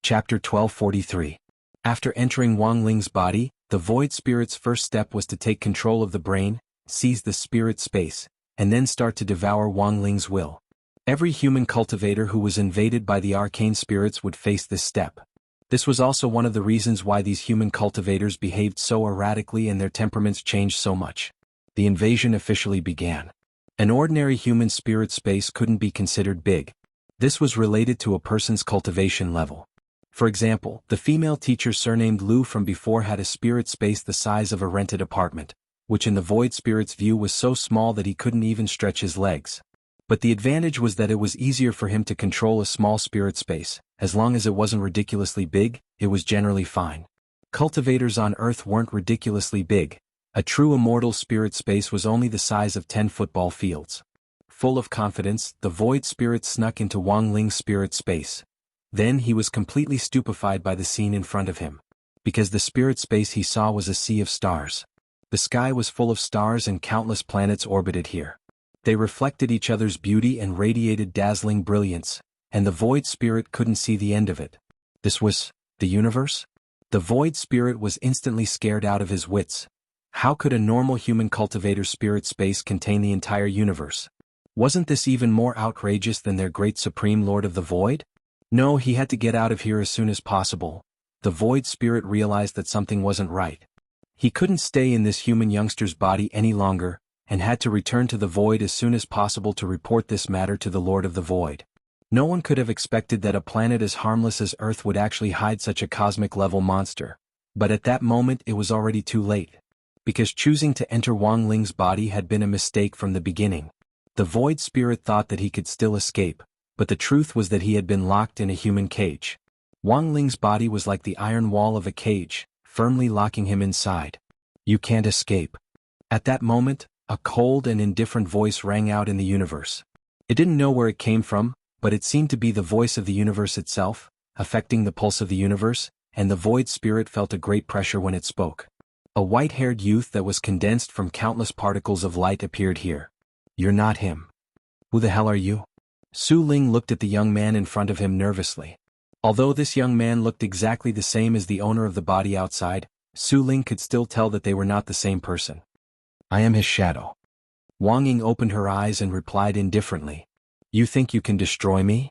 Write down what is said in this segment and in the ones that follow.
Chapter 1243. After entering Wang Ling's body, the Void Spirit's first step was to take control of the brain, seize the spirit space, and then start to devour Wang Ling's will. Every human cultivator who was invaded by the arcane spirits would face this step. This was also one of the reasons why these human cultivators behaved so erratically and their temperaments changed so much. The invasion officially began. An ordinary human spirit space couldn't be considered big. This was related to a person's cultivation level. For example, the female teacher surnamed Lu from before had a spirit space the size of a rented apartment, which in the Void Spirit's view was so small that he couldn't even stretch his legs. But the advantage was that it was easier for him to control a small spirit space. As long as it wasn't ridiculously big, it was generally fine. Cultivators on Earth weren't ridiculously big. A true immortal spirit space was only the size of 10 football fields. Full of confidence, the Void Spirit snuck into Wang Ling's spirit space. Then he was completely stupefied by the scene in front of him. Because the spirit space he saw was a sea of stars. The sky was full of stars and countless planets orbited here. They reflected each other's beauty and radiated dazzling brilliance, and the Void Spirit couldn't see the end of it. This was the universe? The Void Spirit was instantly scared out of his wits. How could a normal human cultivator's spirit space contain the entire universe? Wasn't this even more outrageous than their great Supreme Lord of the Void? No, he had to get out of here as soon as possible. The Void Spirit realized that something wasn't right. He couldn't stay in this human youngster's body any longer, and had to return to the Void as soon as possible to report this matter to the Lord of the Void. No one could have expected that a planet as harmless as Earth would actually hide such a cosmic-level monster. But at that moment it was already too late. Because choosing to enter Wang Ling's body had been a mistake from the beginning. The Void Spirit thought that he could still escape, but the truth was that he had been locked in a human cage. Wang Ling's body was like the iron wall of a cage, firmly locking him inside. You can't escape. At that moment, a cold and indifferent voice rang out in the universe. It didn't know where it came from, but it seemed to be the voice of the universe itself, affecting the pulse of the universe, and the Void Spirit felt a great pressure when it spoke. A white-haired youth that was condensed from countless particles of light appeared here. You're not him. Who the hell are you? Su Ling looked at the young man in front of him nervously. Although this young man looked exactly the same as the owner of the body outside, Su Ling could still tell that they were not the same person. I am his shadow. Wang Ying opened her eyes and replied indifferently. You think you can destroy me?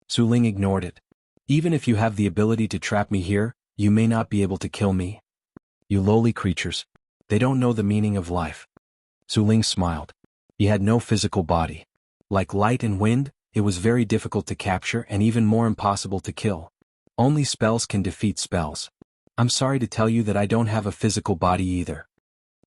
Su Ling ignored it. Even if you have the ability to trap me here, you may not be able to kill me. You lowly creatures. They don't know the meaning of life. Su Ling smiled. He had no physical body. Like light and wind, it was very difficult to capture and even more impossible to kill. Only spells can defeat spells. I'm sorry to tell you that I don't have a physical body either.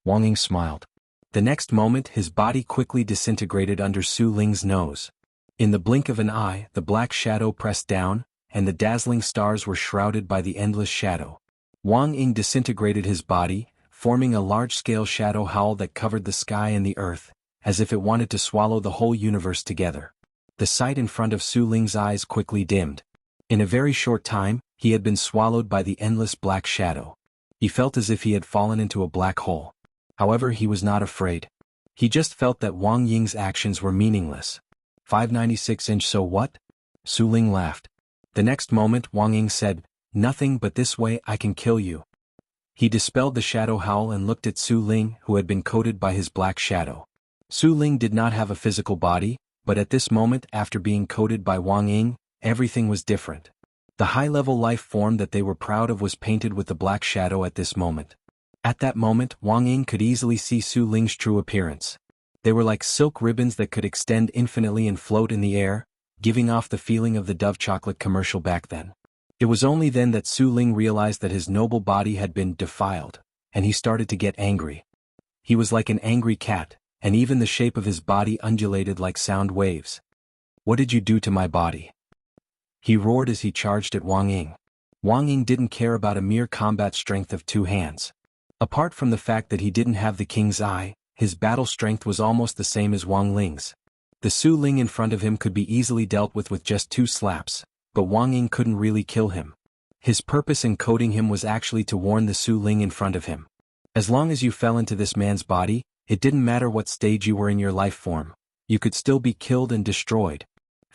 Wang Ying smiled. The next moment his body quickly disintegrated under Su Ling's nose. In the blink of an eye, the black shadow pressed down, and the dazzling stars were shrouded by the endless shadow. Wang Ying disintegrated his body, forming a large-scale shadow howl that covered the sky and the earth, as if it wanted to swallow the whole universe together. The sight in front of Su Ling's eyes quickly dimmed. In a very short time, he had been swallowed by the endless black shadow. He felt as if he had fallen into a black hole. However, he was not afraid. He just felt that Wang Ying's actions were meaningless. 596-inch so what? Su Ling laughed. The next moment Wang Ying said, Nothing but this way I can kill you. He dispelled the shadow howl and looked at Su Ling, who had been coated by his black shadow. Su Ling did not have a physical body, but at this moment after being coated by Wang Ying, everything was different. The high-level life form that they were proud of was painted with the black shadow at this moment. At that moment Wang Ying could easily see Su Ling's true appearance. They were like silk ribbons that could extend infinitely and float in the air, giving off the feeling of the Dove chocolate commercial back then. It was only then that Su Ling realized that his noble body had been defiled, and he started to get angry. He was like an angry cat, and even the shape of his body undulated like sound waves. What did you do to my body? He roared as he charged at Wang Ying. Wang Ying didn't care about a mere combat strength of 2 hands. Apart from the fact that he didn't have the king's eye, his battle strength was almost the same as Wang Ling's. The Su Ling in front of him could be easily dealt with just 2 slaps, but Wang Ying couldn't really kill him. His purpose in coating him was actually to warn the Su Ling in front of him. As long as you fell into this man's body, it didn't matter what stage you were in your life form, you could still be killed and destroyed.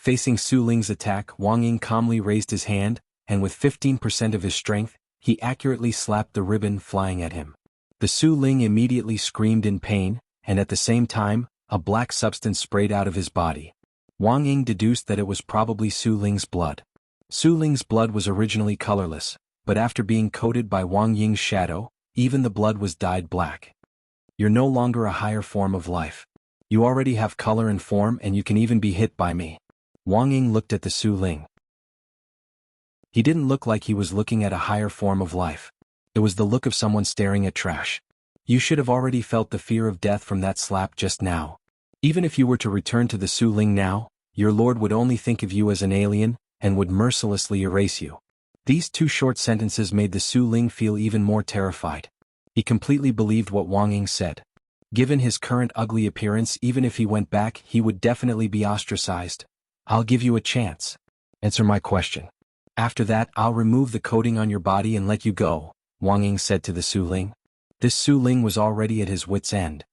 Facing Su Ling's attack, Wang Ying calmly raised his hand, and with 15% of his strength, he accurately slapped the ribbon flying at him. The Su Ling immediately screamed in pain, and at the same time, a black substance sprayed out of his body. Wang Ying deduced that it was probably Su Ling's blood. Su Ling's blood was originally colorless, but after being coated by Wang Ying's shadow, even the blood was dyed black. You're no longer a higher form of life. You already have color and form, and you can even be hit by me. Wang Ying looked at the Su Ling. He didn't look like he was looking at a higher form of life. It was the look of someone staring at trash. You should have already felt the fear of death from that slap just now. Even if you were to return to the Su Ling now, your lord would only think of you as an alien, and would mercilessly erase you. These two short sentences made the Su Ling feel even more terrified. He completely believed what Wang Ying said. Given his current ugly appearance, even if he went back, he would definitely be ostracized. I'll give you a chance. Answer my question. After that, I'll remove the coating on your body and let you go, Wang Ying said to the Su Ling. This Su Ling was already at his wit's end.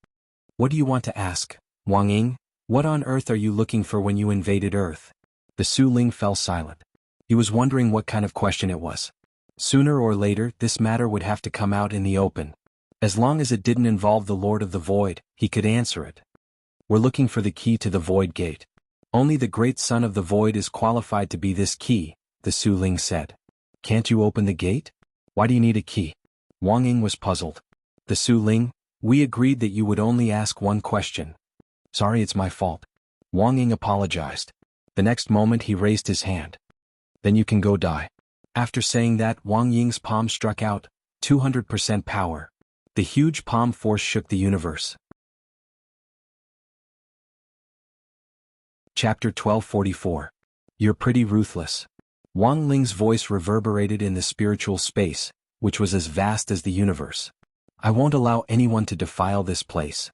What do you want to ask, Wang Ying? What on earth are you looking for when you invaded Earth? The Su Ling fell silent. He was wondering what kind of question it was. Sooner or later, this matter would have to come out in the open. As long as it didn't involve the Lord of the Void, he could answer it. We're looking for the key to the Void Gate. Only the great Son of the Void is qualified to be this key, the Su Ling said. Can't you open the gate? Why do you need a key? Wang Ying was puzzled. The Su Ling, we agreed that you would only ask one question. Sorry, it's my fault. Wang Ying apologized. The next moment he raised his hand. Then you can go die. After saying that, Wang Ying's palm struck out, 200% power. The huge palm force shook the universe. Chapter 1244. You're pretty ruthless. Wang Ling's voice reverberated in the spiritual space, which was as vast as the universe. I won't allow anyone to defile this place.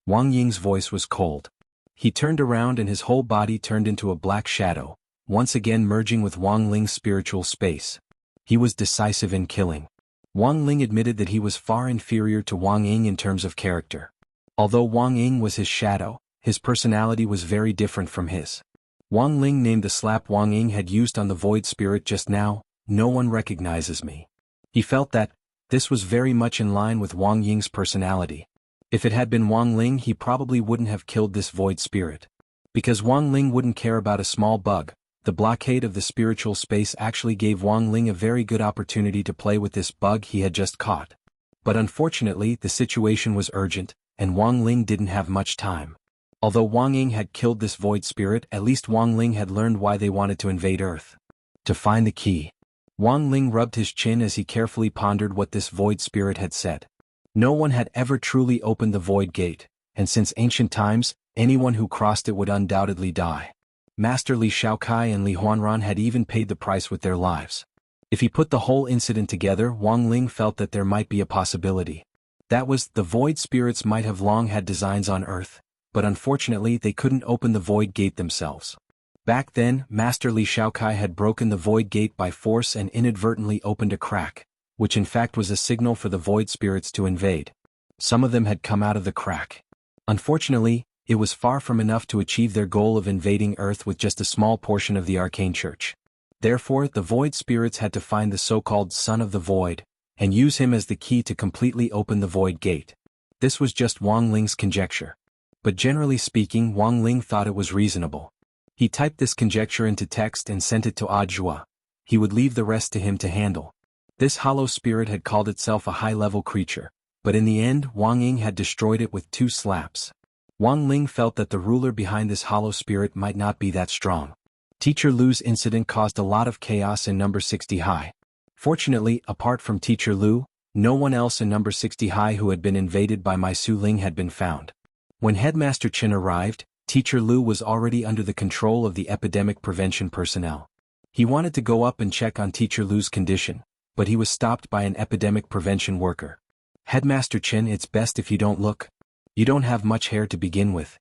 Wang Ying's voice was cold. He turned around and his whole body turned into a black shadow, once again merging with Wang Ling's spiritual space. He was decisive in killing. Wang Ling admitted that he was far inferior to Wang Ying in terms of character. Although Wang Ying was his shadow, his personality was very different from his. Wang Ling named the slap Wang Ying had used on the Void Spirit just now, "No one recognizes me." He felt that this was very much in line with Wang Ying's personality. If it had been Wang Ling, he probably wouldn't have killed this Void Spirit. Because Wang Ling wouldn't care about a small bug, the blockade of the spiritual space actually gave Wang Ling a very good opportunity to play with this bug he had just caught. But unfortunately, the situation was urgent, and Wang Ling didn't have much time. Although Wang Ying had killed this Void Spirit, at least Wang Ling had learned why they wanted to invade Earth. To find the key. Wang Ling rubbed his chin as he carefully pondered what this Void Spirit had said. No one had ever truly opened the Void Gate, and since ancient times, anyone who crossed it would undoubtedly die. Master Li Shaokai and Li Huanran had even paid the price with their lives. If he put the whole incident together, Wang Ling felt that there might be a possibility. That was, the Void Spirits might have long had designs on Earth, but unfortunately they couldn't open the Void Gate themselves. Back then, Master Li Shaokai had broken the Void Gate by force and inadvertently opened a crack, which in fact was a signal for the Void Spirits to invade. Some of them had come out of the crack. Unfortunately, it was far from enough to achieve their goal of invading Earth with just a small portion of the Arcane Church. Therefore, the Void Spirits had to find the so-called Son of the Void, and use him as the key to completely open the Void Gate. This was just Wang Ling's conjecture. But generally speaking, Wang Ling thought it was reasonable. He typed this conjecture into text and sent it to Audiobook. He would leave the rest to him to handle. This hollow spirit had called itself a high-level creature, but in the end Wang Ying had destroyed it with 2 slaps. Wang Ling felt that the ruler behind this hollow spirit might not be that strong. Teacher Lu's incident caused a lot of chaos in number 60 high. Fortunately, apart from Teacher Lu, no one else in number 60 high who had been invaded by my Su Ling had been found. When Headmaster Chen arrived, Teacher Lu was already under the control of the epidemic prevention personnel. He wanted to go up and check on Teacher Lu's condition, but he was stopped by an epidemic prevention worker. Headmaster Chen, it's best if you don't look. You don't have much hair to begin with.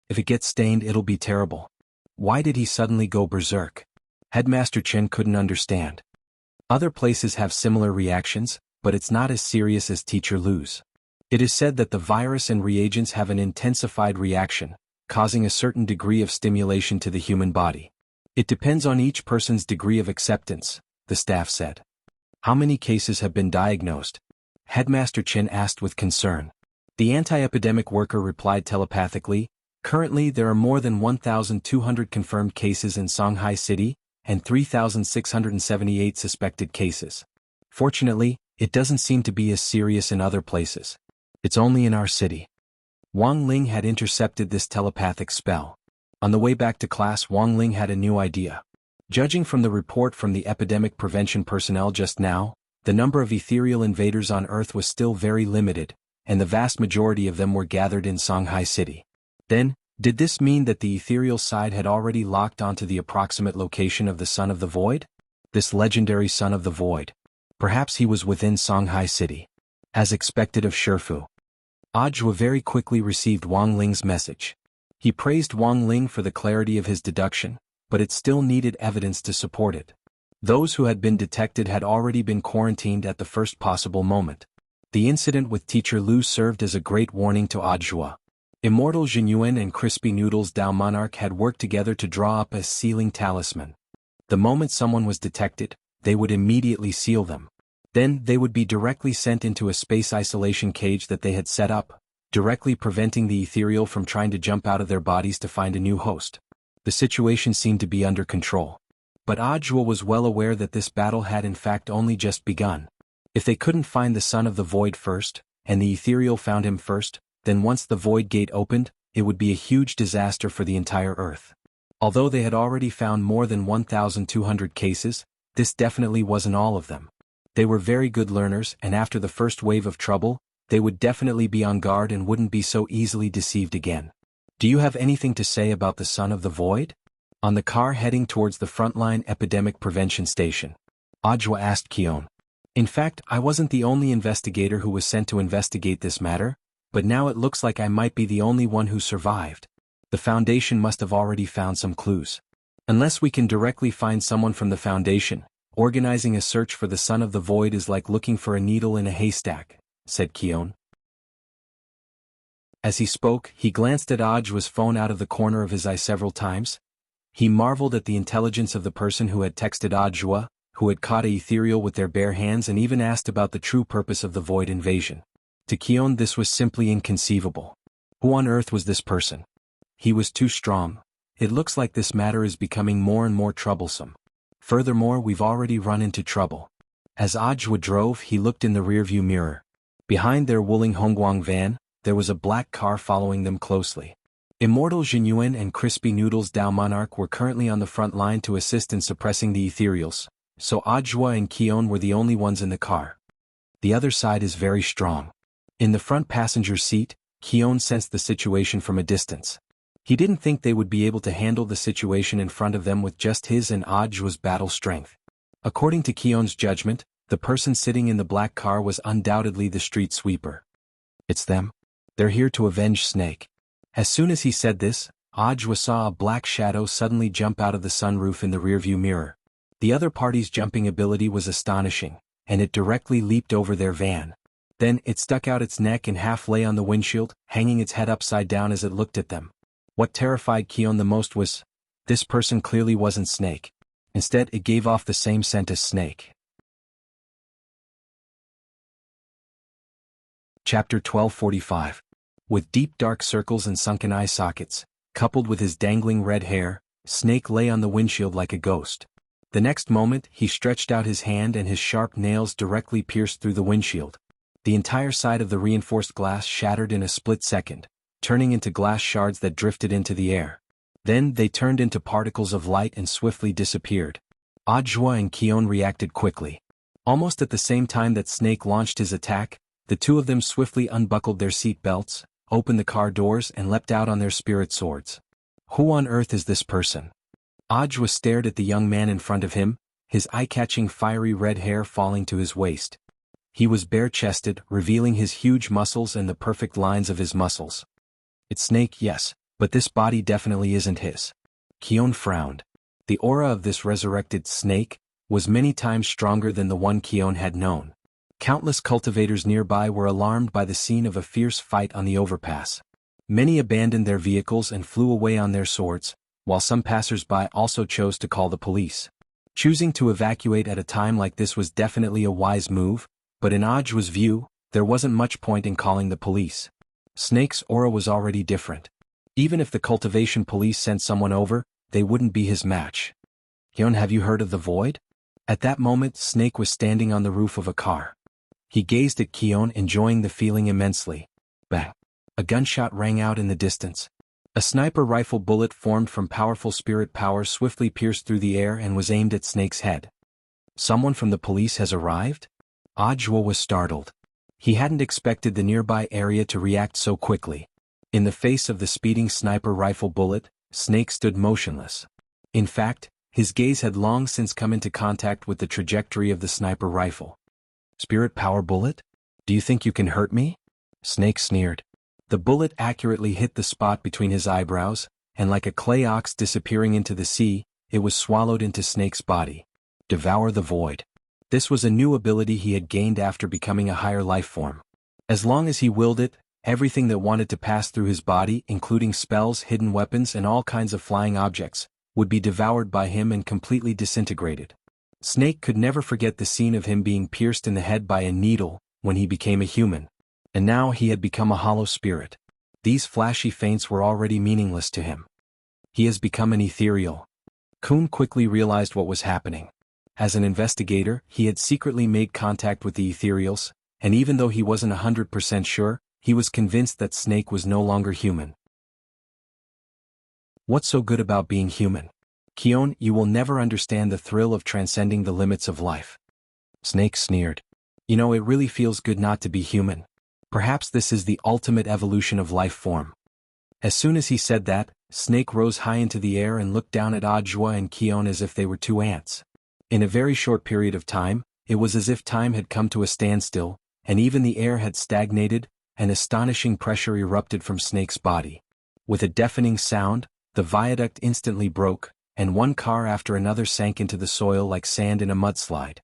If it gets stained, it'll be terrible. Why did he suddenly go berserk? Headmaster Chen couldn't understand. Other places have similar reactions, but it's not as serious as Teacher Lu's. It is said that the virus and reagents have an intensified reaction, causing a certain degree of stimulation to the human body. It depends on each person's degree of acceptance, the staff said. How many cases have been diagnosed? Headmaster Chin asked with concern. The anti-epidemic worker replied telepathically, currently there are more than 1,200 confirmed cases in Shanghai City, and 3,678 suspected cases. Fortunately, it doesn't seem to be as serious in other places. It's only in our city. Wang Ling had intercepted this telepathic spell. On the way back to class, Wang Ling had a new idea. Judging from the report from the epidemic prevention personnel just now, the number of ethereal invaders on Earth was still very limited, and the vast majority of them were gathered in Shanghai City. Then, did this mean that the ethereal side had already locked onto the approximate location of the Son of the Void? This legendary Son of the Void. Perhaps he was within Shanghai City. As expected of Shifu. Ajua very quickly received Wang Ling's message. He praised Wang Ling for the clarity of his deduction, but it still needed evidence to support it. Those who had been detected had already been quarantined at the first possible moment. The incident with Teacher Lu served as a great warning to Ajua. Immortal Jinyuan and Crispy Noodles Dao Monarch had worked together to draw up a sealing talisman. The moment someone was detected, they would immediately seal them. Then they would be directly sent into a space isolation cage that they had set up, directly preventing the ethereal from trying to jump out of their bodies to find a new host. The situation seemed to be under control. But Ajua was well aware that this battle had in fact only just begun. If they couldn't find the Son of the Void first, and the ethereal found him first, then once the Void Gate opened, it would be a huge disaster for the entire Earth. Although they had already found more than 1,200 cases, this definitely wasn't all of them. They were very good learners, and after the first wave of trouble, they would definitely be on guard and wouldn't be so easily deceived again. Do you have anything to say about the Son of the Void? On the car heading towards the frontline epidemic prevention station, Ajua asked Kion. In fact, I wasn't the only investigator who was sent to investigate this matter, but now it looks like I might be the only one who survived. The Foundation must have already found some clues. Unless we can directly find someone from the Foundation, organizing a search for the Son of the Void is like looking for a needle in a haystack, said Kion. As he spoke, he glanced at Ajua's phone out of the corner of his eye several times. He marveled at the intelligence of the person who had texted Ajua, who had caught a ethereal with their bare hands and even asked about the true purpose of the Void invasion. To Kion this was simply inconceivable. Who on earth was this person? He was too strong. It looks like this matter is becoming more and more troublesome. Furthermore, we've already run into trouble. As Ajua drove, he looked in the rearview mirror. Behind their Wuling Hongguang van, there was a black car following them closely. Immortal Jinyuan and Crispy Noodles Dao Monarch were currently on the front line to assist in suppressing the ethereals, so Ajua and Kion were the only ones in the car. The other side is very strong. In the front passenger seat, Kion sensed the situation from a distance. He didn't think they would be able to handle the situation in front of them with just his and Ajua's battle strength. According to Kion's judgment, the person sitting in the black car was undoubtedly the street sweeper. It's them. They're here to avenge Snake. As soon as he said this, Ajua saw a black shadow suddenly jump out of the sunroof in the rearview mirror. The other party's jumping ability was astonishing, and it directly leaped over their van. Then it stuck out its neck and half lay on the windshield, hanging its head upside down as it looked at them. What terrified Kion the most was, this person clearly wasn't Snake. Instead, it gave off the same scent as Snake. Chapter 1245. With deep dark circles and sunken eye sockets, coupled with his dangling red hair, Snake lay on the windshield like a ghost. The next moment, he stretched out his hand and his sharp nails directly pierced through the windshield. The entire side of the reinforced glass shattered in a split second, turning into glass shards that drifted into the air. Then they turned into particles of light and swiftly disappeared. Ajua and Kion reacted quickly. Almost at the same time that Snake launched his attack, the two of them swiftly unbuckled their seat belts, opened the car doors and leapt out on their spirit swords. Who on earth is this person? Ajua stared at the young man in front of him, his eye-catching fiery red hair falling to his waist. He was bare-chested, revealing his huge muscles and the perfect lines of his muscles. It's Snake, yes, but this body definitely isn't his. Kion frowned. The aura of this resurrected Snake was many times stronger than the one Kion had known. Countless cultivators nearby were alarmed by the scene of a fierce fight on the overpass. Many abandoned their vehicles and flew away on their swords, while some passers-by also chose to call the police. Choosing to evacuate at a time like this was definitely a wise move, but in Ajua's view, there wasn't much point in calling the police. Snake's aura was already different. Even if the cultivation police sent someone over, they wouldn't be his match. Hyun, have you heard of the Void? At that moment, Snake was standing on the roof of a car. He gazed at Keon, enjoying the feeling immensely. Bang! A gunshot rang out in the distance. A sniper rifle bullet formed from powerful spirit power swiftly pierced through the air and was aimed at Snake's head. Someone from the police has arrived? Ajua was startled. He hadn't expected the nearby area to react so quickly. In the face of the speeding sniper rifle bullet, Snake stood motionless. In fact, his gaze had long since come into contact with the trajectory of the sniper rifle. Spirit power bullet? Do you think you can hurt me? Snake sneered. The bullet accurately hit the spot between his eyebrows, and like a clay ox disappearing into the sea, it was swallowed into Snake's body. Devour the Void. This was a new ability he had gained after becoming a higher life form. As long as he willed it, everything that wanted to pass through his body, including spells, hidden weapons, and all kinds of flying objects, would be devoured by him and completely disintegrated. Snake could never forget the scene of him being pierced in the head by a needle when he became a human. And now he had become a hollow spirit. These flashy feints were already meaningless to him. He has become an ethereal. Kun quickly realized what was happening. As an investigator, he had secretly made contact with the ethereals, and even though he wasn't 100% sure, he was convinced that Snake was no longer human. What's so good about being human? Keon, you will never understand the thrill of transcending the limits of life. Snake sneered. You know, it really feels good not to be human. Perhaps this is the ultimate evolution of life form. As soon as he said that, Snake rose high into the air and looked down at Ajua and Keon as if they were two ants. In a very short period of time, it was as if time had come to a standstill, and even the air had stagnated. An astonishing pressure erupted from Snake's body. With a deafening sound, the viaduct instantly broke, and one car after another sank into the soil like sand in a mudslide.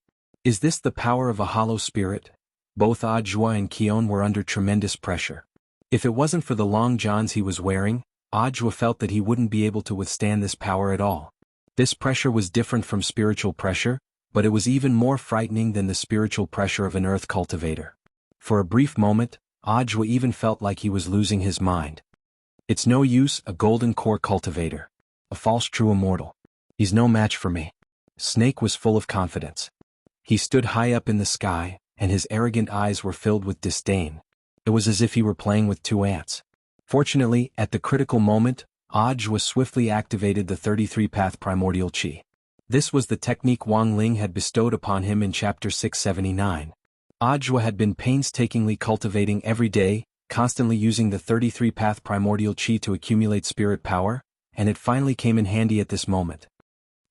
Is this the power of a hollow spirit? Both Ajua and Keon were under tremendous pressure. If it wasn't for the long johns he was wearing, Ajua felt that he wouldn't be able to withstand this power at all. This pressure was different from spiritual pressure, but it was even more frightening than the spiritual pressure of an earth cultivator. For a brief moment, Ajua even felt like he was losing his mind. It's no use, a golden core cultivator. A false true immortal. He's no match for me. Snake was full of confidence. He stood high up in the sky, and his arrogant eyes were filled with disdain. It was as if he were playing with two ants. Fortunately, at the critical moment, Ajua swiftly activated the 33-path primordial chi. This was the technique Wang Ling had bestowed upon him in Chapter 679. Ajua had been painstakingly cultivating every day, constantly using the 33-path primordial chi to accumulate spirit power, and it finally came in handy at this moment.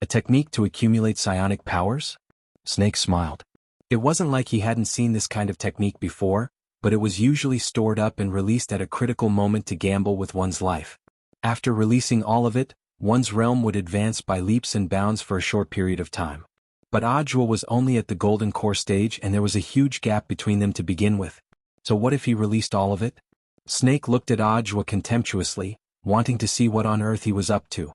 A technique to accumulate psionic powers? Snake smiled. It wasn't like he hadn't seen this kind of technique before, but it was usually stored up and released at a critical moment to gamble with one's life. After releasing all of it, one's realm would advance by leaps and bounds for a short period of time. But Ajua was only at the golden core stage and there was a huge gap between them to begin with. So what if he released all of it? Snake looked at Ajua contemptuously, wanting to see what on earth he was up to.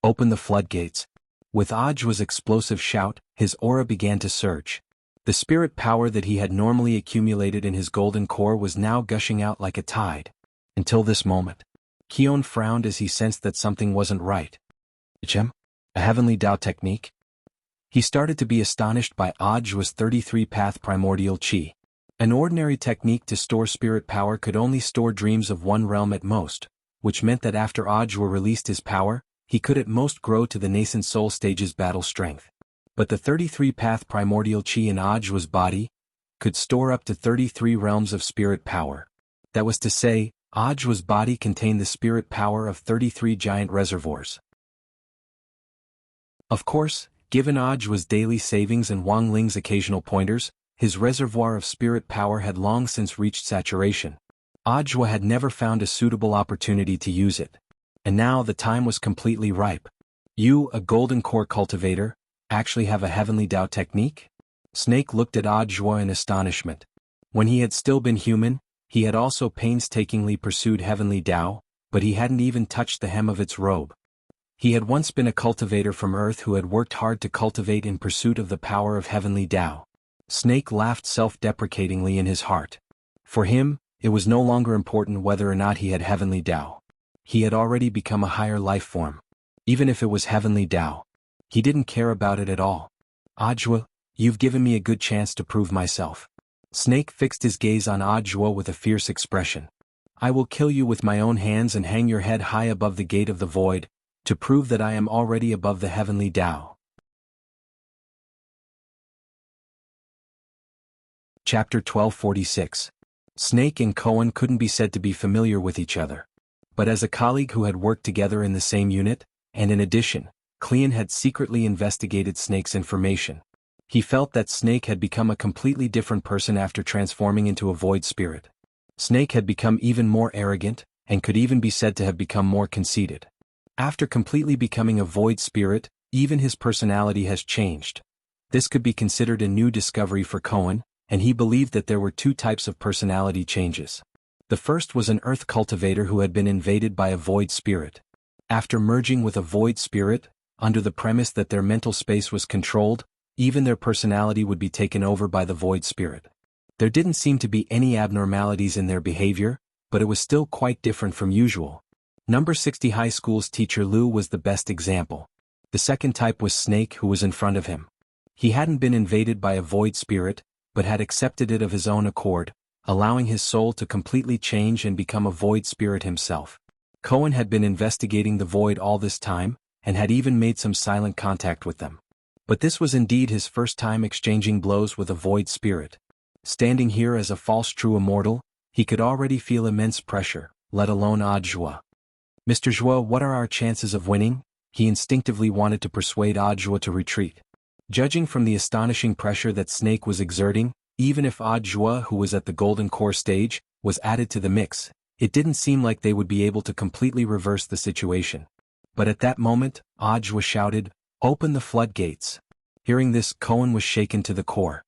Open the floodgates. With Ajua's explosive shout, his aura began to surge. The spirit power that he had normally accumulated in his golden core was now gushing out like a tide. Until this moment. Keon frowned as he sensed that something wasn't right. Gem? A heavenly Tao technique? He started to be astonished by Ajua's 33-path primordial chi. An ordinary technique to store spirit power could only store dreams of one realm at most, which meant that after Ajua released his power, he could at most grow to the nascent soul stage's battle strength. But the 33-path primordial chi in Ajua's body could store up to 33 realms of spirit power. That was to say, Ajua's body contained the spirit power of 33 giant reservoirs. Of course, given Ajua's daily savings and Wang Ling's occasional pointers, his reservoir of spirit power had long since reached saturation. Ajua had never found a suitable opportunity to use it. And now the time was completely ripe. You, a golden core cultivator, actually have a heavenly Tao technique? Snake looked at Ajua in astonishment. When he had still been human, He had also painstakingly pursued heavenly Tao, but he hadn't even touched the hem of its robe. He had once been a cultivator from Earth who had worked hard to cultivate in pursuit of the power of heavenly Tao. Snake laughed self-deprecatingly in his heart. For him, it was no longer important whether or not he had heavenly Tao. He had already become a higher life form. Even if it was heavenly Tao, he didn't care about it at all. Ajwa, you've given me a good chance to prove myself. Snake fixed his gaze on Ajwa with a fierce expression. I will kill you with my own hands and hang your head high above the gate of the void, to prove that I am already above the heavenly Tao. Chapter 1246. Snake and Cohen couldn't be said to be familiar with each other. But as a colleague who had worked together in the same unit, and in addition, Clean had secretly investigated Snake's information. He felt that Snake had become a completely different person after transforming into a void spirit. Snake had become even more arrogant, and could even be said to have become more conceited. After completely becoming a void spirit, even his personality has changed. This could be considered a new discovery for Cohen, and he believed that there were two types of personality changes. The first was an earth cultivator who had been invaded by a void spirit. After merging with a void spirit, under the premise that their mental space was controlled, even their personality would be taken over by the void spirit. There didn't seem to be any abnormalities in their behavior, but it was still quite different from usual. Number 60 High School's teacher Lou was the best example. The second type was Snake, who was in front of him. He hadn't been invaded by a void spirit, but had accepted it of his own accord, allowing his soul to completely change and become a void spirit himself. Cohen had been investigating the void all this time, and had even made some silent contact with them. But this was indeed his first time exchanging blows with a void spirit. Standing here as a false true immortal, he could already feel immense pressure, let alone Ajwa. Mr. Zhua, what are our chances of winning? He instinctively wanted to persuade Ajwa to retreat. Judging from the astonishing pressure that Snake was exerting, even if Ajwa, who was at the golden core stage, was added to the mix, it didn't seem like they would be able to completely reverse the situation. But at that moment, Ajwa shouted, "Open the floodgates." Hearing this, Cohen was shaken to the core.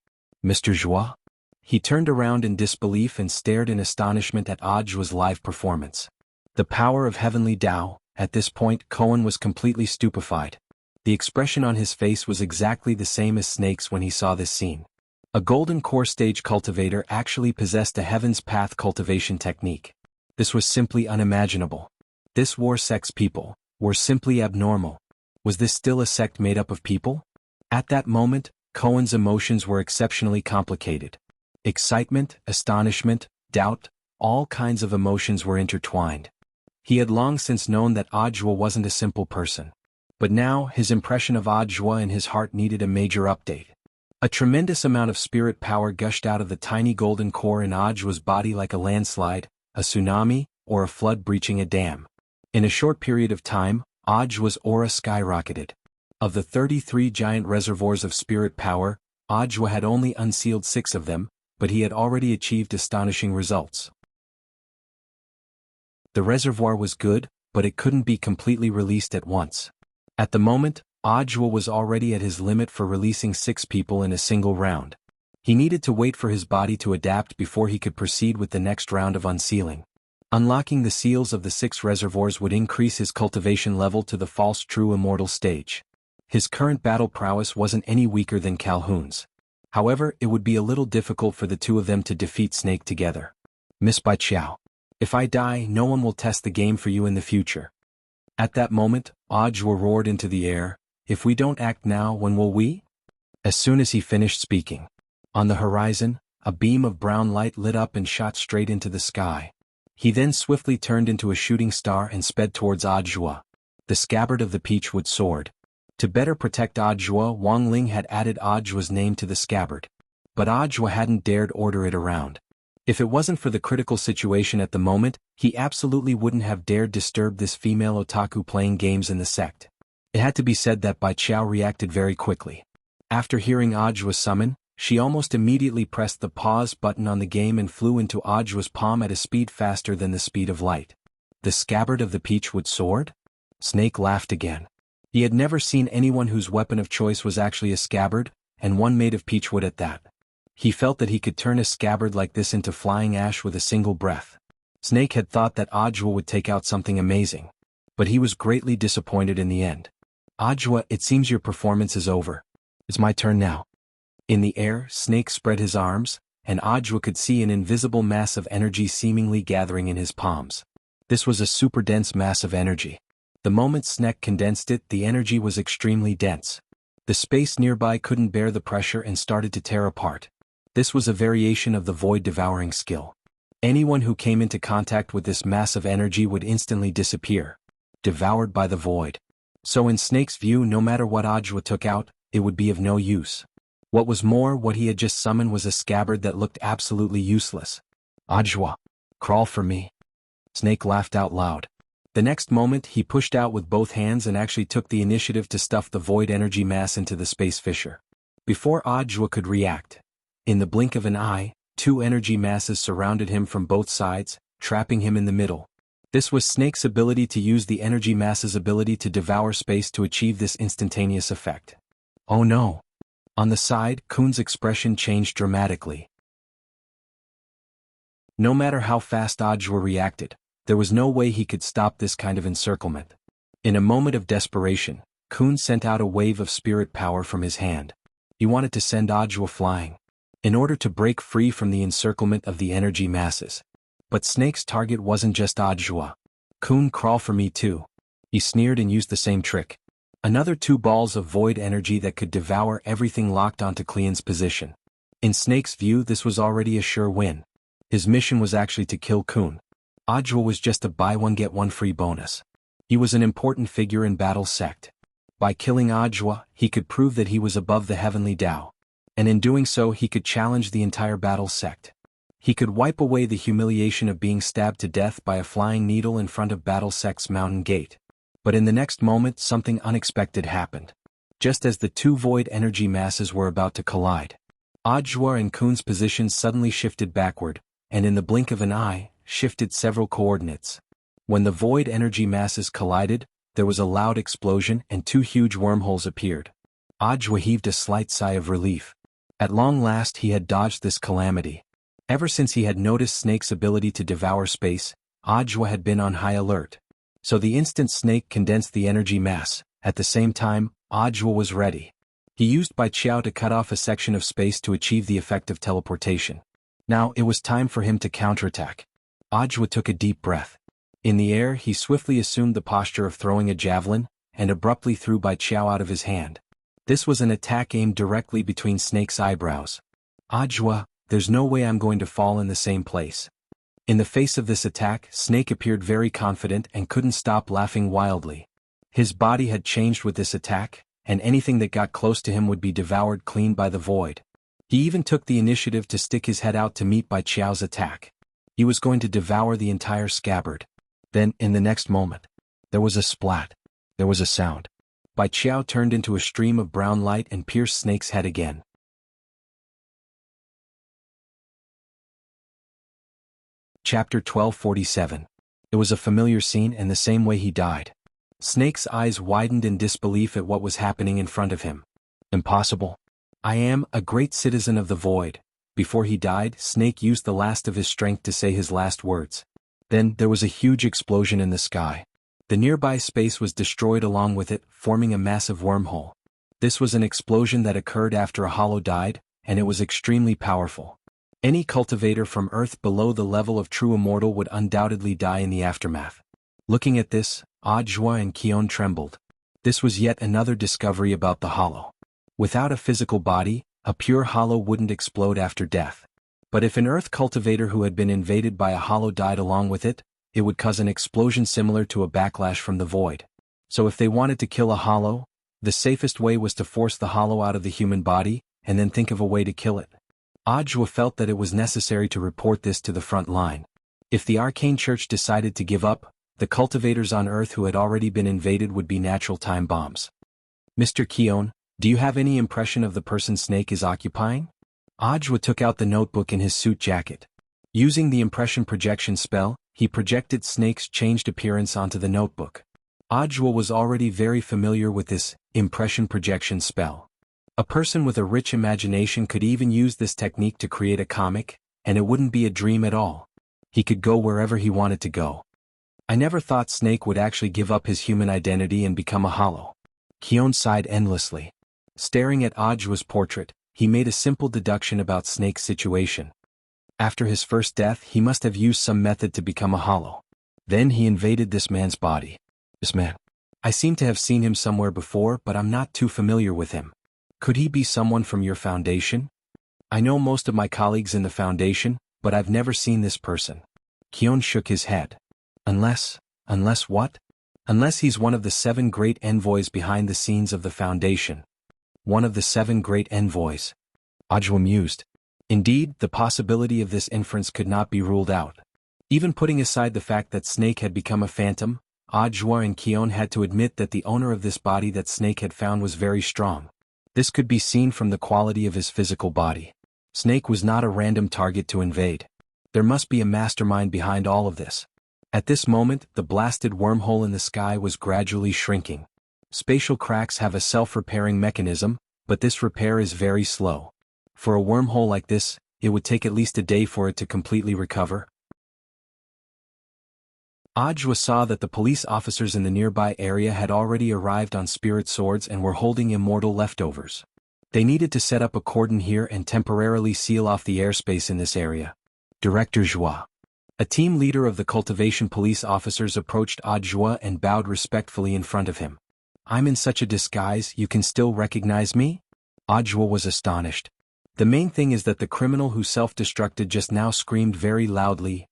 Mr. Zhua? He turned around in disbelief and stared in astonishment at Ajwa's live performance. The power of heavenly Tao. At this point, Cohen was completely stupefied. The expression on his face was exactly the same as Snake's when he saw this scene. A golden core stage cultivator actually possessed a Heaven's Path cultivation technique. This was simply unimaginable. This war sex people were simply abnormal. Was this still a sect made up of people? At that moment, Cohen's emotions were exceptionally complicated. Excitement, astonishment, doubt, all kinds of emotions were intertwined. He had long since known that Ajwa wasn't a simple person. But now, his impression of Ajwa in his heart needed a major update. A tremendous amount of spirit power gushed out of the tiny golden core in Ajwa's body like a landslide, a tsunami, or a flood breaching a dam. In a short period of time, Ajwa's aura skyrocketed. Of the 33 giant reservoirs of spirit power, Ajwa had only unsealed 6 of them, but he had already achieved astonishing results. The reservoir was good, but it couldn't be completely released at once. At the moment, Ajwa was already at his limit for releasing 6 people in a single round. He needed to wait for his body to adapt before he could proceed with the next round of unsealing. Unlocking the seals of the 6 reservoirs would increase his cultivation level to the false true immortal stage. His current battle prowess wasn't any weaker than Calhoun's. However, it would be a little difficult for the two of them to defeat Snake together. Miss Bai Qiao. If I die, no one will test the game for you in the future. At that moment, Ajwa roared into the air, "If we don't act now, when will we?" As soon as he finished speaking, on the horizon, a beam of brown light lit up and shot straight into the sky. He then swiftly turned into a shooting star and sped towards Ajwa. The scabbard of the peachwood sword. To better protect Ajwa, Wang Ling had added Ajwa's name to the scabbard. But Ajwa hadn't dared order it around. If it wasn't for the critical situation at the moment, he absolutely wouldn't have dared disturb this female otaku playing games in the sect. It had to be said that Bai Qiao reacted very quickly. After hearing Ajwa's summon, she almost immediately pressed the pause button on the game and flew into Ajwa's palm at a speed faster than the speed of light. The scabbard of the peachwood sword? Snake laughed again. He had never seen anyone whose weapon of choice was actually a scabbard, and one made of peachwood at that. He felt that he could turn a scabbard like this into flying ash with a single breath. Snake had thought that Audiobook would take out something amazing. But he was greatly disappointed in the end. Audiobook, it seems your performance is over. It's my turn now. In the air, Snake spread his arms, and Audiobook could see an invisible mass of energy seemingly gathering in his palms. This was a super dense mass of energy. The moment Snake condensed it, the energy was extremely dense. The space nearby couldn't bear the pressure and started to tear apart. This was a variation of the void-devouring skill. Anyone who came into contact with this mass of energy would instantly disappear, devoured by the void. So in Snake's view, no matter what Audiobook took out, it would be of no use. What was more, what he had just summoned was a scabbard that looked absolutely useless. Audiobook, crawl for me. Snake laughed out loud. The next moment, he pushed out with both hands and actually took the initiative to stuff the void energy mass into the space fissure. Before Audiobook could react, in the blink of an eye, two energy masses surrounded him from both sides, trapping him in the middle. This was Snake's ability to use the energy mass's ability to devour space to achieve this instantaneous effect. Oh no! On the side, Kun's expression changed dramatically. No matter how fast Audiobook reacted, there was no way he could stop this kind of encirclement. In a moment of desperation, Kun sent out a wave of spirit power from his hand. He wanted to send Audiobook flying, in order to break free from the encirclement of the energy masses. But Snake's target wasn't just Audiobook. Kun, crawl for me too. He sneered and used the same trick. Another two balls of void energy that could devour everything locked onto Cleon's position. In Snake's view, this was already a sure win. His mission was actually to kill Kun. Audiobook was just a buy one get one free bonus. He was an important figure in Battle Sect. By killing Audiobook, he could prove that he was above the heavenly Tao. And in doing so he could challenge the entire Battle Sect. He could wipe away the humiliation of being stabbed to death by a flying needle in front of Battle Sect's mountain gate. But in the next moment something unexpected happened. Just as the two void energy masses were about to collide, Audiobook and Kun's positions suddenly shifted backward, and in the blink of an eye, shifted several coordinates. When the void energy masses collided, there was a loud explosion and two huge wormholes appeared. Audiobook heaved a slight sigh of relief. At long last he had dodged this calamity. Ever since he had noticed Snake's ability to devour space, Audiobook had been on high alert. So the instant Snake condensed the energy mass, at the same time, Audiobook was ready. He used Bai Qiao to cut off a section of space to achieve the effect of teleportation. Now it was time for him to counterattack. Audiobook took a deep breath. In the air he swiftly assumed the posture of throwing a javelin, and abruptly threw Bai Qiao out of his hand. This was an attack aimed directly between Snake's eyebrows. Audiobook, there's no way I'm going to fall in the same place. In the face of this attack, Snake appeared very confident and couldn't stop laughing wildly. His body had changed with this attack, and anything that got close to him would be devoured clean by the void. He even took the initiative to stick his head out to meet Bai Qiao's attack. He was going to devour the entire scabbard. Then, in the next moment, there was a splat. There was a sound. Bai Qiao turned into a stream of brown light and pierced Snake's head again. Chapter 1247. It was a familiar scene and the same way he died. Snake's eyes widened in disbelief at what was happening in front of him. Impossible. I am a great citizen of the void. Before he died, Snake used the last of his strength to say his last words. Then, there was a huge explosion in the sky. The nearby space was destroyed along with it, forming a massive wormhole. This was an explosion that occurred after a hollow died, and it was extremely powerful. Any cultivator from Earth below the level of true immortal would undoubtedly die in the aftermath. Looking at this, Audiobook and Qion trembled. This was yet another discovery about the hollow. Without a physical body, a pure hollow wouldn't explode after death. But if an Earth cultivator who had been invaded by a hollow died along with it, it would cause an explosion similar to a backlash from the void. So if they wanted to kill a hollow, the safest way was to force the hollow out of the human body, and then think of a way to kill it. Audiobook felt that it was necessary to report this to the front line. If the Arcane Church decided to give up, the cultivators on Earth who had already been invaded would be natural time bombs. Mr. Qion, do you have any impression of the person Snake is occupying? Audiobook took out the notebook in his suit jacket. Using the impression projection spell, he projected Snake's changed appearance onto the notebook. Audiobook was already very familiar with this impression projection spell. A person with a rich imagination could even use this technique to create a comic, and it wouldn't be a dream at all. He could go wherever he wanted to go. I never thought Snake would actually give up his human identity and become a hollow. Kion sighed endlessly. Staring at Ajua's portrait, he made a simple deduction about Snake's situation. After his first death, he must have used some method to become a hollow. Then he invaded this man's body. This man. I seem to have seen him somewhere before, but I'm not too familiar with him. Could he be someone from your foundation? I know most of my colleagues in the foundation, but I've never seen this person. Kion shook his head. Unless what? Unless he's one of the 7 great envoys behind the scenes of the foundation. One of the 7 great envoys. Ajua mused. Indeed, the possibility of this inference could not be ruled out. Even putting aside the fact that Snake had become a phantom, Ajua and Kion had to admit that the owner of this body that Snake had found was very strong. This could be seen from the quality of his physical body. Snake was not a random target to invade. There must be a mastermind behind all of this. At this moment, the blasted wormhole in the sky was gradually shrinking. Spatial cracks have a self-repairing mechanism, but this repair is very slow. For a wormhole like this, it would take at least a day for it to completely recover. Ajua saw that the police officers in the nearby area had already arrived on spirit swords and were holding immortal leftovers. They needed to set up a cordon here and temporarily seal off the airspace in this area. Director Joie. A team leader of the Cultivation police officers approached Ajua and bowed respectfully in front of him. I'm in such a disguise, you can still recognize me? Ajua was astonished. The main thing is that the criminal who self-destructed just now screamed very loudly.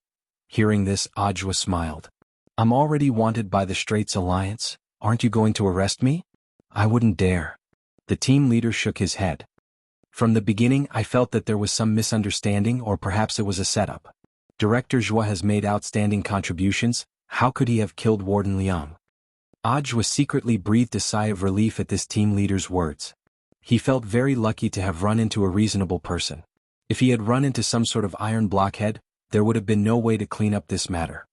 Hearing this, Ajua smiled. I'm already wanted by the Straits Alliance, aren't you going to arrest me? I wouldn't dare. The team leader shook his head. From the beginning I felt that there was some misunderstanding or perhaps it was a setup. Director Joie has made outstanding contributions, how could he have killed Warden Liang? Ajua secretly breathed a sigh of relief at this team leader's words. He felt very lucky to have run into a reasonable person. If he had run into some sort of iron blockhead, there would have been no way to clean up this matter.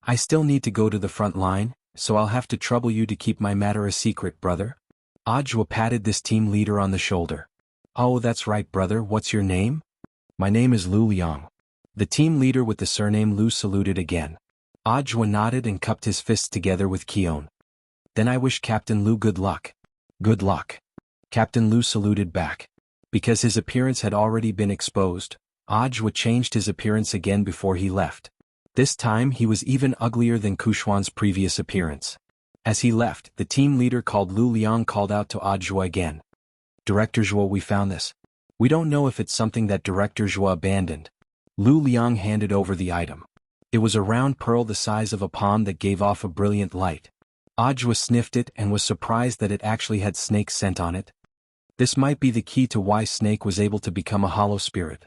I still need to go to the front line, so I'll have to trouble you to keep my matter a secret, brother. Ajua patted this team leader on the shoulder. Oh, that's right, brother, what's your name? My name is Lu Liang. The team leader with the surname Lu saluted again. Ajua nodded and cupped his fists together with Kion. Then I wish Captain Lu good luck. Good luck. Captain Lu saluted back. Because his appearance had already been exposed, Ajua changed his appearance again before he left. This time he was even uglier than Kushuan's previous appearance. As he left, the team leader called Lu Liang called out to Ajua again. Director Joie, we found this. We don't know if it's something that Director Joie abandoned. Lu Liang handed over the item. It was a round pearl the size of a palm that gave off a brilliant light. Ajua sniffed it and was surprised that it actually had Snake's scent on it. This might be the key to why Snake was able to become a hollow spirit.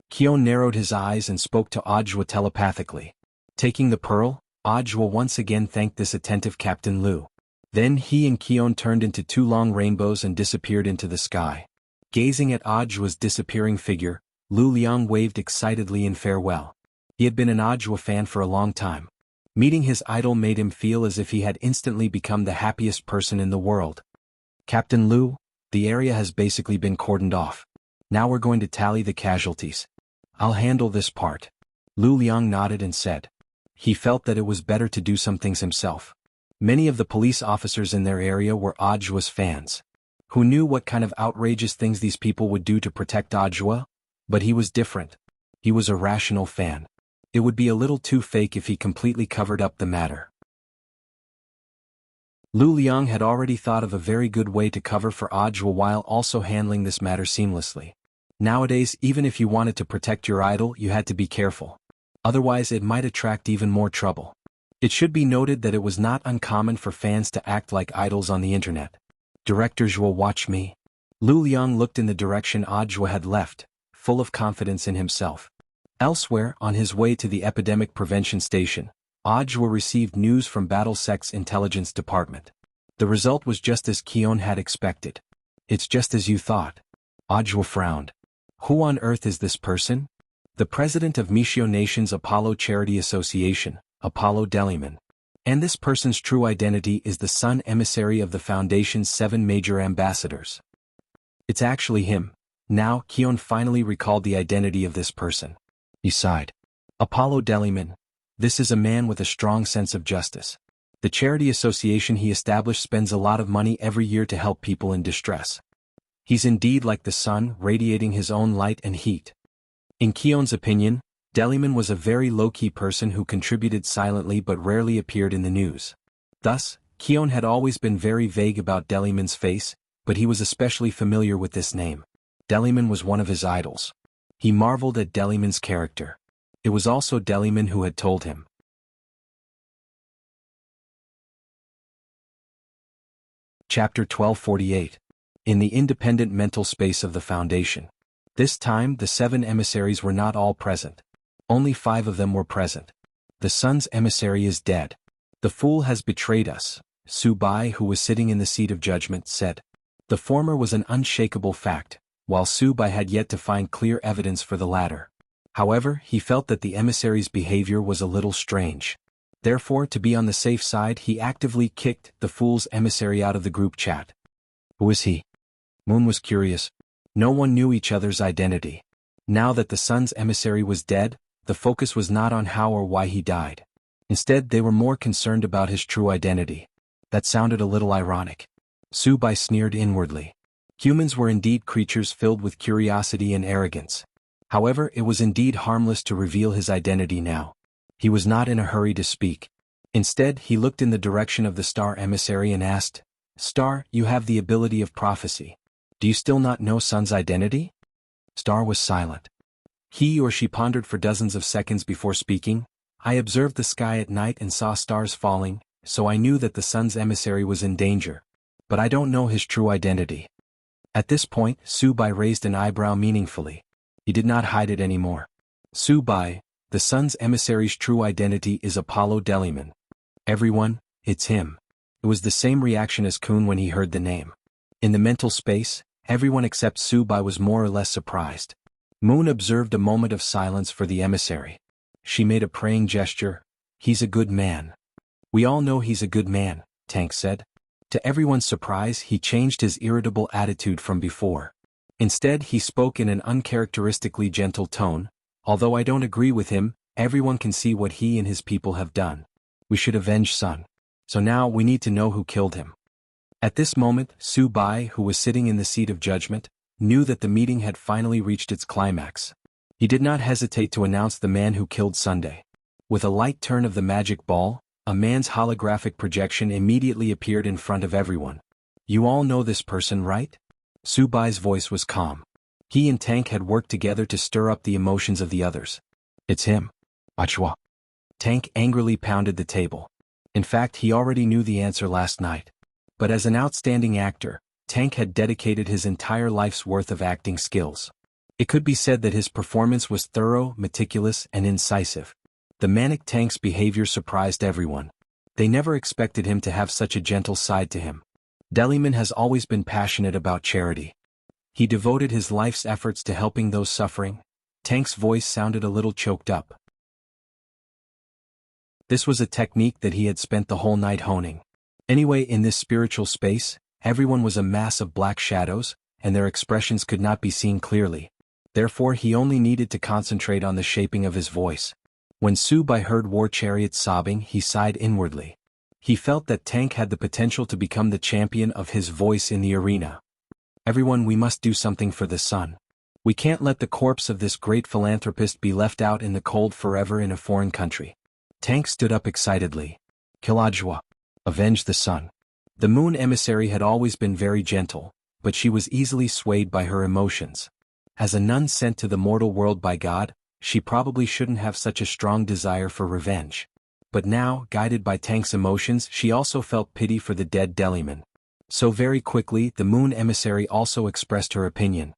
Kion narrowed his eyes and spoke to Ajua telepathically. Taking the pearl, Ajua once again thanked this attentive Captain Lu. Then he and Kion turned into 2 long rainbows and disappeared into the sky. Gazing at Ajua's disappearing figure, Lu Liang waved excitedly in farewell. He had been an Ajua fan for a long time. Meeting his idol made him feel as if he had instantly become the happiest person in the world. Captain Lu, the area has basically been cordoned off. Now we're going to tally the casualties. I'll handle this part. Lu Liang nodded and said. He felt that it was better to do some things himself. Many of the police officers in their area were Ajua's fans. Who knew what kind of outrageous things these people would do to protect Ajua? But he was different. He was a rational fan. It would be a little too fake if he completely covered up the matter. Lu Liang had already thought of a very good way to cover for Ajua while also handling this matter seamlessly. Nowadays, even if you wanted to protect your idol, you had to be careful. Otherwise it might attract even more trouble. It should be noted that it was not uncommon for fans to act like idols on the internet. Directors will watch me. Lu Liang looked in the direction Ajua had left, full of confidence in himself. Elsewhere, on his way to the epidemic prevention station, Ajua received news from BattleSec's intelligence department. The result was just as Kion had expected. It's just as you thought. Ajua frowned. Who on earth is this person? The president of Mishio Nation's Apollo Charity Association, Apollo Deliman. And this person's true identity is the son emissary of the Foundation's 7 major ambassadors. It's actually him. Now, Keon finally recalled the identity of this person. He sighed. Apollo Deliman. This is a man with a strong sense of justice. The charity association he established spends a lot of money every year to help people in distress. He's indeed like the sun, radiating his own light and heat. In Keon's opinion, Deliman was a very low-key person who contributed silently but rarely appeared in the news. Thus, Keon had always been very vague about Deliman's face, but he was especially familiar with this name. Deliman was one of his idols. He marveled at Deliman's character. It was also Deliman who had told him. Chapter 1248. In the independent mental space of the Foundation. This time the 7 emissaries were not all present. Only 5 of them were present. The sun's emissary is dead. The fool has betrayed us, Su Bai, who was sitting in the seat of judgment, said. The former was an unshakable fact, while Su Bai had yet to find clear evidence for the latter. However, he felt that the emissary's behavior was a little strange. Therefore, to be on the safe side, he actively kicked the fool's emissary out of the group chat. Who is he? Moon was curious. No one knew each other's identity. Now that the sun's emissary was dead, the focus was not on how or why he died. Instead, they were more concerned about his true identity. That sounded a little ironic. Su Bai sneered inwardly. Humans were indeed creatures filled with curiosity and arrogance. However, it was indeed harmless to reveal his identity now. He was not in a hurry to speak. Instead, he looked in the direction of the star emissary and asked, Star, you have the ability of prophecy. Do you still not know Sun's identity? Star was silent. He or she pondered for dozens of seconds before speaking. I observed the sky at night and saw stars falling, so I knew that the sun's emissary was in danger. But I don't know his true identity. At this point, Su Bai raised an eyebrow meaningfully. He did not hide it anymore. Su Bai, the sun's emissary's true identity is Apollo Deliman. Everyone, it's him. It was the same reaction as Kun when he heard the name. In the mental space, everyone except Su Bai was more or less surprised. Moon observed a moment of silence for the emissary. She made a praying gesture. He's a good man. We all know he's a good man, Tank said. To everyone's surprise, he changed his irritable attitude from before. Instead, he spoke in an uncharacteristically gentle tone. Although I don't agree with him, everyone can see what he and his people have done. We should avenge Sun. So now we need to know who killed him. At this moment, Su Bai, who was sitting in the seat of judgment, knew that the meeting had finally reached its climax. He did not hesitate to announce the man who killed Sunday. With a light turn of the magic ball, a man's holographic projection immediately appeared in front of everyone. You all know this person, right? Su Bai's voice was calm. He and Tank had worked together to stir up the emotions of the others. It's him. Achua. Tank angrily pounded the table. In fact, he already knew the answer last night. But as an outstanding actor, Tank had dedicated his entire life's worth of acting skills. It could be said that his performance was thorough, meticulous, and incisive. The manic Tank's behavior surprised everyone. They never expected him to have such a gentle side to him. Deliman has always been passionate about charity. He devoted his life's efforts to helping those suffering. Tank's voice sounded a little choked up. This was a technique that he had spent the whole night honing. Anyway, in this spiritual space, everyone was a mass of black shadows, and their expressions could not be seen clearly. Therefore, he only needed to concentrate on the shaping of his voice. When Su Bai heard War Chariot sobbing, he sighed inwardly. He felt that Tank had the potential to become the champion of his voice in the arena. Everyone, we must do something for the sun. We can't let the corpse of this great philanthropist be left out in the cold forever in a foreign country. Tank stood up excitedly. Kilajwa. Avenge the sun. The moon emissary had always been very gentle, but she was easily swayed by her emotions. As a nun sent to the mortal world by God, she probably shouldn't have such a strong desire for revenge. But now, guided by Tank's emotions, she also felt pity for the dead Deliman. So very quickly, the moon emissary also expressed her opinion.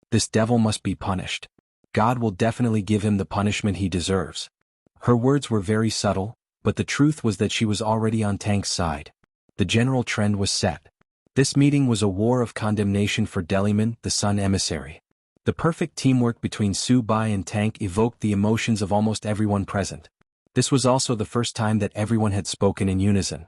This devil must be punished. God will definitely give him the punishment he deserves. Her words were very subtle, but the truth was that she was already on Tank's side. The general trend was set. This meeting was a war of condemnation for Deliman, the sun emissary. The perfect teamwork between Su Bai and Tank evoked the emotions of almost everyone present. This was also the first time that everyone had spoken in unison.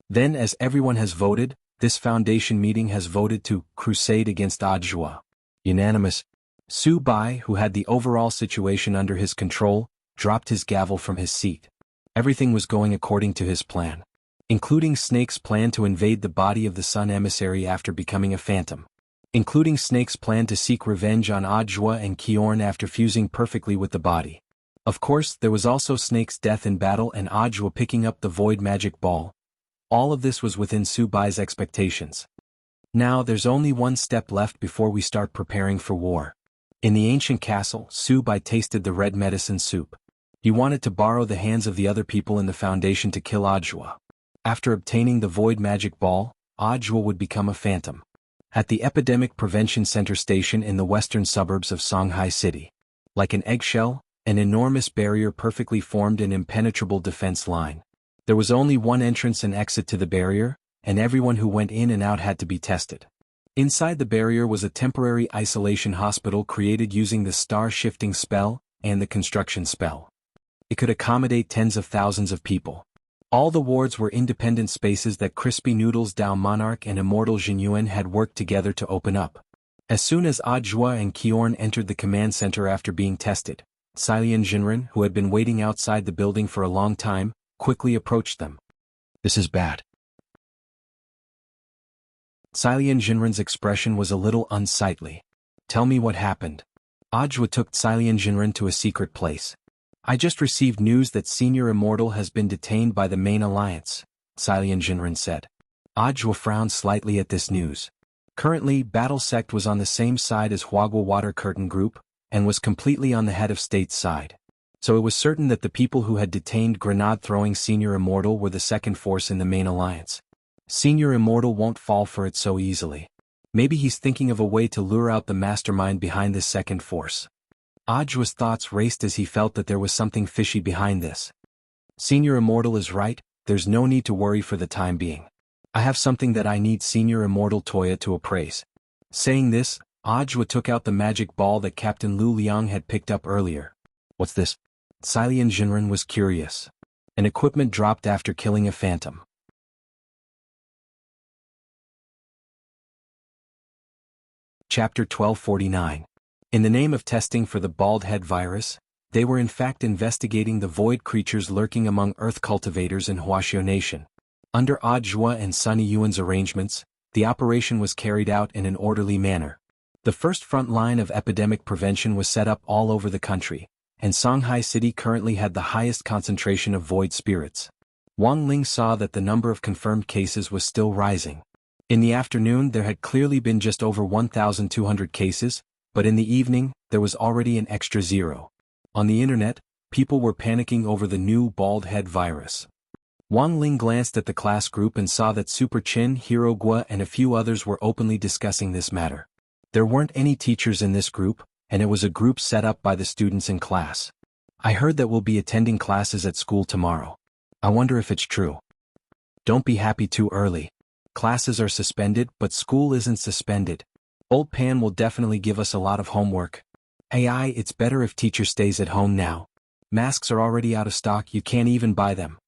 Then, as everyone has voted, This foundation meeting has voted to crusade against Audiobook. Unanimous. Su Bai, who had the overall situation under his control, dropped his gavel from his seat. Everything was going according to his plan, including Snake's plan to invade the body of the Sun Emissary after becoming a phantom, including Snake's plan to seek revenge on Audiobook and Kiorn after fusing perfectly with the body. Of course, there was also Snake's death in battle and Audiobook picking up the void magic ball. All of this was within Su Bai's expectations. Now there's only one step left before we start preparing for war. In the ancient castle, Su Bai tasted the red medicine soup. He wanted to borrow the hands of the other people in the foundation to kill Audiobook. After obtaining the void magic ball, Audiobook would become a phantom. At the Epidemic Prevention Center station in the western suburbs of Shanghai City. Like an eggshell, an enormous barrier perfectly formed an impenetrable defense line. There was only one entrance and exit to the barrier, and everyone who went in and out had to be tested. Inside the barrier was a temporary isolation hospital created using the star-shifting spell and the construction spell. It could accommodate tens of thousands of people. All the wards were independent spaces that Crispy Noodles Dao Monarch and Immortal Jinyuan had worked together to open up. As soon as Audiobook and Kiorn entered the command center after being tested, Silian Jinren, who had been waiting outside the building for a long time, quickly approached them. "This is bad." Silian Jinren's expression was a little unsightly. "Tell me what happened." Audiobook took Silian Jinren to a secret place. "I just received news that Senior Immortal has been detained by the main alliance," Silian Jinren said. Audiobook frowned slightly at this news. Currently, Battle Sect was on the same side as Huagua Water Curtain Group, and was completely on the head of state's side. So it was certain that the people who had detained grenade-throwing Senior Immortal were the second force in the main alliance. Senior Immortal won't fall for it so easily. Maybe he's thinking of a way to lure out the mastermind behind this second force. Audiobook's thoughts raced as he felt that there was something fishy behind this. Senior Immortal is right, there's no need to worry for the time being. I have something that I need Senior Immortal Toya to appraise. Saying this, Audiobook took out the magic ball that Captain Lu Liang had picked up earlier. "What's this?" Silian Jinren was curious. An equipment dropped after killing a phantom. Chapter 1249. In the name of testing for the bald head virus, they were in fact investigating the void creatures lurking among Earth cultivators in Huaxiao Nation. Under Audiobook and Sunny Yuan's arrangements, the operation was carried out in an orderly manner. The first front line of epidemic prevention was set up all over the country, and Shanghai City currently had the highest concentration of void spirits. Wang Ling saw that the number of confirmed cases was still rising. In the afternoon there had clearly been just over 1,200 cases, but in the evening, there was already an extra 0. On the internet, people were panicking over the new bald head virus. Wang Ling glanced at the class group and saw that Super Chin, Hero Gua and a few others were openly discussing this matter. There weren't any teachers in this group, and it was a group set up by the students in class. "I heard that we'll be attending classes at school tomorrow. I wonder if it's true." "Don't be happy too early. Classes are suspended, but school isn't suspended. Old Pan will definitely give us a lot of homework. AI, it's better if teacher stays at home now. Masks are already out of stock, you can't even buy them."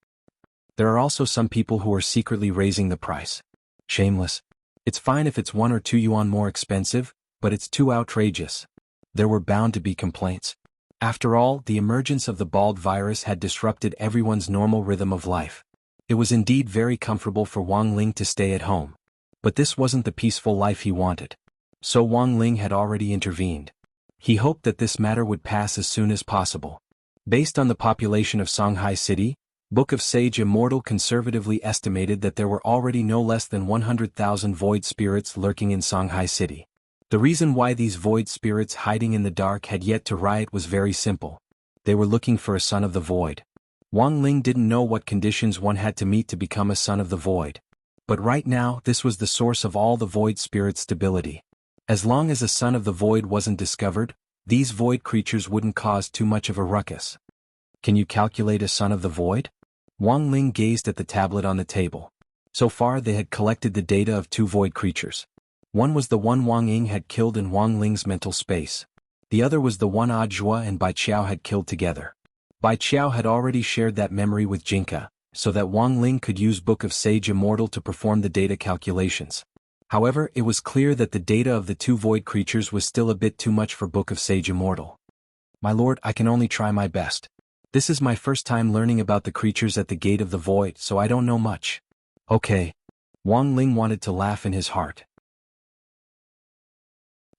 There are also some people who are secretly raising the price. Shameless. It's fine if it's 1 or 2 yuan more expensive, but it's too outrageous. There were bound to be complaints. After all, the emergence of the bald virus had disrupted everyone's normal rhythm of life. It was indeed very comfortable for Wang Ling to stay at home. But this wasn't the peaceful life he wanted. So Wang Ling had already intervened. He hoped that this matter would pass as soon as possible. Based on the population of Shanghai City, Book of Sage Immortal conservatively estimated that there were already no less than 100,000 void spirits lurking in Shanghai City. The reason why these void spirits hiding in the dark had yet to riot was very simple. They were looking for a son of the void. Wang Ling didn't know what conditions one had to meet to become a son of the void. But right now, this was the source of all the void spirits' stability. As long as a son of the void wasn't discovered, these void creatures wouldn't cause too much of a ruckus. Can you calculate a son of the void? Wang Ling gazed at the tablet on the table. So far they had collected the data of 2 void creatures. One was the one Wang Ying had killed in Wang Ling's mental space. The other was the one Audiobook and Bai Qiao had killed together. Bai Qiao had already shared that memory with Jinka, so that Wang Ling could use Book of Sage Immortal to perform the data calculations. However, it was clear that the data of the two void creatures was still a bit too much for Book of Sage Immortal. My lord, I can only try my best. This is my first time learning about the creatures at the gate of the void, so I don't know much. Okay. Wang Ling wanted to laugh in his heart.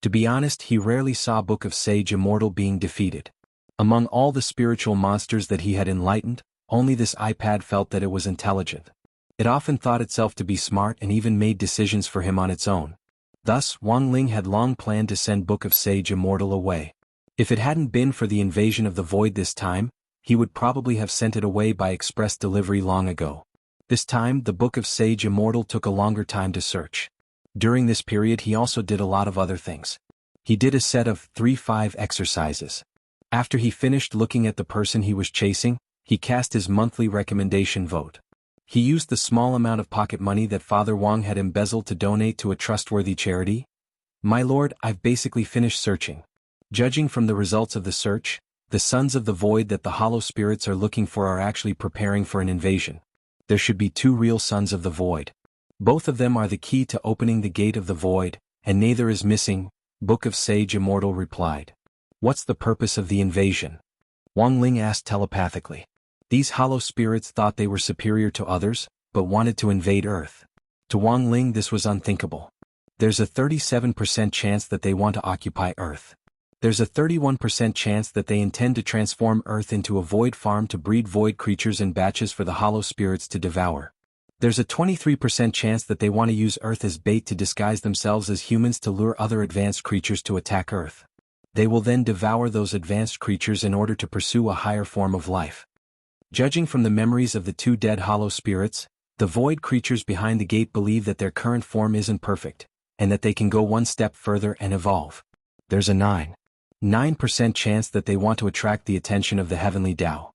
To be honest, he rarely saw Book of Sage Immortal being defeated. Among all the spiritual monsters that he had enlightened, only this iPad felt that it was intelligent. It often thought itself to be smart and even made decisions for him on its own. Thus, Wang Ling had long planned to send Book of Sage Immortal away. If it hadn't been for the invasion of the void this time, he would probably have sent it away by express delivery long ago. This time, the Book of Sage Immortal took a longer time to search. During this period he also did a lot of other things. He did a set of 3-5 exercises. After he finished looking at the person he was chasing, he cast his monthly recommendation vote. He used the small amount of pocket money that Father Wang had embezzled to donate to a trustworthy charity. My lord, I've basically finished searching. Judging from the results of the search, the sons of the void that the hollow spirits are looking for are actually preparing for an invasion. There should be 2 real sons of the void. Both of them are the key to opening the gate of the void, and neither is missing, Book of Sage Immortal replied. What's the purpose of the invasion? Wang Ling asked telepathically. These hollow spirits thought they were superior to others, but wanted to invade Earth. To Wang Ling this was unthinkable. There's a 37% chance that they want to occupy Earth. There's a 31% chance that they intend to transform Earth into a void farm to breed void creatures in batches for the hollow spirits to devour. There's a 23% chance that they want to use Earth as bait to disguise themselves as humans to lure other advanced creatures to attack Earth. They will then devour those advanced creatures in order to pursue a higher form of life. Judging from the memories of the 2 dead hollow spirits, the void creatures behind the gate believe that their current form isn't perfect, and that they can go one step further and evolve. There's a 9% chance that they want to attract the attention of the heavenly Tao.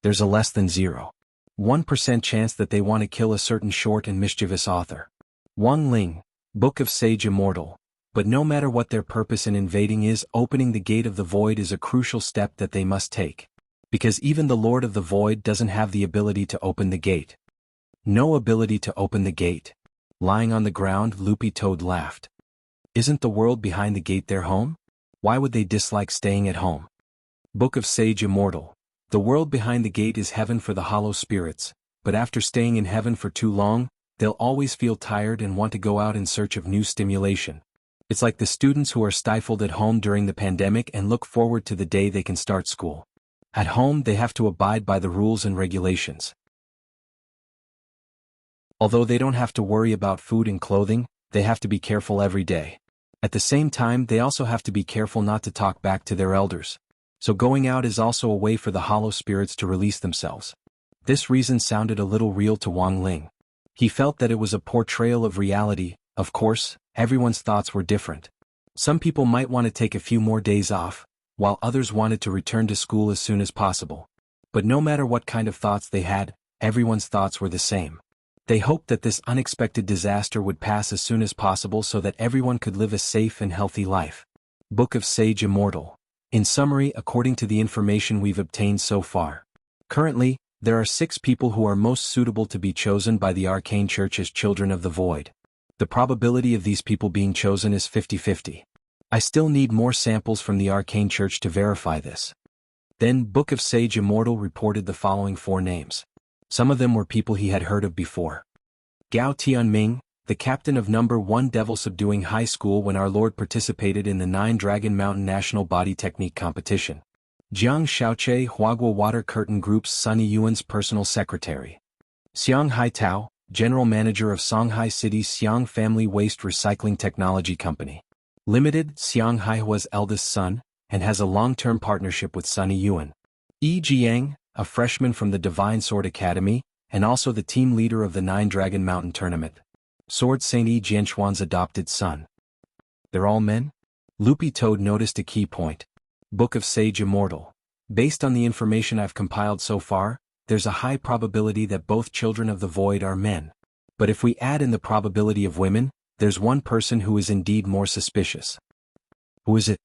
There's a less than 0.1% chance that they want to kill a certain short and mischievous author. Wang Ling, Book of Sage Immortal. But no matter what their purpose in invading is, opening the gate of the void is a crucial step that they must take. Because even the Lord of the Void doesn't have the ability to open the gate. No ability to open the gate. Lying on the ground, Loopy Toad laughed. Isn't the world behind the gate their home? Why would they dislike staying at home? Book of Sage Immortal. The world behind the gate is heaven for the hollow spirits, but after staying in heaven for too long, they'll always feel tired and want to go out in search of new stimulation. It's like the students who are stifled at home during the pandemic and look forward to the day they can start school. At home they have to abide by the rules and regulations. Although they don't have to worry about food and clothing, they have to be careful every day. At the same time they also have to be careful not to talk back to their elders. So going out is also a way for the hollow spirits to release themselves. This reason sounded a little real to Wang Ling. He felt that it was a portrayal of reality. Of course, everyone's thoughts were different. Some people might want to take a few more days off, while others wanted to return to school as soon as possible. But no matter what kind of thoughts they had, everyone's thoughts were the same. They hoped that this unexpected disaster would pass as soon as possible so that everyone could live a safe and healthy life. Book of Sage Immortal. In summary, according to the information we've obtained so far, currently, there are 6 people who are most suitable to be chosen by the Arcane Church as children of the void. The probability of these people being chosen is 50-50. I still need more samples from the Arcane Church to verify this. Then Book of Sage Immortal reported the following 4 names. Some of them were people he had heard of before. Gao Tianming, the captain of No. 1 Devil Subduing High School when our Lord participated in the 9 Dragon Mountain National Body Technique Competition. Jiang Xiaoche, Huagua Water Curtain Group's Sunny Yuan's personal secretary. Xiang Haitao, general manager of Songhai City's Xiang Family Waste Recycling Technology Company Limited, Xiang Haihua's eldest son, and has a long-term partnership with Sunny Yuan. Yi Jiang, a freshman from the Divine Sword Academy, and also the team leader of the 9 Dragon Mountain Tournament. Sword Saint Yi Jianchuan's adopted son. They're all men? Loopy Toad noticed a key point. Book of Sage Immortal. Based on the information I've compiled so far, there's a high probability that both children of the void are men. But if we add in the probability of women, there's one person who is indeed more suspicious. Who is it?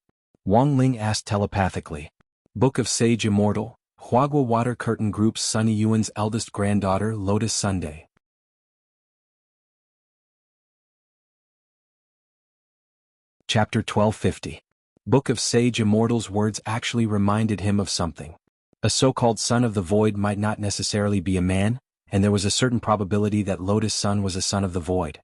Wang Ling asked telepathically. Book of Sage Immortal. Huagua Water Curtain Group's Sunny Yuan's eldest granddaughter Lotus Sunday. Chapter 1250. Book of Sage Immortal's words actually reminded him of something. A so-called son of the void might not necessarily be a man, and there was a certain probability that Lotus Sun was a son of the void.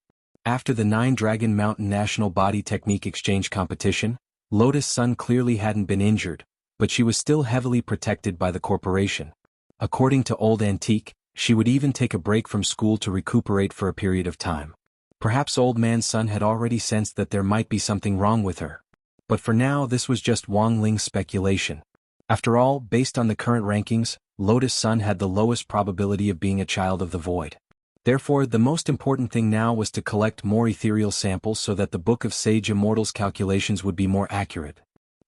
After the 9 Dragon Mountain National Body Technique Exchange competition, Lotus Sun clearly hadn't been injured, but she was still heavily protected by the corporation. According to Old Antique, she would even take a break from school to recuperate for a period of time. Perhaps Old Man Sun had already sensed that there might be something wrong with her. But for now this was just Wang Ling's speculation. After all, based on the current rankings, Lotus Sun had the lowest probability of being a child of the void. Therefore, the most important thing now was to collect more ethereal samples so that the Book of Sage Immortal's calculations would be more accurate.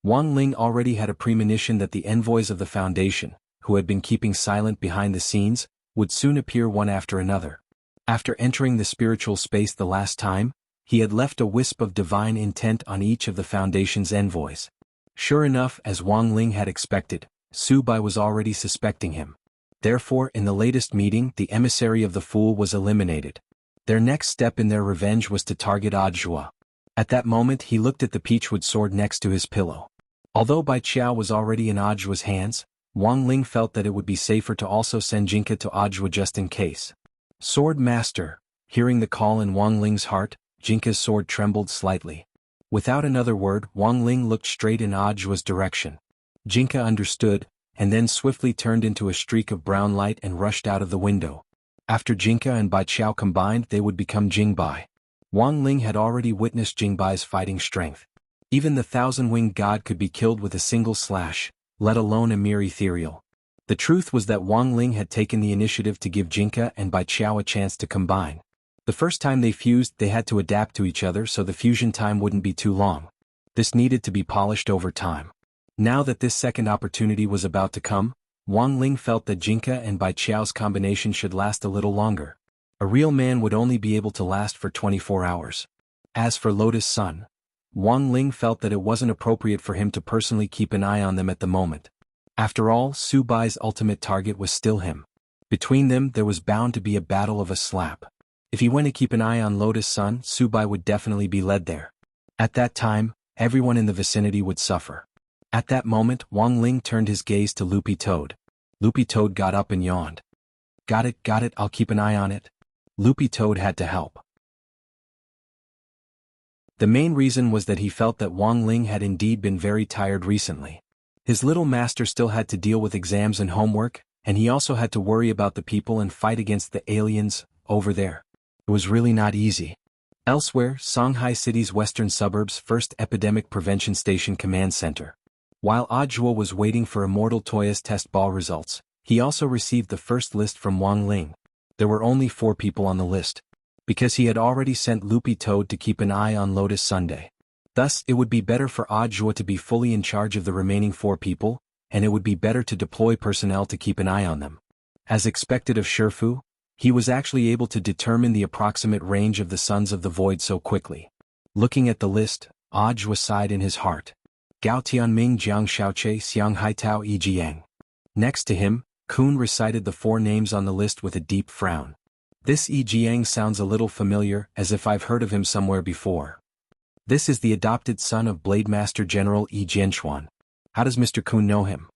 Wang Ling already had a premonition that the envoys of the Foundation, who had been keeping silent behind the scenes, would soon appear one after another. After entering the spiritual space the last time, he had left a wisp of divine intent on each of the Foundation's envoys. Sure enough, as Wang Ling had expected, Su Bai was already suspecting him. Therefore, in the latest meeting, the emissary of the Fool was eliminated. Their next step in their revenge was to target Audiobook. At that moment he looked at the peachwood sword next to his pillow. Although Bai Qiao was already in Audiobook's hands, Wang Ling felt that it would be safer to also send Jinka to Audiobook just in case. Sword Master. Hearing the call in Wang Ling's heart, Jinka's sword trembled slightly. Without another word, Wang Ling looked straight in Audiobook's direction. Jinka understood, and then swiftly turned into a streak of brown light and rushed out of the window. After Jinka and Bai Qiao combined, they would become Jingbai. Wang Ling had already witnessed Jingbai's fighting strength. Even the 1,000-winged god could be killed with a single slash, let alone a mere ethereal. The truth was that Wang Ling had taken the initiative to give Jinka and Bai Qiao a chance to combine. The first time they fused, they had to adapt to each other so the fusion time wouldn't be too long. This needed to be polished over time. Now that this second opportunity was about to come, Wang Ling felt that Jinka and Bai Qiao's combination should last a little longer. A real man would only be able to last for 24 hours. As for Lotus Sun, Wang Ling felt that it wasn't appropriate for him to personally keep an eye on them at the moment. After all, Su Bai's ultimate target was still him. Between them there was bound to be a battle of a slap. If he went to keep an eye on Lotus Sun, Su Bai would definitely be led there. At that time, everyone in the vicinity would suffer. At that moment, Wang Ling turned his gaze to Loopy Toad. Loopy Toad got up and yawned. Got it, I'll keep an eye on it. Loopy Toad had to help. The main reason was that he felt that Wang Ling had indeed been very tired recently. His little master still had to deal with exams and homework, and he also had to worry about the people and fight against the aliens over there. It was really not easy. Elsewhere, Shanghai City's western suburbs' first Epidemic Prevention Station Command Center. While Audiobook was waiting for Immortal Toya's test ball results, he also received the first list from Wang Ling. There were only 4 people on the list. Because he had already sent Loopy Toad to keep an eye on Lotus Sunday. Thus, it would be better for Audiobook to be fully in charge of the remaining 4 people, and it would be better to deploy personnel to keep an eye on them. As expected of Shifu, he was actually able to determine the approximate range of the Sons of the Void so quickly. Looking at the list, Audiobook sighed in his heart. Gao Tianming Jiang Xiaoche Xiang Haitao Yi Jiang. Next to him, Kun recited the 4 names on the list with a deep frown. This Yi Jiang sounds a little familiar, as if I've heard of him somewhere before. This is the adopted son of Blade Master General Yi Jianchuan. How does Mr. Kun know him?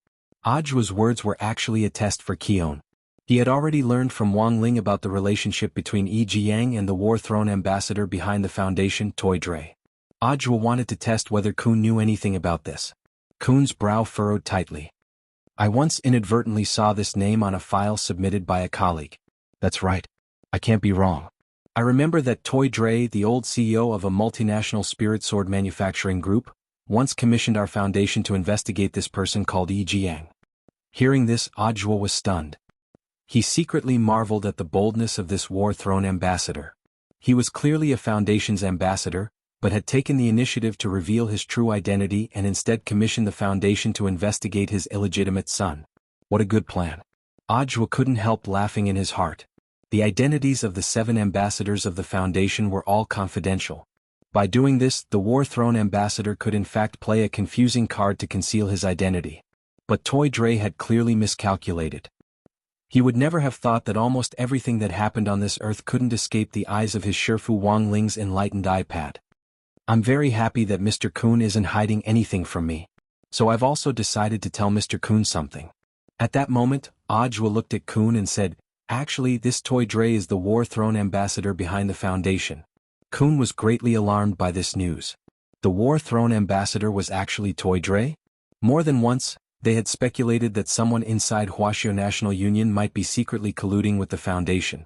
Audiobook's words were actually a test for Keon. He had already learned from Wang Ling about the relationship between Yi Jiang and the War Throne ambassador behind the Foundation, Toy Dre. Audiobook wanted to test whether Kun knew anything about this. Kun's brow furrowed tightly. I once inadvertently saw this name on a file submitted by a colleague. That's right. I can't be wrong. I remember that Toy Dre, the old CEO of a multinational spirit sword manufacturing group, once commissioned our foundation to investigate this person called Yi Jiang. Hearing this, Audiobook was stunned. He secretly marveled at the boldness of this War Throne ambassador. He was clearly a Foundation's ambassador, but had taken the initiative to reveal his true identity and instead commissioned the Foundation to investigate his illegitimate son. What a good plan. Audiobook couldn't help laughing in his heart. The identities of the 7 ambassadors of the Foundation were all confidential. By doing this, the War Throne ambassador could in fact play a confusing card to conceal his identity. But Toy Dre had clearly miscalculated. He would never have thought that almost everything that happened on this earth couldn't escape the eyes of his Shifu Wang Ling's enlightened iPad. I'm very happy that Mr. Kun isn't hiding anything from me. So I've also decided to tell Mr. Kun something. At that moment, Audiobook looked at Kun and said, "Actually, this Toy Dre is the War Throne ambassador behind the Foundation." Kun was greatly alarmed by this news. The War Throne ambassador was actually Toy Dre? More than once, they had speculated that someone inside Wuxia National Union might be secretly colluding with the Foundation.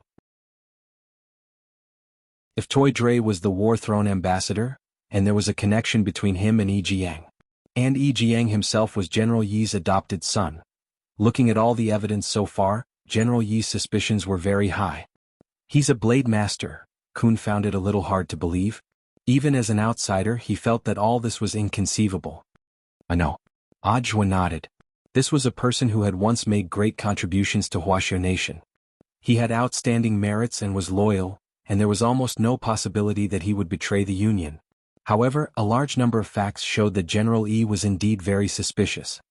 If Toy Dre was the War Throne ambassador, and there was a connection between him and Yi Jiang, and Yi Jiang himself was General Yi's adopted son. Looking at all the evidence so far, General Yi's suspicions were very high. He's a blade master. Kun found it a little hard to believe. Even as an outsider, he felt that all this was inconceivable. I know. Audiobook nodded. This was a person who had once made great contributions to Wuxia Nation. He had outstanding merits and was loyal, and there was almost no possibility that he would betray the Union. However, a large number of facts showed that General Yi was indeed very suspicious.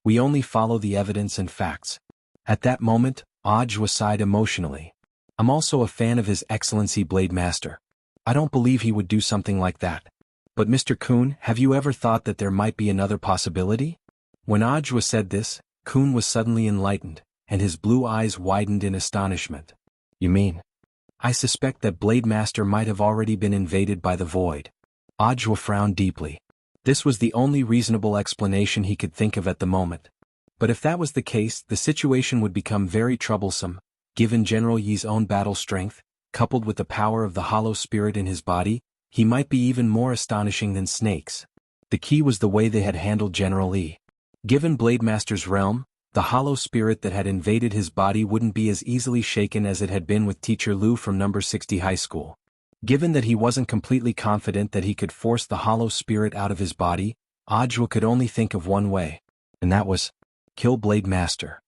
We only follow the evidence and facts. At that moment, Audiobook sighed emotionally. I'm also a fan of His Excellency Blade Master. I don't believe he would do something like that. But Mr. Kun, have you ever thought that there might be another possibility? When Audiobook said this, Kun was suddenly enlightened, and his blue eyes widened in astonishment. You mean? I suspect that Blade Master might have already been invaded by the Void. Audiobook frowned deeply. This was the only reasonable explanation he could think of at the moment. But if that was the case, the situation would become very troublesome, given General Yi's own battle strength, coupled with the power of the hollow spirit in his body. He might be even more astonishing than snakes. The key was the way they had handled General Yi. Given Blade Master's realm, the hollow spirit that had invaded his body wouldn't be as easily shaken as it had been with Teacher Lu from number 60 high school. Given that he wasn't completely confident that he could force the hollow spirit out of his body, Audiobook could only think of one way. And that was, kill Blade Master.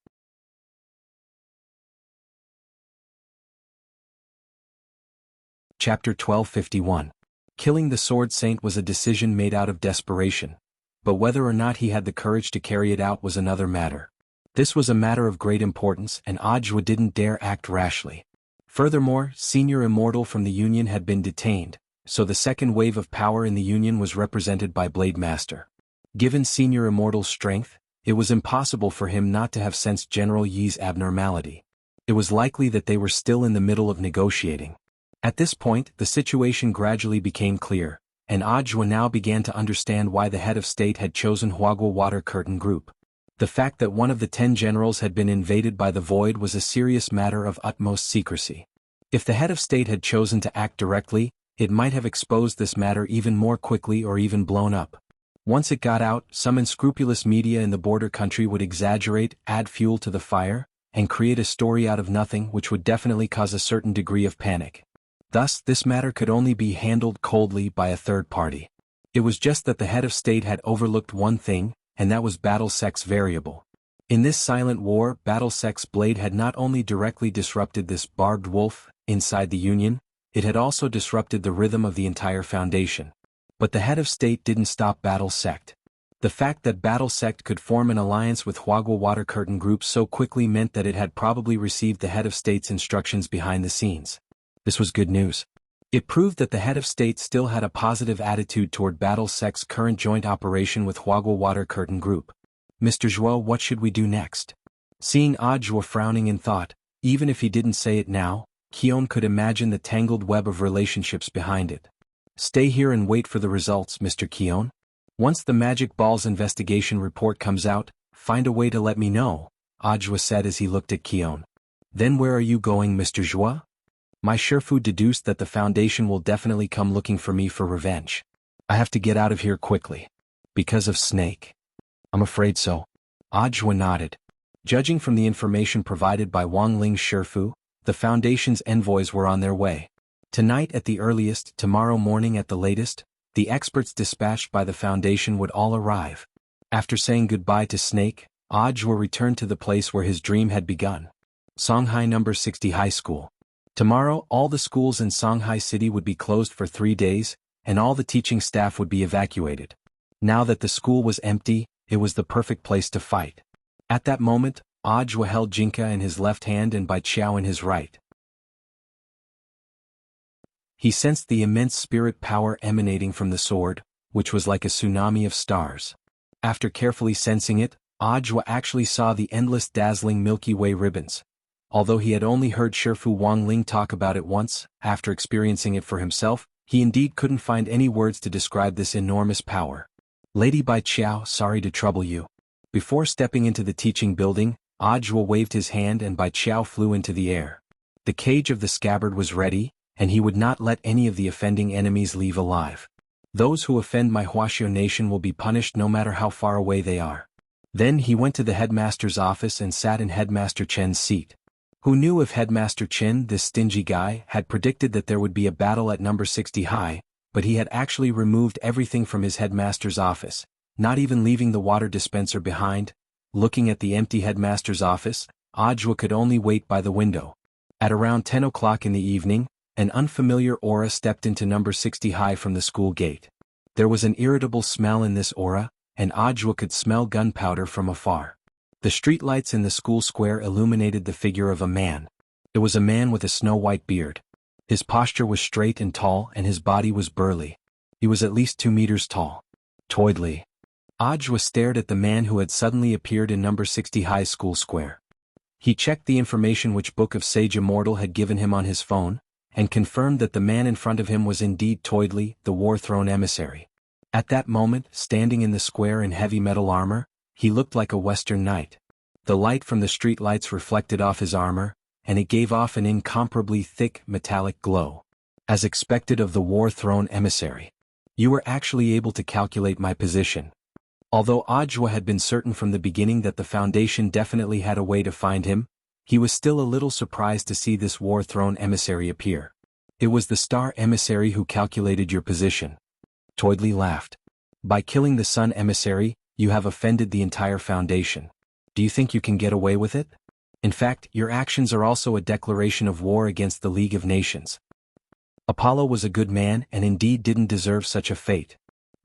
Chapter 1251. Killing the Sword Saint was a decision made out of desperation. But whether or not he had the courage to carry it out was another matter. This was a matter of great importance, and Audiobook didn't dare act rashly. Furthermore, Senior Immortal from the Union had been detained, so the second wave of power in the Union was represented by Blade Master. Given Senior Immortal's strength, it was impossible for him not to have sensed General Yi's abnormality. It was likely that they were still in the middle of negotiating. At this point, the situation gradually became clear, and Audiobook now began to understand why the head of state had chosen Huagua Water Curtain Group. The fact that one of the 10 generals had been invaded by the Void was a serious matter of utmost secrecy. If the head of state had chosen to act directly, it might have exposed this matter even more quickly or even blown up. Once it got out, some unscrupulous media in the border country would exaggerate, add fuel to the fire, and create a story out of nothing which would definitely cause a certain degree of panic. Thus, this matter could only be handled coldly by a third party. It was just that the head of state had overlooked one thing, and that was battle sex variable. In this silent war, battle sex blade had not only directly disrupted this barbed wolf inside the Union, it had also disrupted the rhythm of the entire Foundation. But the head of state didn't stop battle sect. The fact that battle sect could form an alliance with Huagua Water Curtain Group so quickly meant that it had probably received the head of state's instructions behind the scenes. This was good news. It proved that the head of state still had a positive attitude toward battle sect's current joint operation with Huagua Water Curtain Group. Mr. Zhuo, what should we do next? Seeing Audiobook frowning in thought, even if he didn't say it now, Kion could imagine the tangled web of relationships behind it. Stay here and wait for the results, Mr. Kion. Once the Magic Ball's investigation report comes out, find a way to let me know, Audiobook said as he looked at Kion. Then where are you going, Mr. Zhuo? My Shifu deduced that the Foundation will definitely come looking for me for revenge. I have to get out of here quickly. Because of Snake. I'm afraid so. Audiobook nodded. Judging from the information provided by Wang Ling's Shifu, the Foundation's envoys were on their way. Tonight at the earliest, tomorrow morning at the latest, the experts dispatched by the Foundation would all arrive. After saying goodbye to Snake, Audiobook returned to the place where his dream had begun. Songhai number 60 High School. Tomorrow, all the schools in Songhai City would be closed for 3 days, and all the teaching staff would be evacuated. Now that the school was empty, it was the perfect place to fight. At that moment, Audhwa held Jinka in his left hand and Bai Qiao in his right. He sensed the immense spirit power emanating from the sword, which was like a tsunami of stars. After carefully sensing it, Audhwa actually saw the endless dazzling Milky Way ribbons. Although he had only heard Shifu Wangling talk about it once, after experiencing it for himself, he indeed couldn't find any words to describe this enormous power. Lady Bai Qiao, sorry to trouble you. Before stepping into the teaching building, Audhwa waved his hand and Bai Qiao flew into the air. The cage of the scabbard was ready, and he would not let any of the offending enemies leave alive. Those who offend my Huaxiao nation will be punished no matter how far away they are. Then he went to the headmaster's office and sat in Headmaster Chen's seat. Who knew if Headmaster Chen, this stingy guy, had predicted that there would be a battle at number 60 high, but he had actually removed everything from his headmaster's office, not even leaving the water dispenser behind. Looking at the empty headmaster's office, Audhwa could only wait by the window. At around 10 o'clock in the evening, an unfamiliar aura stepped into number 60 high from the school gate. There was an irritable smell in this aura, and Audhwa could smell gunpowder from afar. The streetlights in the school square illuminated the figure of a man. It was a man with a snow-white beard. His posture was straight and tall and his body was burly. He was at least 2 meters tall. Toidli. Audhwa stared at the man who had suddenly appeared in number 60 high school square. He checked the information which Book of Sage Immortal had given him on his phone, and confirmed that the man in front of him was indeed Toidli, the War-Throne emissary. At that moment, standing in the square in heavy metal armor, he looked like a Western knight. The light from the street lights reflected off his armor, and it gave off an incomparably thick, metallic glow. As expected of the War-Throne emissary. You were actually able to calculate my position. Although Audhwa had been certain from the beginning that the Foundation definitely had a way to find him, he was still a little surprised to see this War-Throne emissary appear. It was the Star Emissary who calculated your position. Toidli laughed. By killing the Sun Emissary, you have offended the entire Foundation. Do you think you can get away with it? In fact, your actions are also a declaration of war against the League of Nations. Apollo was a good man and indeed didn't deserve such a fate.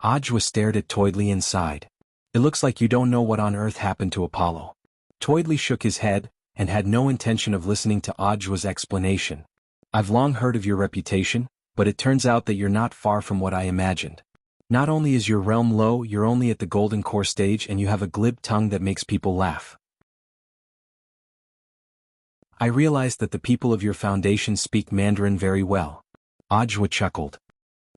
Audhwa stared at Toidli and sighed. It looks like you don't know what on earth happened to Apollo. Toidli shook his head, and had no intention of listening to Audhwa's explanation. I've long heard of your reputation, but it turns out that you're not far from what I imagined. Not only is your realm low, you're only at the Golden Core stage and you have a glib tongue that makes people laugh. I realize that the people of your Foundation speak Mandarin very well. Audhwa chuckled.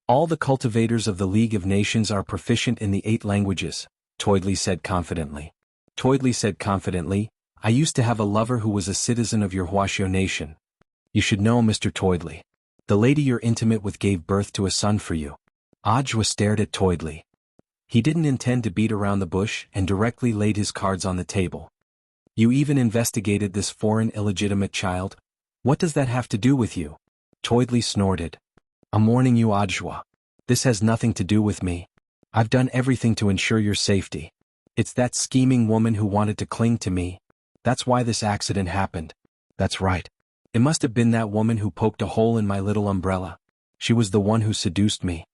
All the cultivators of the League of Nations are proficient in the 8 languages, Toidli said confidently. Toidli said confidently, I used to have a lover who was a citizen of your Huaxiao nation. You should know Mr. Toidli. The lady you're intimate with gave birth to a son for you. Audhwa stared at Toidli. He didn't intend to beat around the bush and directly laid his cards on the table. You even investigated this foreign illegitimate child? What does that have to do with you? Toidli snorted. I'm warning you, Audhwa. This has nothing to do with me. I've done everything to ensure your safety. It's that scheming woman who wanted to cling to me. That's why this accident happened. That's right. It must have been that woman who poked a hole in my little umbrella. She was the one who seduced me.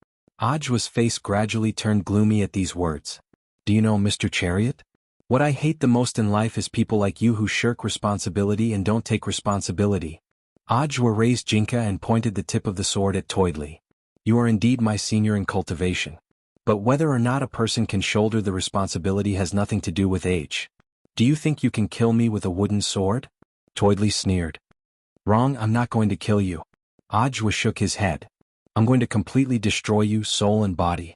Audhwa's face gradually turned gloomy at these words. Do you know, Mr. Chariot? What I hate the most in life is people like you who shirk responsibility and don't take responsibility. Audhwa raised Jinka and pointed the tip of the sword at Toidli. You are indeed my senior in cultivation. But whether or not a person can shoulder the responsibility has nothing to do with age. Do you think you can kill me with a wooden sword? Toidli sneered. Wrong, I'm not going to kill you. Audhwa shook his head. I'm going to completely destroy you, soul and body.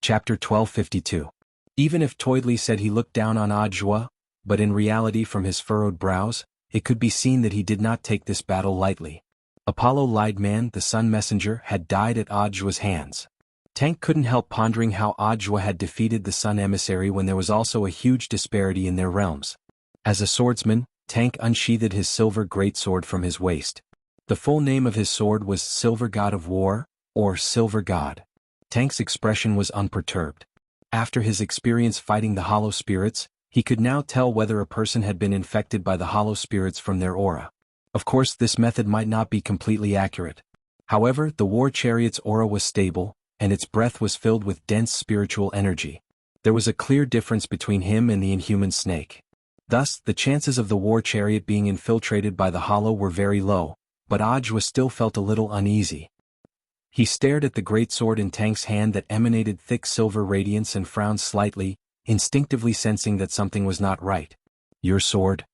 Chapter 1252. Even if Toidli said he looked down on Audhwa, but in reality from his furrowed brows, it could be seen that he did not take this battle lightly. Apollo Liedman, the Sun Messenger, had died at Audhwa's hands. Tank couldn't help pondering how Audhwa had defeated the Sun Emissary when there was also a huge disparity in their realms. As a swordsman, Tank unsheathed his silver greatsword from his waist. The full name of his sword was Silver God of War, or Silver God. Tank's expression was unperturbed. After his experience fighting the hollow spirits, he could now tell whether a person had been infected by the hollow spirits from their aura. Of course, this method might not be completely accurate. However, the war chariot's aura was stable, and its breath was filled with dense spiritual energy. There was a clear difference between him and the inhuman snake. Thus, the chances of the war chariot being infiltrated by the hollow were very low, but Ajwa still felt a little uneasy. He stared at the great sword in Tank's hand that emanated thick silver radiance and frowned slightly, instinctively sensing that something was not right. Your sword?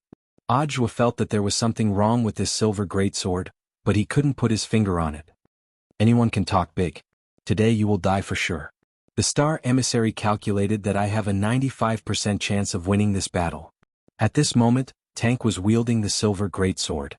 Ajwa felt that there was something wrong with this silver greatsword, but he couldn't put his finger on it. Anyone can talk big. Today you will die for sure. The star emissary calculated that I have a 95% chance of winning this battle. At this moment, Tank was wielding the silver greatsword.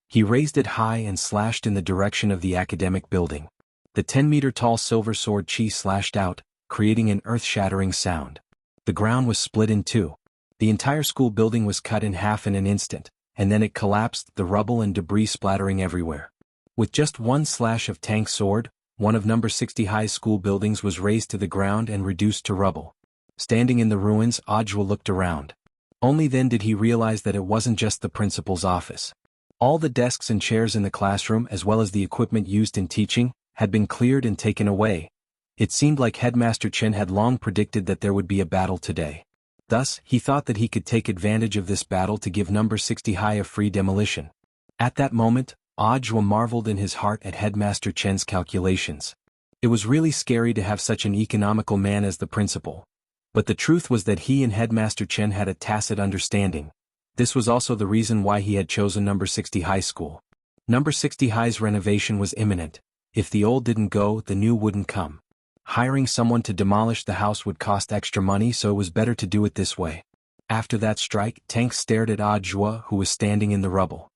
He raised it high and slashed in the direction of the academic building. The 10-meter-tall silver sword chi slashed out, creating an earth-shattering sound. The ground was split in two. The entire school building was cut in half in an instant, and then it collapsed, the rubble and debris splattering everywhere. With just one slash of Tank's sword, one of number 60 high school buildings was razed to the ground and reduced to rubble. Standing in the ruins, Ajwa looked around. Only then did he realize that it wasn't just the principal's office. All the desks and chairs in the classroom, as well as the equipment used in teaching, had been cleared and taken away. It seemed like Headmaster Chen had long predicted that there would be a battle today. Thus, he thought that he could take advantage of this battle to give number 60 high a free demolition. At that moment, Ajwa marveled in his heart at Headmaster Chen's calculations. It was really scary to have such an economical man as the principal. But the truth was that he and Headmaster Chen had a tacit understanding. This was also the reason why he had chosen number 60 high school. Number 60 high's renovation was imminent. If the old didn't go, the new wouldn't come. Hiring someone to demolish the house would cost extra money, so it was better to do it this way. After that strike, Tank stared at Ajwa, who was standing in the rubble.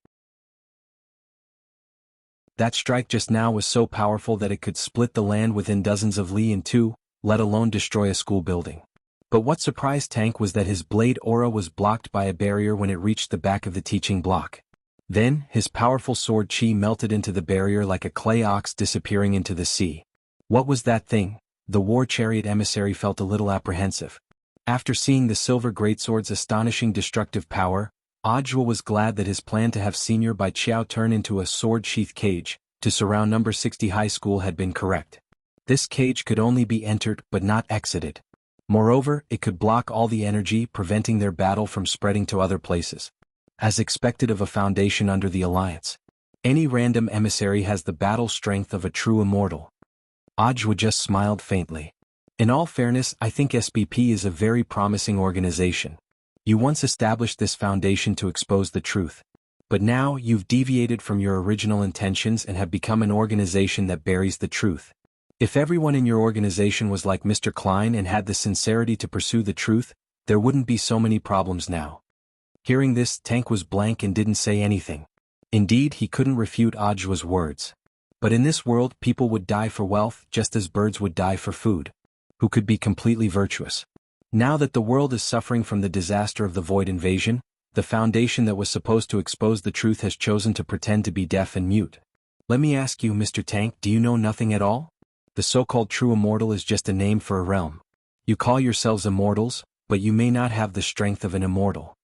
That strike just now was so powerful that it could split the land within dozens of li in two, let alone destroy a school building. But what surprised Tank was that his blade aura was blocked by a barrier when it reached the back of the teaching block. Then, his powerful sword chi melted into the barrier like a clay ox disappearing into the sea. What was that thing? The war chariot emissary felt a little apprehensive. After seeing the silver greatsword's astonishing destructive power, Ajwa was glad that his plan to have Senior Bai Qiao turn into a sword sheath cage to surround number 60 high school had been correct. This cage could only be entered but not exited. Moreover, it could block all the energy, preventing their battle from spreading to other places. As expected of a foundation under the alliance, any random emissary has the battle strength of a true immortal. Ajwa just smiled faintly. In all fairness, I think SBP is a very promising organization. You once established this foundation to expose the truth. But now you've deviated from your original intentions and have become an organization that buries the truth. If everyone in your organization was like Mr. Klein and had the sincerity to pursue the truth, there wouldn't be so many problems now. Hearing this, Tank was blank and didn't say anything. Indeed, he couldn't refute Ajwa's words. But in this world, people would die for wealth just as birds would die for food. Who could be completely virtuous? Now that the world is suffering from the disaster of the Void invasion, the foundation that was supposed to expose the truth has chosen to pretend to be deaf and mute. Let me ask you, Mr. Tank, do you know nothing at all? The so-called true immortal is just a name for a realm. You call yourselves immortals, but you may not have the strength of an immortal.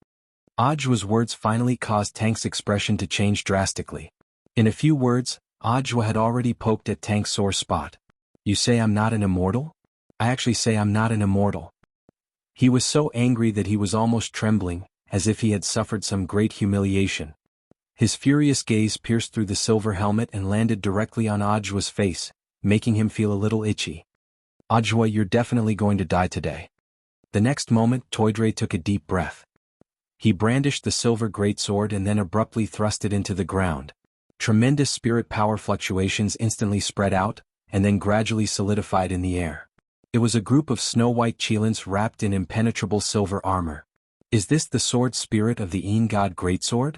Ajwa's words finally caused Tank's expression to change drastically. In a few words, Ajwa had already poked at Tank's sore spot. You say I'm not an immortal? I actually say I'm not an immortal. He was so angry that he was almost trembling, as if he had suffered some great humiliation. His furious gaze pierced through the silver helmet and landed directly on Ajwa's face, making him feel a little itchy. Ajwa, you're definitely going to die today. The next moment, Toydre took a deep breath. He brandished the silver greatsword and then abruptly thrust it into the ground. Tremendous spirit power fluctuations instantly spread out, and then gradually solidified in the air. It was a group of snow-white Qilins wrapped in impenetrable silver armor. Is this the sword spirit of the Een God Greatsword?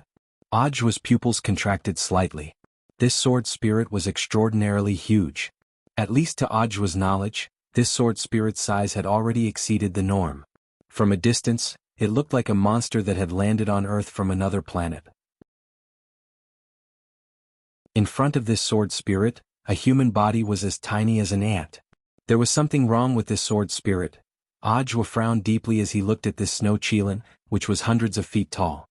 Ajwa's pupils contracted slightly. This sword spirit was extraordinarily huge. At least to Ajwa's knowledge, this sword spirit's size had already exceeded the norm. From a distance, it looked like a monster that had landed on Earth from another planet. In front of this sword spirit, a human body was as tiny as an ant. There was something wrong with this sword spirit. Ajwa frowned deeply as he looked at this snow Qilin, which was hundreds of feet tall.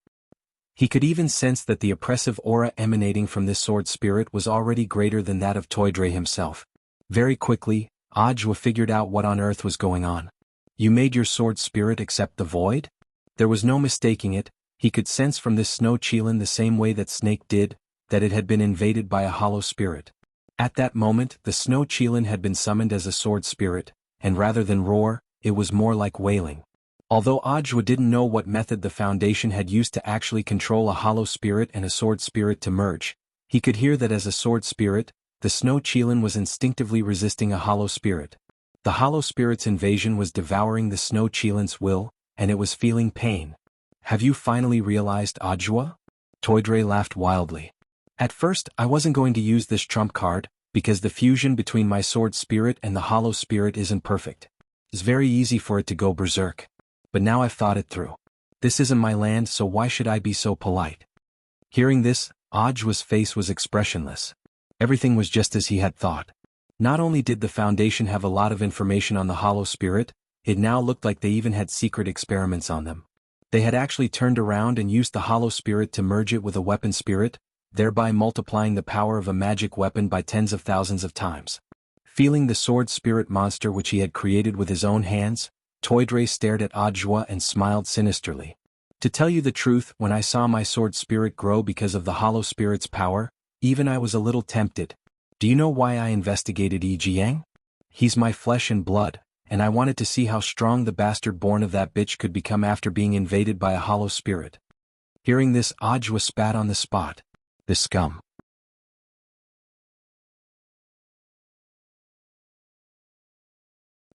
He could even sense that the oppressive aura emanating from this sword spirit was already greater than that of Toydre himself. Very quickly, Ajwa figured out what on earth was going on. You made your sword spirit accept the void? There was no mistaking it. He could sense from this snow Qilin the same way that Snake did, that it had been invaded by a hollow spirit. At that moment, the snow Qilin had been summoned as a sword spirit, and rather than roar, it was more like wailing. Although Ajwa didn't know what method the Foundation had used to actually control a hollow spirit and a sword spirit to merge, he could hear that as a sword spirit, the snow Qilin was instinctively resisting a hollow spirit. The hollow spirit's invasion was devouring the snow Qilin's will, and it was feeling pain. Have you finally realized, Ajwa? Toydre laughed wildly. At first, I wasn't going to use this trump card, because the fusion between my sword spirit and the hollow spirit isn't perfect. It's very easy for it to go berserk. But now I've thought it through. This isn't my land, so why should I be so polite? Hearing this, Ajwa's face was expressionless. Everything was just as he had thought. Not only did the Foundation have a lot of information on the hollow spirit, it now looked like they even had secret experiments on them. They had actually turned around and used the hollow spirit to merge it with a weapon spirit, thereby multiplying the power of a magic weapon by tens of thousands of times. Feeling the sword spirit monster which he had created with his own hands, Toydre stared at Ajwa and smiled sinisterly. To tell you the truth, when I saw my sword spirit grow because of the hollow spirit's power, even I was a little tempted. Do you know why I investigated Yi Jiang? He's my flesh and blood, and I wanted to see how strong the bastard born of that bitch could become after being invaded by a hollow spirit. Hearing this, Ajwa spat on the spot. The scum.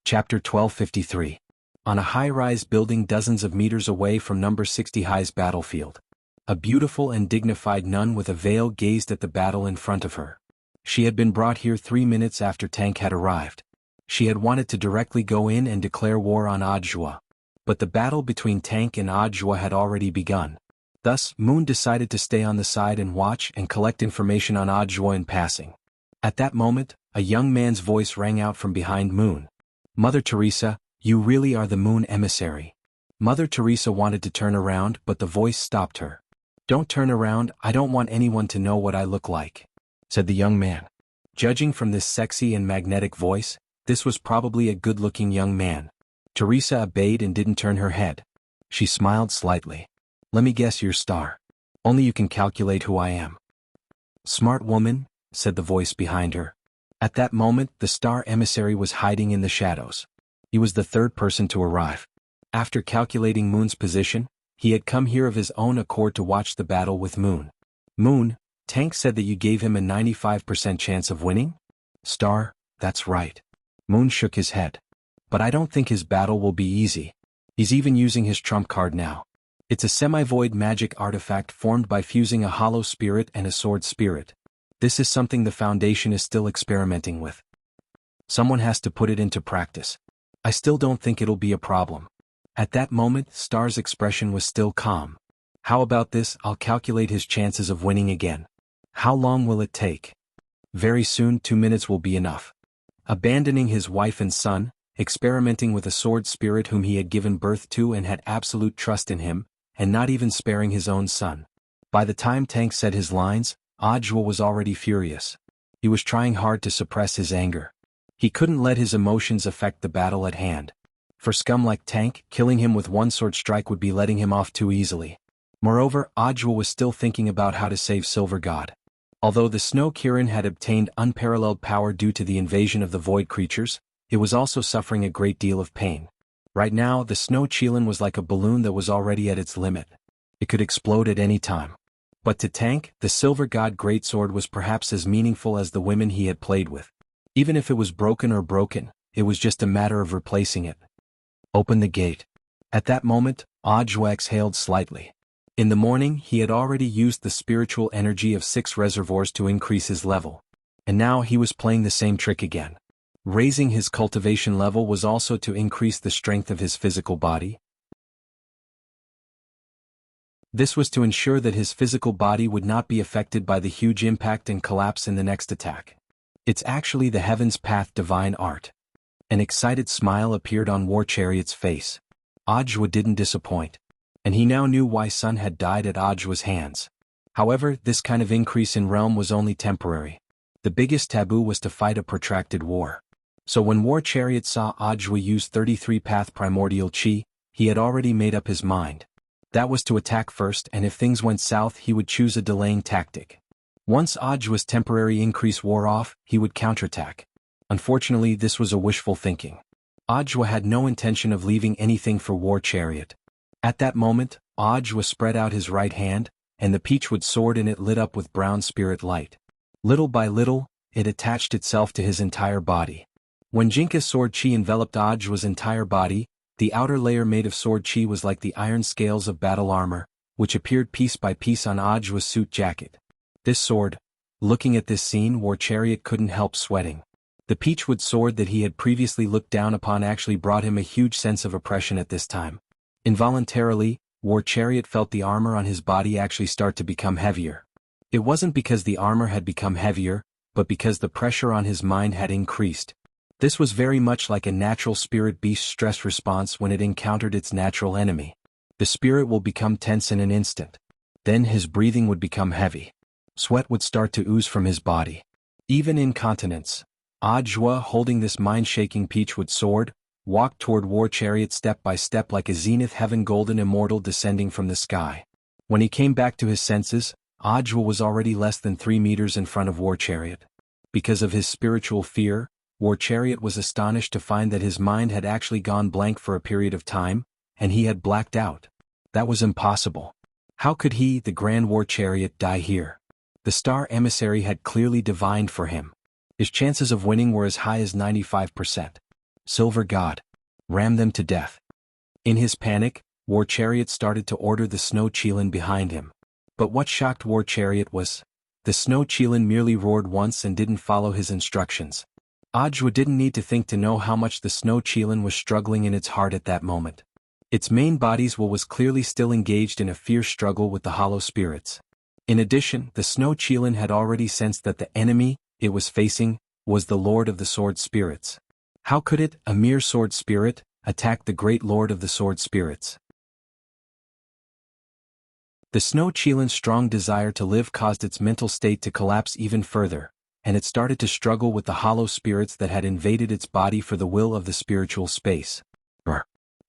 Chapter 1253. On a high-rise building dozens of meters away from number 60 High's battlefield, a beautiful and dignified nun with a veil gazed at the battle in front of her. She had been brought here 3 minutes after Tank had arrived. She had wanted to directly go in and declare war on Ajwa. But the battle between Tank and Ajwa had already begun. Thus, Moon decided to stay on the side and watch and collect information on Ajwa in passing. At that moment, a young man's voice rang out from behind Moon. Mother Teresa, you really are the Moon emissary. Mother Teresa wanted to turn around, but the voice stopped her. Don't turn around, I don't want anyone to know what I look like, said the young man. Judging from this sexy and magnetic voice, this was probably a good-looking young man. Teresa obeyed and didn't turn her head. She smiled slightly. Let me guess your star. Only you can calculate who I am. Smart woman, said the voice behind her. At that moment, the star emissary was hiding in the shadows. He was the third person to arrive. After calculating Moon's position, he had come here of his own accord to watch the battle with Moon. Moon, Tank said that you gave him a 95% chance of winning? Star, that's right. Moon shook his head. But I don't think his battle will be easy. He's even using his trump card now. It's a semi-void magic artifact formed by fusing a hollow spirit and a sword spirit. This is something the Foundation is still experimenting with. Someone has to put it into practice. I still don't think it'll be a problem. At that moment, Star's expression was still calm. How about this? I'll calculate his chances of winning again. How long will it take? Very soon, 2 minutes will be enough. Abandoning his wife and son, experimenting with a sword spirit whom he had given birth to and had absolute trust in him, and not even sparing his own son. By the time Tank said his lines, Ajwa was already furious. He was trying hard to suppress his anger. He couldn't let his emotions affect the battle at hand. For scum like Tank, killing him with one sword strike would be letting him off too easily. Moreover, Ajwa was still thinking about how to save Silver God. Although the Snow Kirin had obtained unparalleled power due to the invasion of the Void creatures, it was also suffering a great deal of pain. Right now, the Snow Qilin was like a balloon that was already at its limit. It could explode at any time. But to Tank, the Silver God Greatsword was perhaps as meaningful as the women he had played with. Even if it was broken, it was just a matter of replacing it. Open the gate. At that moment, Ajwa exhaled slightly. In the morning, he had already used the spiritual energy of 6 reservoirs to increase his level. And now he was playing the same trick again. Raising his cultivation level was also to increase the strength of his physical body. This was to ensure that his physical body would not be affected by the huge impact and collapse in the next attack. It's actually the Heaven's Path divine art. An excited smile appeared on War Chariot's face. Ajwa didn't disappoint. and he now knew why Sun had died at Ajua's hands. However, this kind of increase in realm was only temporary. The biggest taboo was to fight a protracted war. So when War Chariot saw Ajua use 33-path primordial chi, he had already made up his mind. That was to attack first, and if things went south he would choose a delaying tactic. Once Ajua's temporary increase wore off, he would counterattack. Unfortunately, this was a wishful thinking. Ajua had no intention of leaving anything for War Chariot. At that moment, Ajua spread out his right hand, and the peachwood sword in it lit up with brown spirit light. Little by little, it attached itself to his entire body. When Jinka's sword chi enveloped Ajua's entire body, the outer layer made of sword chi was like the iron scales of battle armor, which appeared piece by piece on Ajua's suit jacket. This sword, looking at this scene, War Chariot couldn't help sweating. The peachwood sword that he had previously looked down upon actually brought him a huge sense of oppression at this time. Involuntarily, War Chariot felt the armor on his body actually start to become heavier. It wasn't because the armor had become heavier, but because the pressure on his mind had increased. This was very much like a natural spirit beast's stress response when it encountered its natural enemy. The spirit will become tense in an instant. Then his breathing would become heavy. Sweat would start to ooze from his body. Even incontinence. Ajua, holding this mind-shaking peachwood sword, walked toward War Chariot step by step like a zenith heaven golden immortal descending from the sky. When he came back to his senses, Ajua was already less than 3 meters in front of War Chariot. Because of his spiritual fear, War Chariot was astonished to find that his mind had actually gone blank for a period of time, and he had blacked out. That was impossible. How could he, the Grand War Chariot, die here? The star emissary had clearly divined for him. His chances of winning were as high as 95%. Silver God. Ram them to death. In his panic, War Chariot started to order the snow Qilin behind him. But what shocked War Chariot was, the snow Qilin merely roared once and didn't follow his instructions. Ajua didn't need to think to know how much the snow Qilin was struggling in its heart at that moment. Its main body's will was clearly still engaged in a fierce struggle with the hollow spirits. In addition, the snow Qilin had already sensed that the enemy it was facing was the Lord of the Sword Spirits. How could it, a mere sword spirit, attack the great Lord of the Sword Spirits? The snow Qilin's strong desire to live caused its mental state to collapse even further, and it started to struggle with the hollow spirits that had invaded its body for the will of the spiritual space.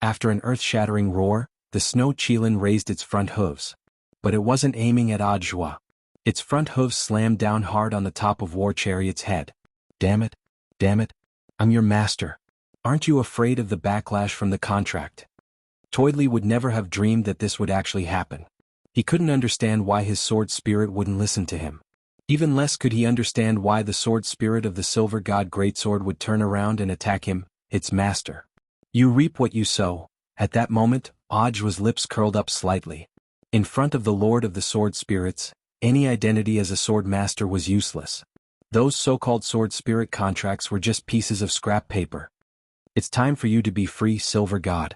After an earth-shattering roar, the snow Qilin raised its front hooves. But it wasn't aiming at Ajua. Its front hooves slammed down hard on the top of War Chariot's head. Damn it, I'm your master. Aren't you afraid of the backlash from the contract? Toidley would never have dreamed that this would actually happen. He couldn't understand why his sword spirit wouldn't listen to him. Even less could he understand why the sword spirit of the Silver God Greatsword would turn around and attack him, its master. You reap what you sow. At that moment, Ajua's lips curled up slightly. In front of the Lord of the Sword Spirits, any identity as a sword master was useless. Those so-called sword spirit contracts were just pieces of scrap paper. It's time for you to be free, Silver God.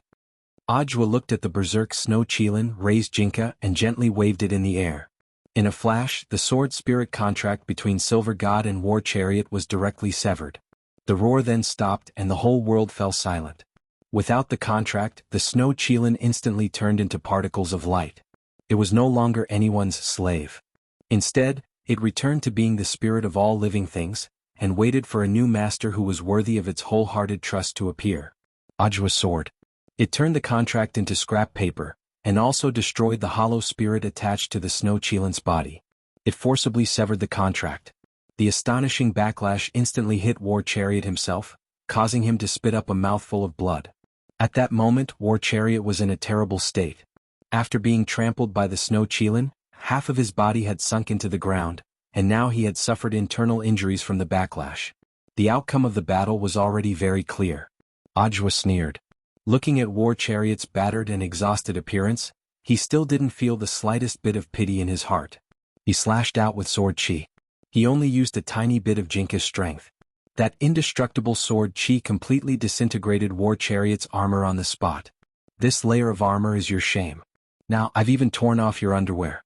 Ajua looked at the berserk snow Qilin, raised Jinka, and gently waved it in the air. In a flash, the sword spirit contract between Silver God and War Chariot was directly severed. The roar then stopped and the whole world fell silent. Without the contract, the snow Qilin instantly turned into particles of light. It was no longer anyone's slave. Instead, it returned to being the spirit of all living things, and waited for a new master who was worthy of its wholehearted trust to appear. Ajua's sword. It turned the contract into scrap paper, and also destroyed the hollow spirit attached to the snow Qilin's body. It forcibly severed the contract. The astonishing backlash instantly hit War Chariot himself, causing him to spit up a mouthful of blood. At that moment, War Chariot was in a terrible state. After being trampled by the snow Qilin, half of his body had sunk into the ground, and now he had suffered internal injuries from the backlash. The outcome of the battle was already very clear. Ajua sneered. Looking at War Chariot's battered and exhausted appearance, he still didn't feel the slightest bit of pity in his heart. He slashed out with sword chi. He only used a tiny bit of Jinka's strength. That indestructible sword chi completely disintegrated War Chariot's armor on the spot. This layer of armor is your shame. Now I've even torn off your underwear.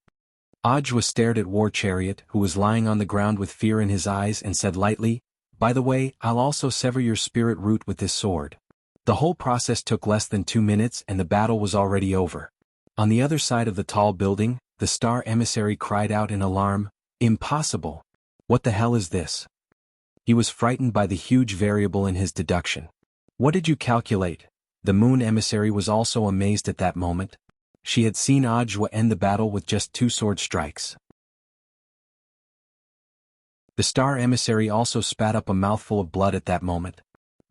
Ajua stared at War Chariot, who was lying on the ground with fear in his eyes, and said lightly, "By the way, I'll also sever your spirit root with this sword." The whole process took less than 2 minutes and the battle was already over. On the other side of the tall building, the star emissary cried out in alarm, "Impossible! What the hell is this?" He was frightened by the huge variable in his deduction. "What did you calculate?" The moon emissary was also amazed at that moment. She had seen Audiobook end the battle with just 2 sword strikes. The star emissary also spat up a mouthful of blood at that moment.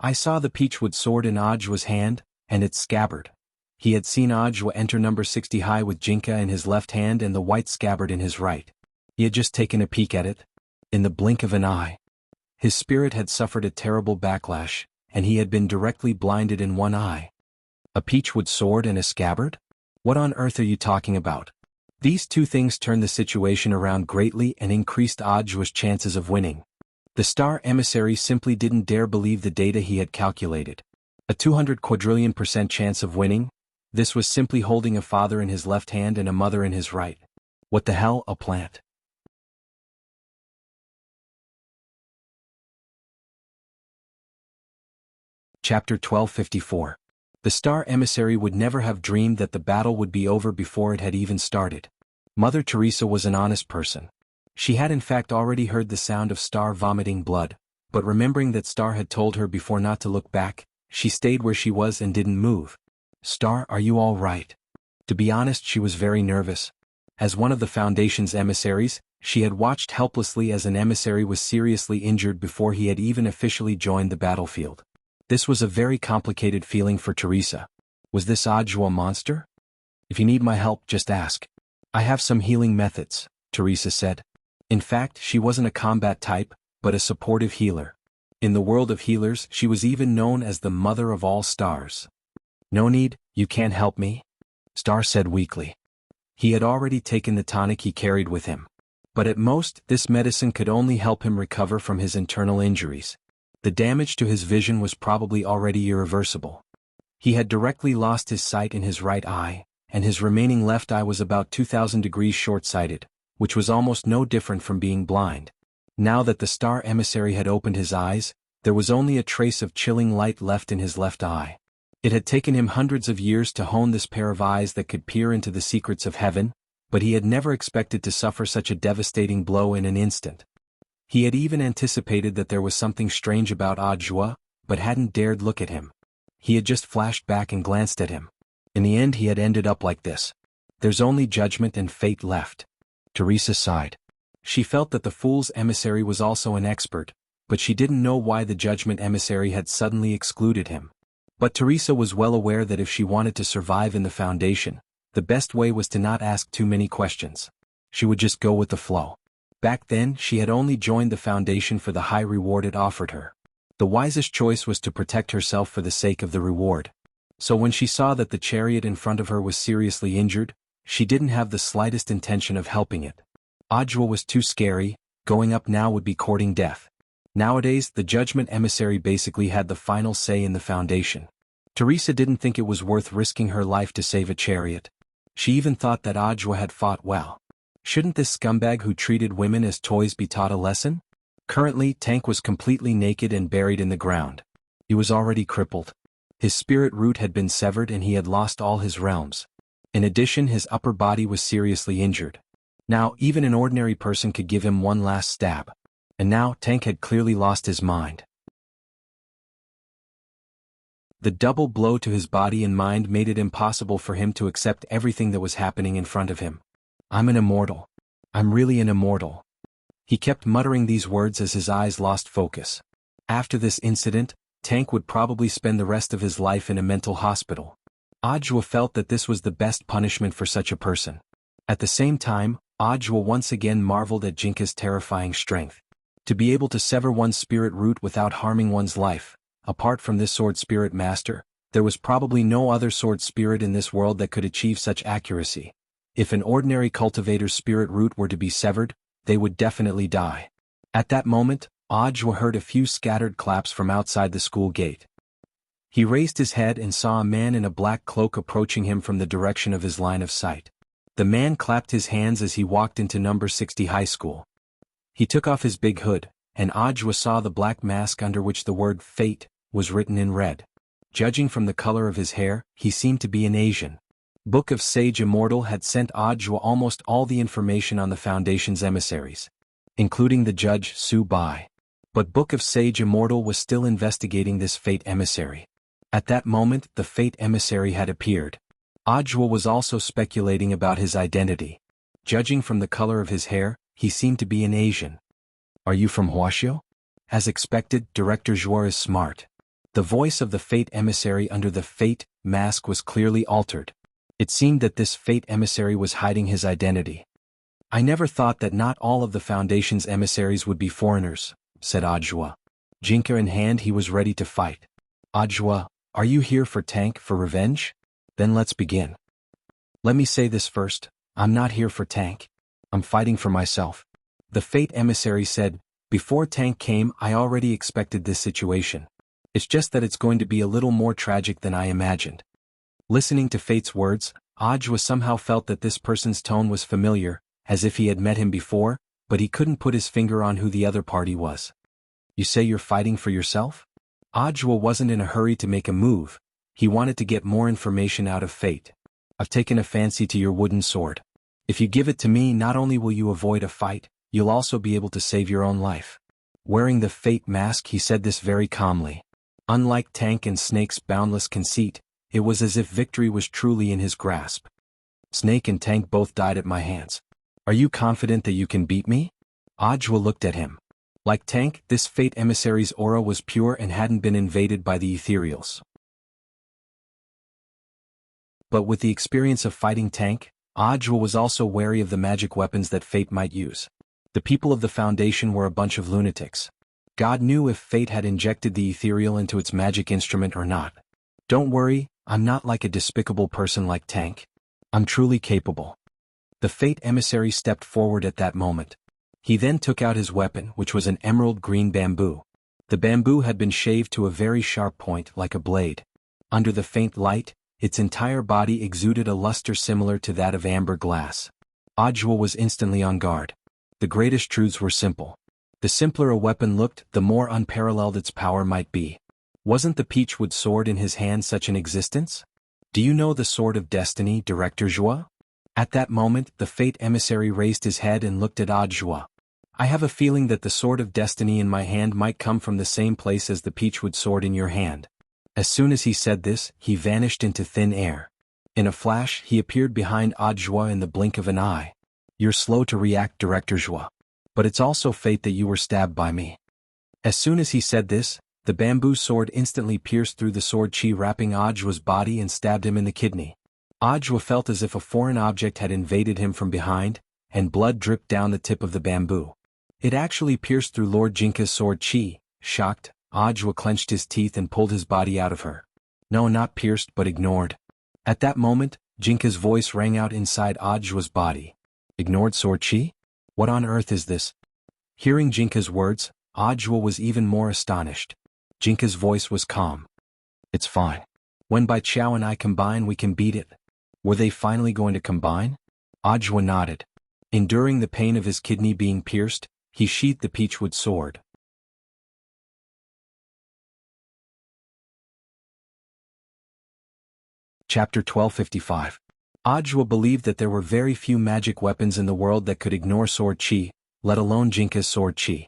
"I saw the peachwood sword in Audiobook's hand, and its scabbard." He had seen Audiobook enter number 60 high with Jianghu in his left hand and the white scabbard in his right. He had just taken a peek at it. In the blink of an eye. His spirit had suffered a terrible backlash, and he had been directly blinded in one eye. A peachwood sword and a scabbard? What on earth are you talking about? These 2 things turned the situation around greatly and increased Audiobook's chances of winning. The star emissary simply didn't dare believe the data he had calculated. A 200 quadrillion% chance of winning? This was simply holding a father in his left hand and a mother in his right. What the hell, a plant? Chapter 1254. The star emissary would never have dreamed that the battle would be over before it had even started. Mother Teresa was an honest person. She had in fact already heard the sound of Star vomiting blood, but remembering that Star had told her before not to look back, she stayed where she was and didn't move. "Star, are you all right?" To be honest, she was very nervous. As one of the Foundation's emissaries, she had watched helplessly as an emissary was seriously injured before he had even officially joined the battlefield. This was a very complicated feeling for Teresa. Was this Audiobook a monster? "If you need my help, just ask. I have some healing methods," Teresa said. In fact, she wasn't a combat type, but a supportive healer. In the world of healers, she was even known as the mother of all stars. "No need, you can't help me," Star said weakly. He had already taken the tonic he carried with him. But at most, this medicine could only help him recover from his internal injuries. The damage to his vision was probably already irreversible. He had directly lost his sight in his right eye, and his remaining left eye was about 2000 degrees short-sighted, which was almost no different from being blind. Now that the star emissary had opened his eyes, there was only a trace of chilling light left in his left eye. It had taken him hundreds of years to hone this pair of eyes that could peer into the secrets of heaven, but he had never expected to suffer such a devastating blow in an instant. He had even anticipated that there was something strange about Audiobook, but hadn't dared look at him. He had just flashed back and glanced at him. In the end he had ended up like this. There's only judgment and fate left. Teresa sighed. She felt that the fool's emissary was also an expert, but she didn't know why the judgment emissary had suddenly excluded him. But Teresa was well aware that if she wanted to survive in the Foundation, the best way was to not ask too many questions. She would just go with the flow. Back then, she had only joined the Foundation for the high reward it offered her. The wisest choice was to protect herself for the sake of the reward. So when she saw that the chariot in front of her was seriously injured, she didn't have the slightest intention of helping it. Audiobook was too scary, going up now would be courting death. Nowadays, the judgment emissary basically had the final say in the Foundation. Teresa didn't think it was worth risking her life to save a chariot. She even thought that Audiobook had fought well. Shouldn't this scumbag who treated women as toys be taught a lesson? Currently, Tank was completely naked and buried in the ground. He was already crippled. His spirit root had been severed and he had lost all his realms. In addition, his upper body was seriously injured. Now, even an ordinary person could give him one last stab. And now, Tank had clearly lost his mind. The double blow to his body and mind made it impossible for him to accept everything that was happening in front of him. "I'm an immortal. I'm really an immortal." He kept muttering these words as his eyes lost focus. After this incident, Tank would probably spend the rest of his life in a mental hospital. Audiobook felt that this was the best punishment for such a person. At the same time, Audiobook once again marveled at Jianghu's terrifying strength. To be able to sever one's spirit root without harming one's life, apart from this sword spirit master, there was probably no other sword spirit in this world that could achieve such accuracy. If an ordinary cultivator's spirit root were to be severed, they would definitely die. At that moment, Audiobook heard a few scattered claps from outside the school gate. He raised his head and saw a man in a black cloak approaching him from the direction of his line of sight. The man clapped his hands as he walked into number 60 high school. He took off his big hood, and Audiobook saw the black mask under which the word "Fate" was written in red. Judging from the color of his hair, he seemed to be an Asian. Book of Sage Immortal had sent Audiobook almost all the information on the Foundation's emissaries, including the judge Su Bai. But Book of Sage Immortal was still investigating this fate emissary. At that moment, the fate emissary had appeared. Audiobook was also speculating about his identity. Judging from the color of his hair, he seemed to be an Asian. Are you from Wuxia? As expected, Director Zhuo is smart. The voice of the fate emissary under the fate mask was clearly altered. It seemed that this fate emissary was hiding his identity. I never thought that not all of the Foundation's emissaries would be foreigners, said Audiobook. Jinka in hand, he was ready to fight. Audiobook, are you here for revenge? Then let's begin. Let me say this first, I'm not here for tank. I'm fighting for myself. The fate emissary said, before tank came I already expected this situation. It's just that it's going to be a little more tragic than I imagined. Listening to Fate's words, Audiobook somehow felt that this person's tone was familiar, as if he had met him before, but he couldn't put his finger on who the other party was. You say you're fighting for yourself? Audiobook wasn't in a hurry to make a move. He wanted to get more information out of Fate. I've taken a fancy to your wooden sword. If you give it to me, not only will you avoid a fight, you'll also be able to save your own life. Wearing the Fate mask, he said this very calmly. Unlike Tank and Snake's boundless conceit, it was as if victory was truly in his grasp. Snake and Tank both died at my hands. Are you confident that you can beat me? Audiobook looked at him. Like Tank, this fate emissary's aura was pure and hadn't been invaded by the ethereals. But with the experience of fighting Tank, Audiobook was also wary of the magic weapons that Fate might use. The people of the Foundation were a bunch of lunatics. God knew if Fate had injected the ethereal into its magic instrument or not. Don't worry, I'm not like a despicable person like Tank. I'm truly capable. The fate emissary stepped forward at that moment. He then took out his weapon, which was an emerald green bamboo. The bamboo had been shaved to a very sharp point like a blade. Under the faint light, its entire body exuded a luster similar to that of amber glass. Audiobook was instantly on guard. The greatest truths were simple. The simpler a weapon looked, the more unparalleled its power might be. Wasn't the peachwood sword in his hand such an existence? Do you know the Sword of Destiny, Director Zhuo? At that moment, the fate emissary raised his head and looked at Audiobook. I have a feeling that the Sword of Destiny in my hand might come from the same place as the peachwood sword in your hand. As soon as he said this, he vanished into thin air. In a flash, he appeared behind Audiobook in the blink of an eye. You're slow to react, Director Zhuo. But it's also fate that you were stabbed by me. As soon as he said this, the bamboo sword instantly pierced through the sword chi wrapping Audiobook's body and stabbed him in the kidney. Audiobook felt as if a foreign object had invaded him from behind, and blood dripped down the tip of the bamboo. It actually pierced through Lord Jinka's sword chi. Shocked, Audiobook clenched his teeth and pulled his body out of her. No, not pierced but ignored. At that moment, Jinka's voice rang out inside Audiobook's body. Ignored sword chi? What on earth is this? Hearing Jinka's words, Audiobook was even more astonished. Jinka's voice was calm. It's fine. When Bai Chao and I combine, we can beat it. Were they finally going to combine? Audiobook nodded. Enduring the pain of his kidney being pierced, he sheathed the peachwood sword. Chapter 1255. Audiobook believed that there were very few magic weapons in the world that could ignore sword chi, let alone Jinka's sword chi.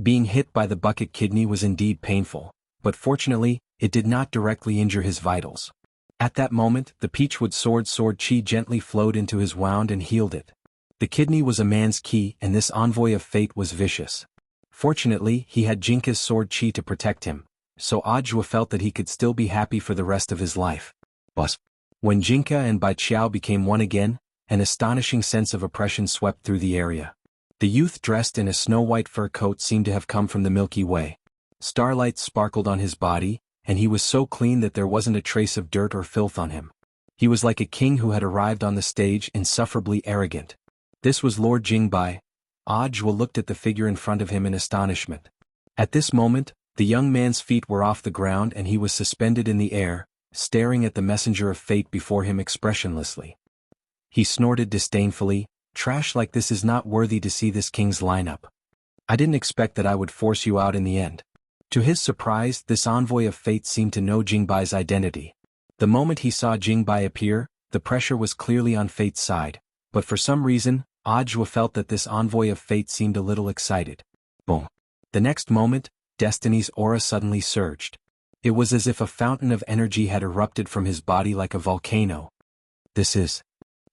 Being hit by the bucket kidney was indeed painful, but fortunately, it did not directly injure his vitals. At that moment, the peachwood sword chi gently flowed into his wound and healed it. The kidney was a man's key, and this envoy of fate was vicious. Fortunately, he had Jinka's sword chi to protect him, so Audiobook felt that he could still be happy for the rest of his life. But when Jinka and Bai Chao became one again, an astonishing sense of oppression swept through the area. The youth dressed in a snow-white fur coat seemed to have come from the Milky Way. Starlight sparkled on his body, and he was so clean that there wasn't a trace of dirt or filth on him. He was like a king who had arrived on the stage, insufferably arrogant. This was Lord Jingbai. Audiobook looked at the figure in front of him in astonishment. At this moment, the young man's feet were off the ground and he was suspended in the air, staring at the messenger of fate before him expressionlessly. He snorted disdainfully, "Trash like this is not worthy to see this king's lineup. I didn't expect that I would force you out in the end." To his surprise, this envoy of fate seemed to know Jingbai's identity. The moment he saw Jingbai appear, the pressure was clearly on Fate's side, but for some reason, Audiobook felt that this envoy of Fate seemed a little excited. Boom. The next moment, Destiny's aura suddenly surged. It was as if a fountain of energy had erupted from his body like a volcano. This is.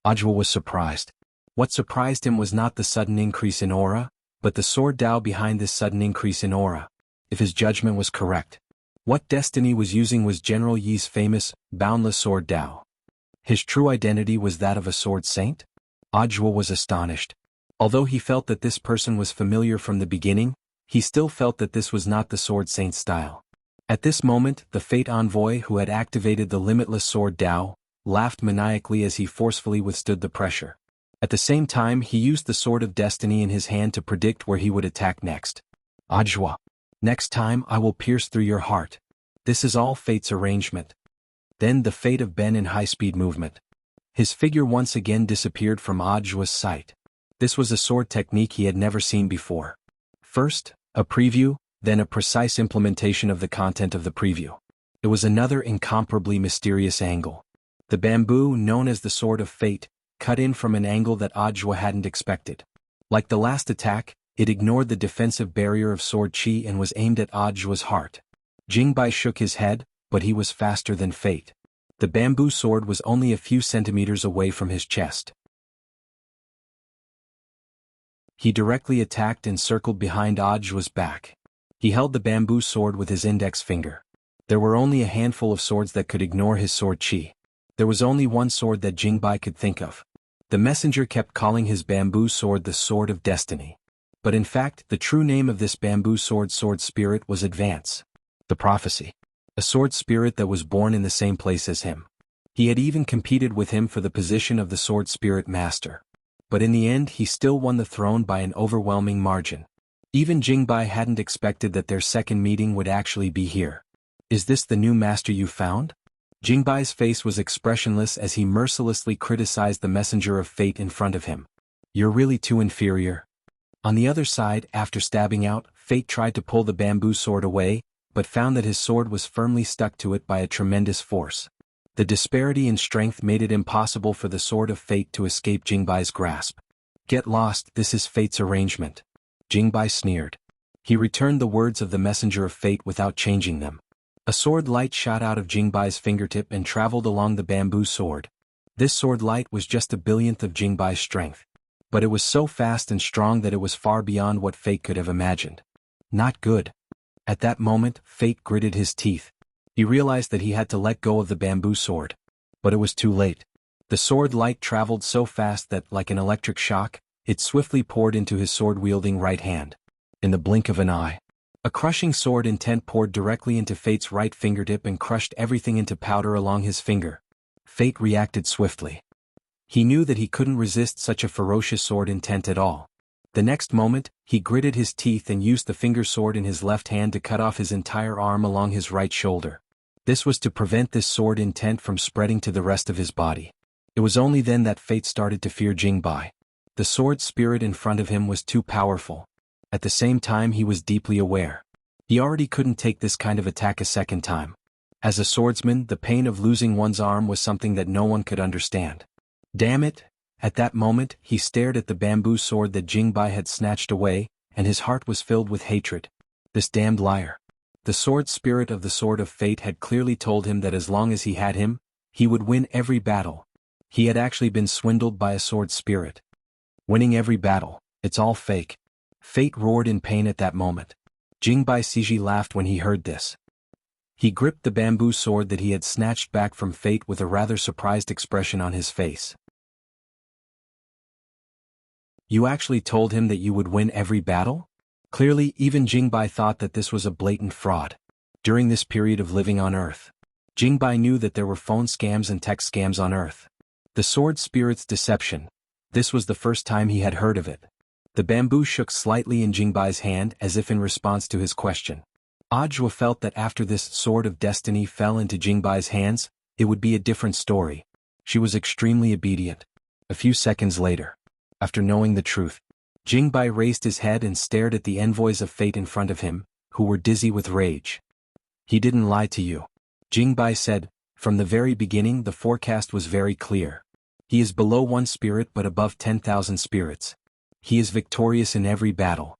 Audiobook was surprised. What surprised him was not the sudden increase in aura, but the sword Dao behind this sudden increase in aura. If his judgment was correct, what Destiny was using was General Yi's famous, boundless sword Dao. His true identity was that of a sword saint? Audiobook was astonished. Although he felt that this person was familiar from the beginning, he still felt that this was not the sword saint style. At this moment, the Fate envoy who had activated the limitless sword Dao, laughed maniacally as he forcefully withstood the pressure. At the same time, he used the sword of destiny in his hand to predict where he would attack next. Audiobook. Next time I will pierce through your heart. This is all Fate's arrangement. Then the fate of Ben in high-speed movement. His figure once again disappeared from Audiobook's sight. This was a sword technique he had never seen before. First, a preview, then a precise implementation of the content of the preview. It was another incomparably mysterious angle. The bamboo, known as the Sword of Fate, cut in from an angle that Audiobook hadn't expected. Like the last attack, it ignored the defensive barrier of sword chi and was aimed at Audiobook's heart. Jingbai shook his head, but he was faster than Fate. The bamboo sword was only a few centimeters away from his chest. He directly attacked and circled behind Audiobook's back. He held the bamboo sword with his index finger. There were only a handful of swords that could ignore his sword chi. There was only one sword that Jingbai could think of. The messenger kept calling his bamboo sword the Sword of Destiny. But in fact, the true name of this bamboo sword spirit was Advance. The Prophecy. A sword spirit that was born in the same place as him. He had even competed with him for the position of the sword spirit master. But in the end he still won the throne by an overwhelming margin. Even Jingbai hadn't expected that their second meeting would actually be here. Is this the new master you found? Jingbai's face was expressionless as he mercilessly criticized the messenger of fate in front of him. You're really too inferior. On the other side, after stabbing out, Fate tried to pull the bamboo sword away, but found that his sword was firmly stuck to it by a tremendous force. The disparity in strength made it impossible for the sword of fate to escape Jingbai's grasp. Get lost, this is Fate's arrangement. Jingbai sneered. He returned the words of the messenger of fate without changing them. A sword light shot out of Jingbai's fingertip and traveled along the bamboo sword. This sword light was just a billionth of Jingbai's strength. But it was so fast and strong that it was far beyond what Fate could have imagined. Not good. At that moment, Fate gritted his teeth. He realized that he had to let go of the bamboo sword. But it was too late. The sword light traveled so fast that, like an electric shock, it swiftly poured into his sword-wielding right hand. In the blink of an eye, a crushing sword intent poured directly into Fate's right fingertip and crushed everything into powder along his finger. Fate reacted swiftly. He knew that he couldn't resist such a ferocious sword intent at all. The next moment, he gritted his teeth and used the finger sword in his left hand to cut off his entire arm along his right shoulder. This was to prevent this sword intent from spreading to the rest of his body. It was only then that Fate started to fear Jingbai. The sword spirit in front of him was too powerful. At the same time he was deeply aware. He already couldn't take this kind of attack a second time. As a swordsman, the pain of losing one's arm was something that no one could understand. Damn it! At that moment, he stared at the bamboo sword that Jingbai had snatched away, and his heart was filled with hatred. This damned liar. The sword spirit of the Sword of Fate had clearly told him that as long as he had him, he would win every battle. He had actually been swindled by a sword spirit. Winning every battle, it's all fake. Fate roared in pain at that moment. Jingbai Siji laughed when he heard this. He gripped the bamboo sword that he had snatched back from Fate with a rather surprised expression on his face. You actually told him that you would win every battle? Clearly, even Jingbai thought that this was a blatant fraud. During this period of living on Earth, Jingbai knew that there were phone scams and text scams on Earth. The sword spirit's deception. This was the first time he had heard of it. The bamboo shook slightly in Jingbai's hand as if in response to his question. Audiobook felt that after this sword of destiny fell into Jingbai's hands, it would be a different story. She was extremely obedient. A few seconds later, after knowing the truth, Jingbai raised his head and stared at the envoys of fate in front of him, who were dizzy with rage. He didn't lie to you. Jingbai said, From the very beginning the forecast was very clear. He is below 1 spirit but above 10,000 spirits. He is victorious in every battle.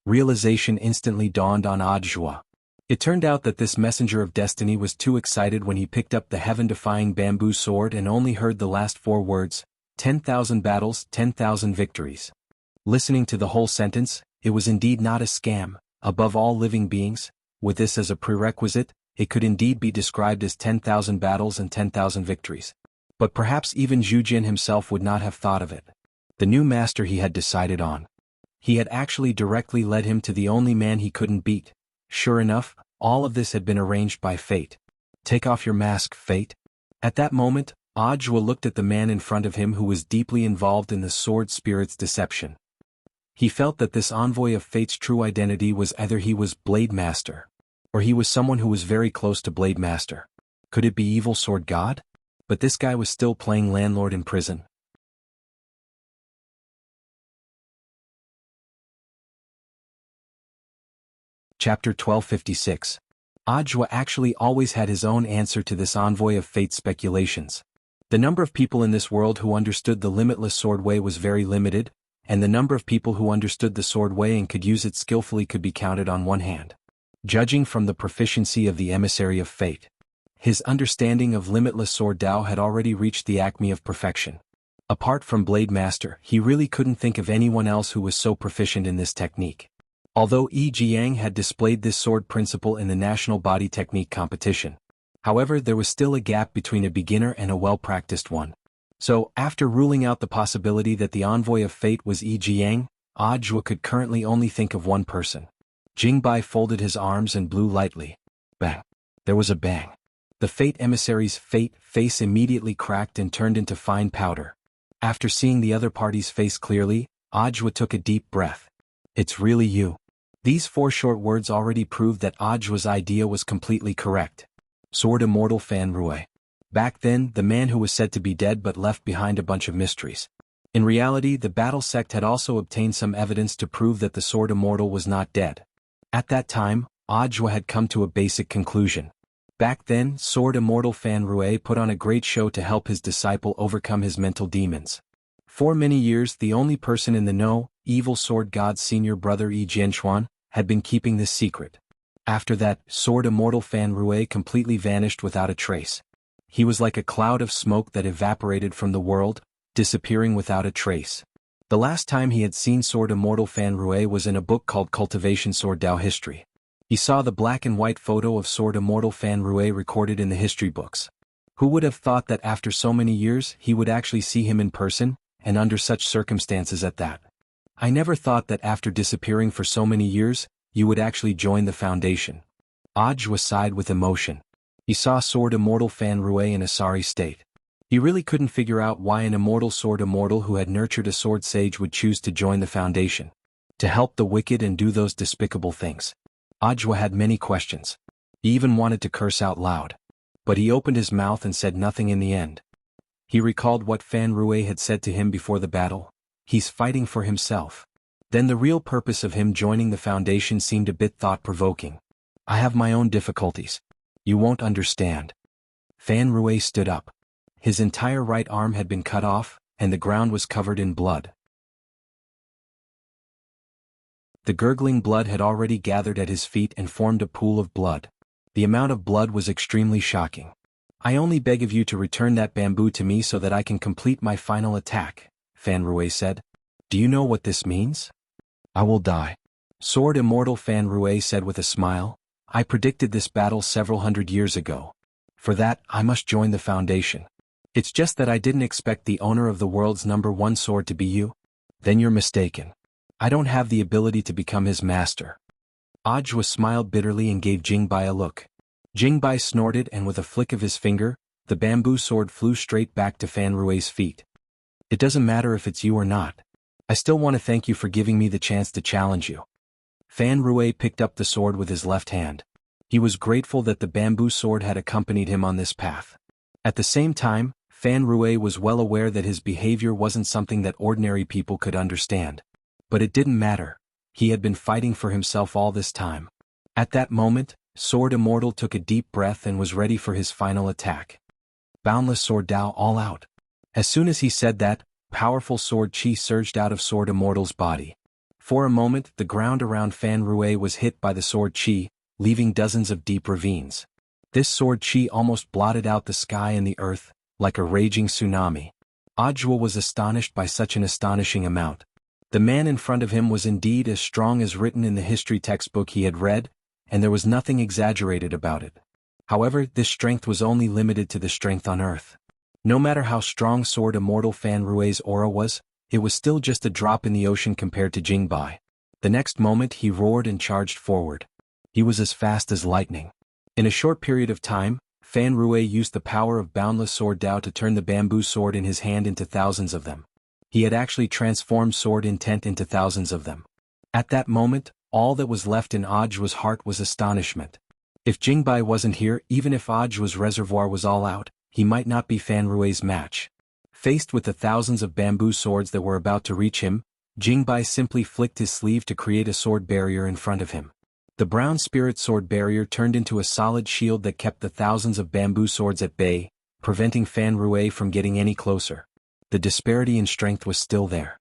Realization instantly dawned on Audiobook. It turned out that this messenger of destiny was too excited when he picked up the heaven-defying bamboo sword and only heard the last 4 words, 10,000 battles, 10,000 victories. Listening to the whole sentence, it was indeed not a scam. Above all living beings, with this as a prerequisite, it could indeed be described as 10,000 battles and 10,000 victories. But perhaps even Zhu Jin himself would not have thought of it. The new master he had decided on. He had actually directly led him to the only man he couldn't beat. Sure enough, all of this had been arranged by fate. Take off your mask, fate. At that moment, Audiobook looked at the man in front of him who was deeply involved in the sword spirit's deception. He felt that this envoy of fate's true identity was either he was Blade Master, or he was someone who was very close to Blade Master. Could it be Evil Sword God? But this guy was still playing landlord in prison. Chapter 1256. Audiobook actually always had his own answer to this envoy of fate's speculations. The number of people in this world who understood the limitless sword way was very limited, and the number of people who understood the sword way and could use it skillfully could be counted on one hand. Judging from the proficiency of the emissary of fate, his understanding of limitless sword Tao had already reached the acme of perfection. Apart from Blade Master, he really couldn't think of anyone else who was so proficient in this technique. Although Jianghu had displayed this sword principle in the National Body Technique competition. However, there was still a gap between a beginner and a well-practiced one. So, after ruling out the possibility that the envoy of fate was Jianghu, Audiobook could currently only think of one person. Jingbai folded his arms and blew lightly. Bang. There was a bang. The fate emissary's face immediately cracked and turned into fine powder. After seeing the other party's face clearly, Audiobook took a deep breath. It's really you. These 4 short words already proved that Audiobook's idea was completely correct. Sword Immortal Fan Rui. Back then, the man who was said to be dead but left behind a bunch of mysteries. In reality, the battle sect had also obtained some evidence to prove that the Sword Immortal was not dead. At that time, Audiobook had come to a basic conclusion. Back then, Sword Immortal Fan Rui put on a great show to help his disciple overcome his mental demons. For many years, the only person in the know, Evil Sword God's senior brother Jianchuan, had been keeping this secret. After that, Sword Immortal Fan Rui completely vanished without a trace. He was like a cloud of smoke that evaporated from the world, disappearing without a trace. The last time he had seen Sword Immortal Fan Rui was in a book called Cultivation Sword Tao History. He saw the black and white photo of Sword Immortal Fan Rui recorded in the history books. Who would have thought that after so many years he would actually see him in person, and under such circumstances at that? I never thought that after disappearing for so many years, you would actually join the Foundation. Audiobook sighed with emotion. He saw Sword Immortal Fan Rui in a sorry state. He really couldn't figure out why an immortal sword immortal who had nurtured a sword sage would choose to join the Foundation. To help the wicked and do those despicable things. Audiobook had many questions. He even wanted to curse out loud. But he opened his mouth and said nothing in the end. He recalled what Fan Rui had said to him before the battle. He's fighting for himself. Then the real purpose of him joining the Foundation seemed a bit thought-provoking. I have my own difficulties. You won't understand. Fan Rui stood up. His entire right arm had been cut off, and the ground was covered in blood. The gurgling blood had already gathered at his feet and formed a pool of blood. The amount of blood was extremely shocking. I only beg of you to return that bamboo to me so that I can complete my final attack, Fan Rui said. Do you know what this means? I will die. Sword Immortal Fan Rui said with a smile. I predicted this battle several hundred years ago. For that, I must join the Foundation. It's just that I didn't expect the owner of the world's #1 sword to be you. Then you're mistaken. I don't have the ability to become his master. Audiobook smiled bitterly and gave Jingbai a look. Jingbai snorted and with a flick of his finger, the bamboo sword flew straight back to Fan Rui's feet. It doesn't matter if it's you or not. I still want to thank you for giving me the chance to challenge you. Fan Rui picked up the sword with his left hand. He was grateful that the bamboo sword had accompanied him on this path. At the same time, Fan Rui was well aware that his behavior wasn't something that ordinary people could understand. But it didn't matter. He had been fighting for himself all this time. At that moment, Sword Immortal took a deep breath and was ready for his final attack. Boundless Sword Dao all out. As soon as he said that, powerful sword chi surged out of Sword Immortal's body. For a moment, the ground around Fan Rui was hit by the sword chi, leaving dozens of deep ravines. This sword chi almost blotted out the sky and the earth, like a raging tsunami. Audiobook was astonished by such an astonishing amount. The man in front of him was indeed as strong as written in the history textbook he had read, and there was nothing exaggerated about it. However, this strength was only limited to the strength on earth. No matter how strong Sword Immortal Fan Rui's aura was, it was still just a drop in the ocean compared to Jingbai. The next moment he roared and charged forward. He was as fast as lightning. In a short period of time, Fan Rui used the power of Boundless Sword Dao to turn the bamboo sword in his hand into thousands of them. He had actually transformed sword intent into thousands of them. At that moment, all that was left in Audiobook's heart was astonishment. If Jingbai wasn't here, even if Audiobook's reservoir was all out, he might not be Fan Rui's match. Faced with the thousands of bamboo swords that were about to reach him, Jingbai simply flicked his sleeve to create a sword barrier in front of him. The brown spirit sword barrier turned into a solid shield that kept the thousands of bamboo swords at bay, preventing Fan Rui from getting any closer. The disparity in strength was still there.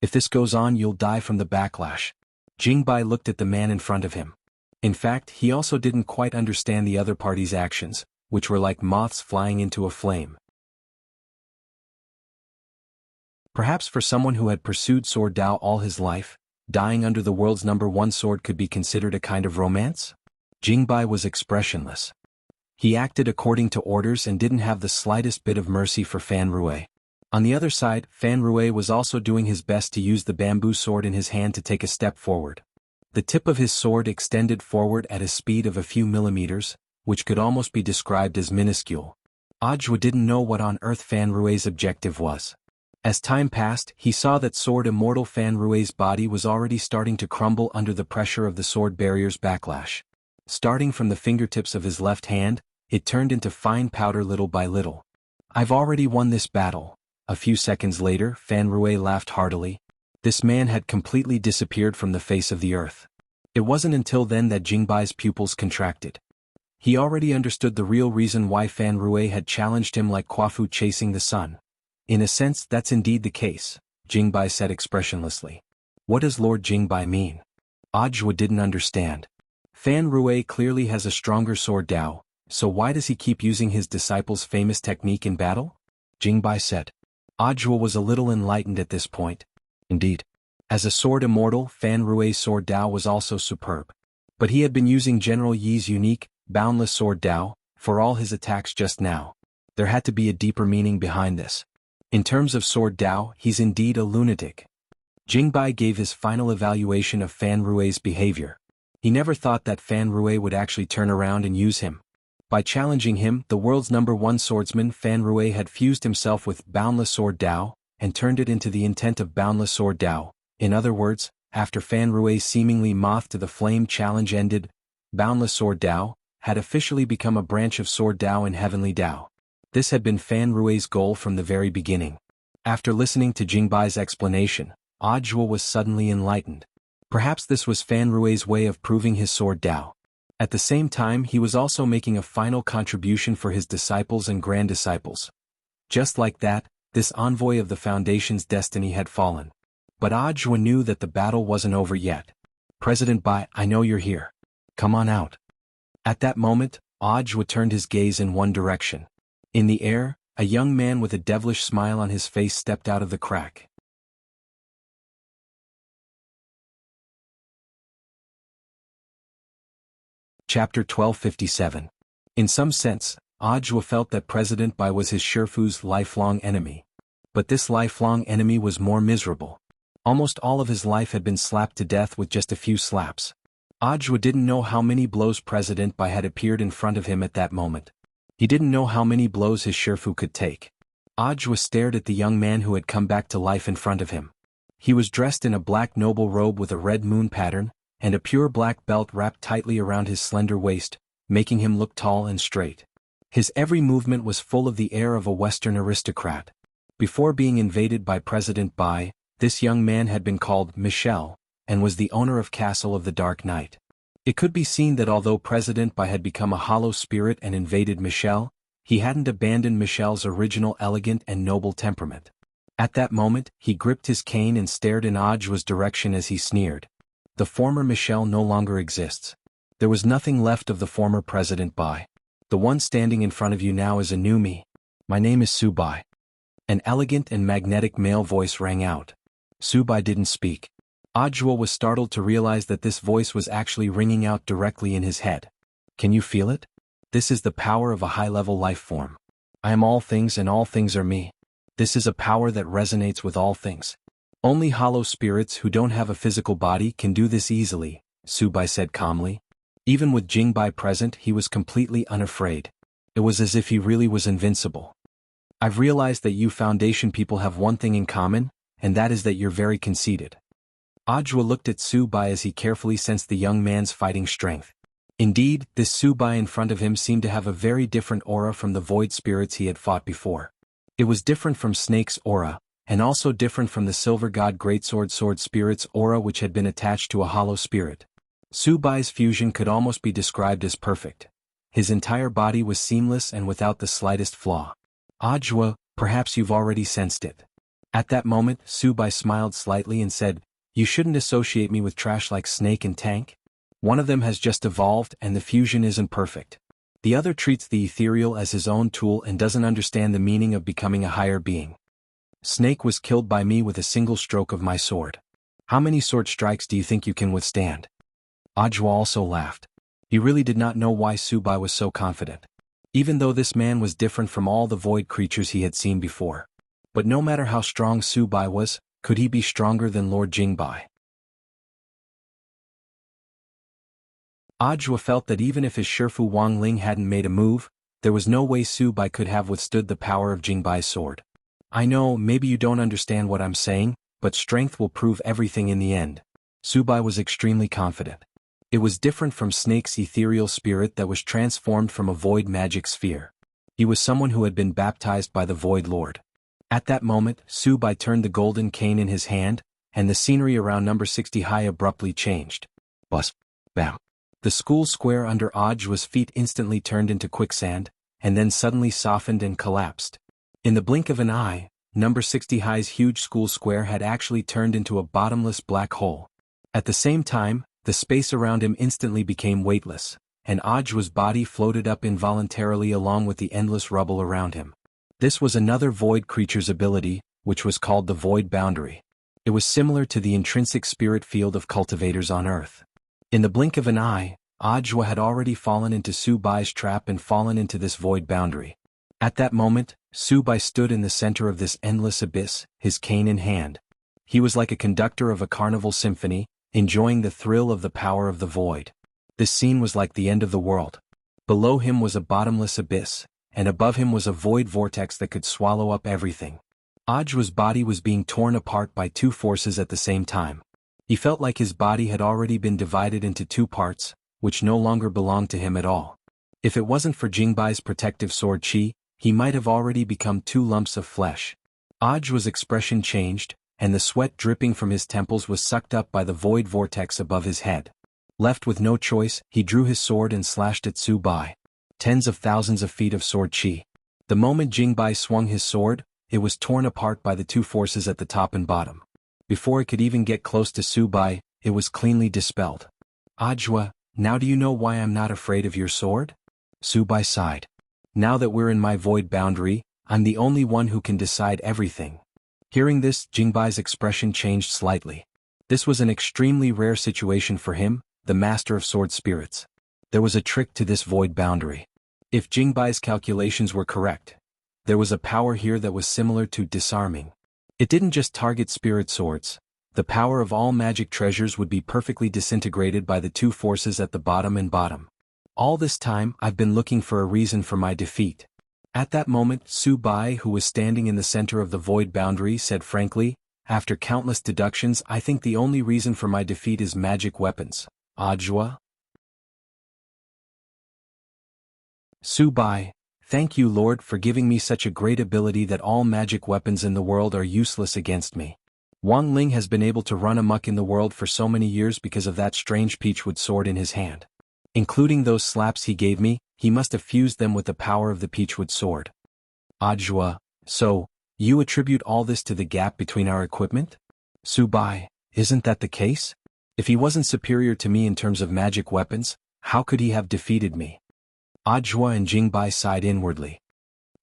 If this goes on, you'll die from the backlash. Jingbai looked at the man in front of him. In fact, he also didn't quite understand the other party's actions, which were like moths flying into a flame. Perhaps for someone who had pursued Sword Dao all his life, dying under the world's #1 sword could be considered a kind of romance? Jingbai was expressionless. He acted according to orders and didn't have the slightest bit of mercy for Fan Rui. On the other side, Fan Rui was also doing his best to use the bamboo sword in his hand to take a step forward. The tip of his sword extended forward at a speed of a few millimeters, which could almost be described as minuscule. Audiobook didn't know what on earth Fan Rui's objective was. As time passed, he saw that Sword Immortal Fan Rui's body was already starting to crumble under the pressure of the sword barrier's backlash. Starting from the fingertips of his left hand, it turned into fine powder little by little. I've already won this battle. A few seconds later, Fan Rui laughed heartily. This man had completely disappeared from the face of the earth. It wasn't until then that Jingbai's pupils contracted. He already understood the real reason why Fan Rui had challenged him like Quafu chasing the sun. In a sense, that's indeed the case, Jingbai said expressionlessly. What does Lord Jingbai mean? Audiobook didn't understand. Fan Rui clearly has a stronger sword Dao, so why does he keep using his disciple's famous technique in battle? Jingbai said. Audiobook was a little enlightened at this point. Indeed. As a sword immortal, Fan Rui's sword Dao was also superb. But he had been using General Yi's unique, boundless sword Dao, for all his attacks just now. There had to be a deeper meaning behind this. In terms of sword Dao, he's indeed a lunatic. Jingbai gave his final evaluation of Fan Rui's behavior. He never thought that Fan Rui would actually turn around and use him. By challenging him, the world's #1 swordsman Fan Rui had fused himself with Boundless Sword Dao, and turned it into the intent of Boundless Sword Dao. In other words, after Fan Rui's seemingly moth to the flame challenge ended, Boundless Sword Dao had officially become a branch of Sword Dao in Heavenly Dao. This had been Fan Rui's goal from the very beginning. After listening to Jingbai's explanation, Audiobook was suddenly enlightened. Perhaps this was Fan Rui's way of proving his sword Dao. At the same time, he was also making a final contribution for his disciples and grand-disciples. Just like that, this envoy of the Foundation's destiny had fallen. But Audiobook knew that the battle wasn't over yet. President Bai, I know you're here. Come on out. At that moment, Audiobook turned his gaze in one direction. In the air, a young man with a devilish smile on his face stepped out of the crack. Chapter 1257. In some sense, Audiobook felt that President Bai was his Shifu's lifelong enemy. But this lifelong enemy was more miserable. Almost all of his life had been slapped to death with just a few slaps. Audiobook didn't know how many blows President Bai had appeared in front of him at that moment. He didn't know how many blows his Shifu could take. Audiobook stared at the young man who had come back to life in front of him. He was dressed in a black noble robe with a red moon pattern, and a pure black belt wrapped tightly around his slender waist, making him look tall and straight. His every movement was full of the air of a Western aristocrat. Before being invaded by President Bai, this young man had been called Michel, and was the owner of Castle of the Dark Knight. It could be seen that although President Bai had become a hollow spirit and invaded Michelle, he hadn't abandoned Michelle's original elegant and noble temperament. At that moment, he gripped his cane and stared in Ajua's direction as he sneered. The former Michelle no longer exists. There was nothing left of the former President Bai. The one standing in front of you now is a new me. My name is Su Bai. An elegant and magnetic male voice rang out. Su Bai didn't speak. Ajua was startled to realize that this voice was actually ringing out directly in his head. Can you feel it? This is the power of a high-level life form. I am all things and all things are me. This is a power that resonates with all things. Only hollow spirits who don't have a physical body can do this easily, Su Bai said calmly. Even with Jing Bai present, he was completely unafraid. It was as if he really was invincible. I've realized that you Foundation people have one thing in common, and that is that you're very conceited. Ajua looked at Su Bai as he carefully sensed the young man's fighting strength. Indeed, this Su Bai in front of him seemed to have a very different aura from the void spirits he had fought before. It was different from Snake's aura, and also different from the Silver God Greatsword Sword Spirit's aura which had been attached to a hollow spirit. Su Bai's fusion could almost be described as perfect. His entire body was seamless and without the slightest flaw. Ajua, perhaps you've already sensed it. At that moment, Su Bai smiled slightly and said, You shouldn't associate me with trash like Snake and Tank. One of them has just evolved and the fusion isn't perfect. The other treats the ethereal as his own tool and doesn't understand the meaning of becoming a higher being. Snake was killed by me with a single stroke of my sword. How many sword strikes do you think you can withstand? Ajwa also laughed. He really did not know why Su Bai was so confident. Even though this man was different from all the void creatures he had seen before. But no matter how strong Su Bai was, could he be stronger than Lord Jing Bai? Ajwa felt that even if his Shifu Wang Ling hadn't made a move, there was no way Su Bai could have withstood the power of Jing Bai's sword. I know, maybe you don't understand what I'm saying, but strength will prove everything in the end. Su Bai was extremely confident. It was different from Snake's ethereal spirit that was transformed from a void magic sphere. He was someone who had been baptized by the Void Lord. At that moment, Su Bai turned the golden cane in his hand, and the scenery around number 60 high abruptly changed. Bus. Bam. The school square under Ajwa's feet instantly turned into quicksand, and then suddenly softened and collapsed. In the blink of an eye, number 60 high's huge school square had actually turned into a bottomless black hole. At the same time, the space around him instantly became weightless, and Ajwa's body floated up involuntarily along with the endless rubble around him. This was another void creature's ability, which was called the void boundary. It was similar to the intrinsic spirit field of cultivators on Earth. In the blink of an eye, Ajwa had already fallen into Su Bai's trap and fallen into this void boundary. At that moment, Su Bai stood in the center of this endless abyss, his cane in hand. He was like a conductor of a carnival symphony, enjoying the thrill of the power of the void. This scene was like the end of the world. Below him was a bottomless abyss, and above him was a void vortex that could swallow up everything. Ajwa's body was being torn apart by two forces at the same time. He felt like his body had already been divided into two parts, which no longer belonged to him at all. If it wasn't for Jingbai's protective sword chi, he might have already become two lumps of flesh. Ajwa's expression changed, and the sweat dripping from his temples was sucked up by the void vortex above his head. Left with no choice, he drew his sword and slashed at Su Bai. Tens of thousands of feet of sword chi. The moment Jingbai swung his sword, it was torn apart by the two forces at the top and bottom. Before it could even get close to Su Bai, it was cleanly dispelled. Ajwa, now do you know why I'm not afraid of your sword? Su Bai sighed. Now that we're in my void boundary, I'm the only one who can decide everything. Hearing this, Jingbai's expression changed slightly. This was an extremely rare situation for him, the master of sword spirits. There was a trick to this void boundary. If Jingbai's calculations were correct, there was a power here that was similar to disarming. It didn't just target spirit swords. The power of all magic treasures would be perfectly disintegrated by the two forces at the bottom and bottom. All this time, I've been looking for a reason for my defeat. At that moment, Su Bai, who was standing in the center of the void boundary, said frankly, after countless deductions, I think the only reason for my defeat is magic weapons. Ajwa? Su Bai, thank you Lord for giving me such a great ability that all magic weapons in the world are useless against me. Wang Ling has been able to run amok in the world for so many years because of that strange peachwood sword in his hand. Including those slaps he gave me, he must have fused them with the power of the peachwood sword. Ajua, so, you attribute all this to the gap between our equipment? Su Bai, isn't that the case? If he wasn't superior to me in terms of magic weapons, how could he have defeated me? Ajua and Jingbai sighed inwardly.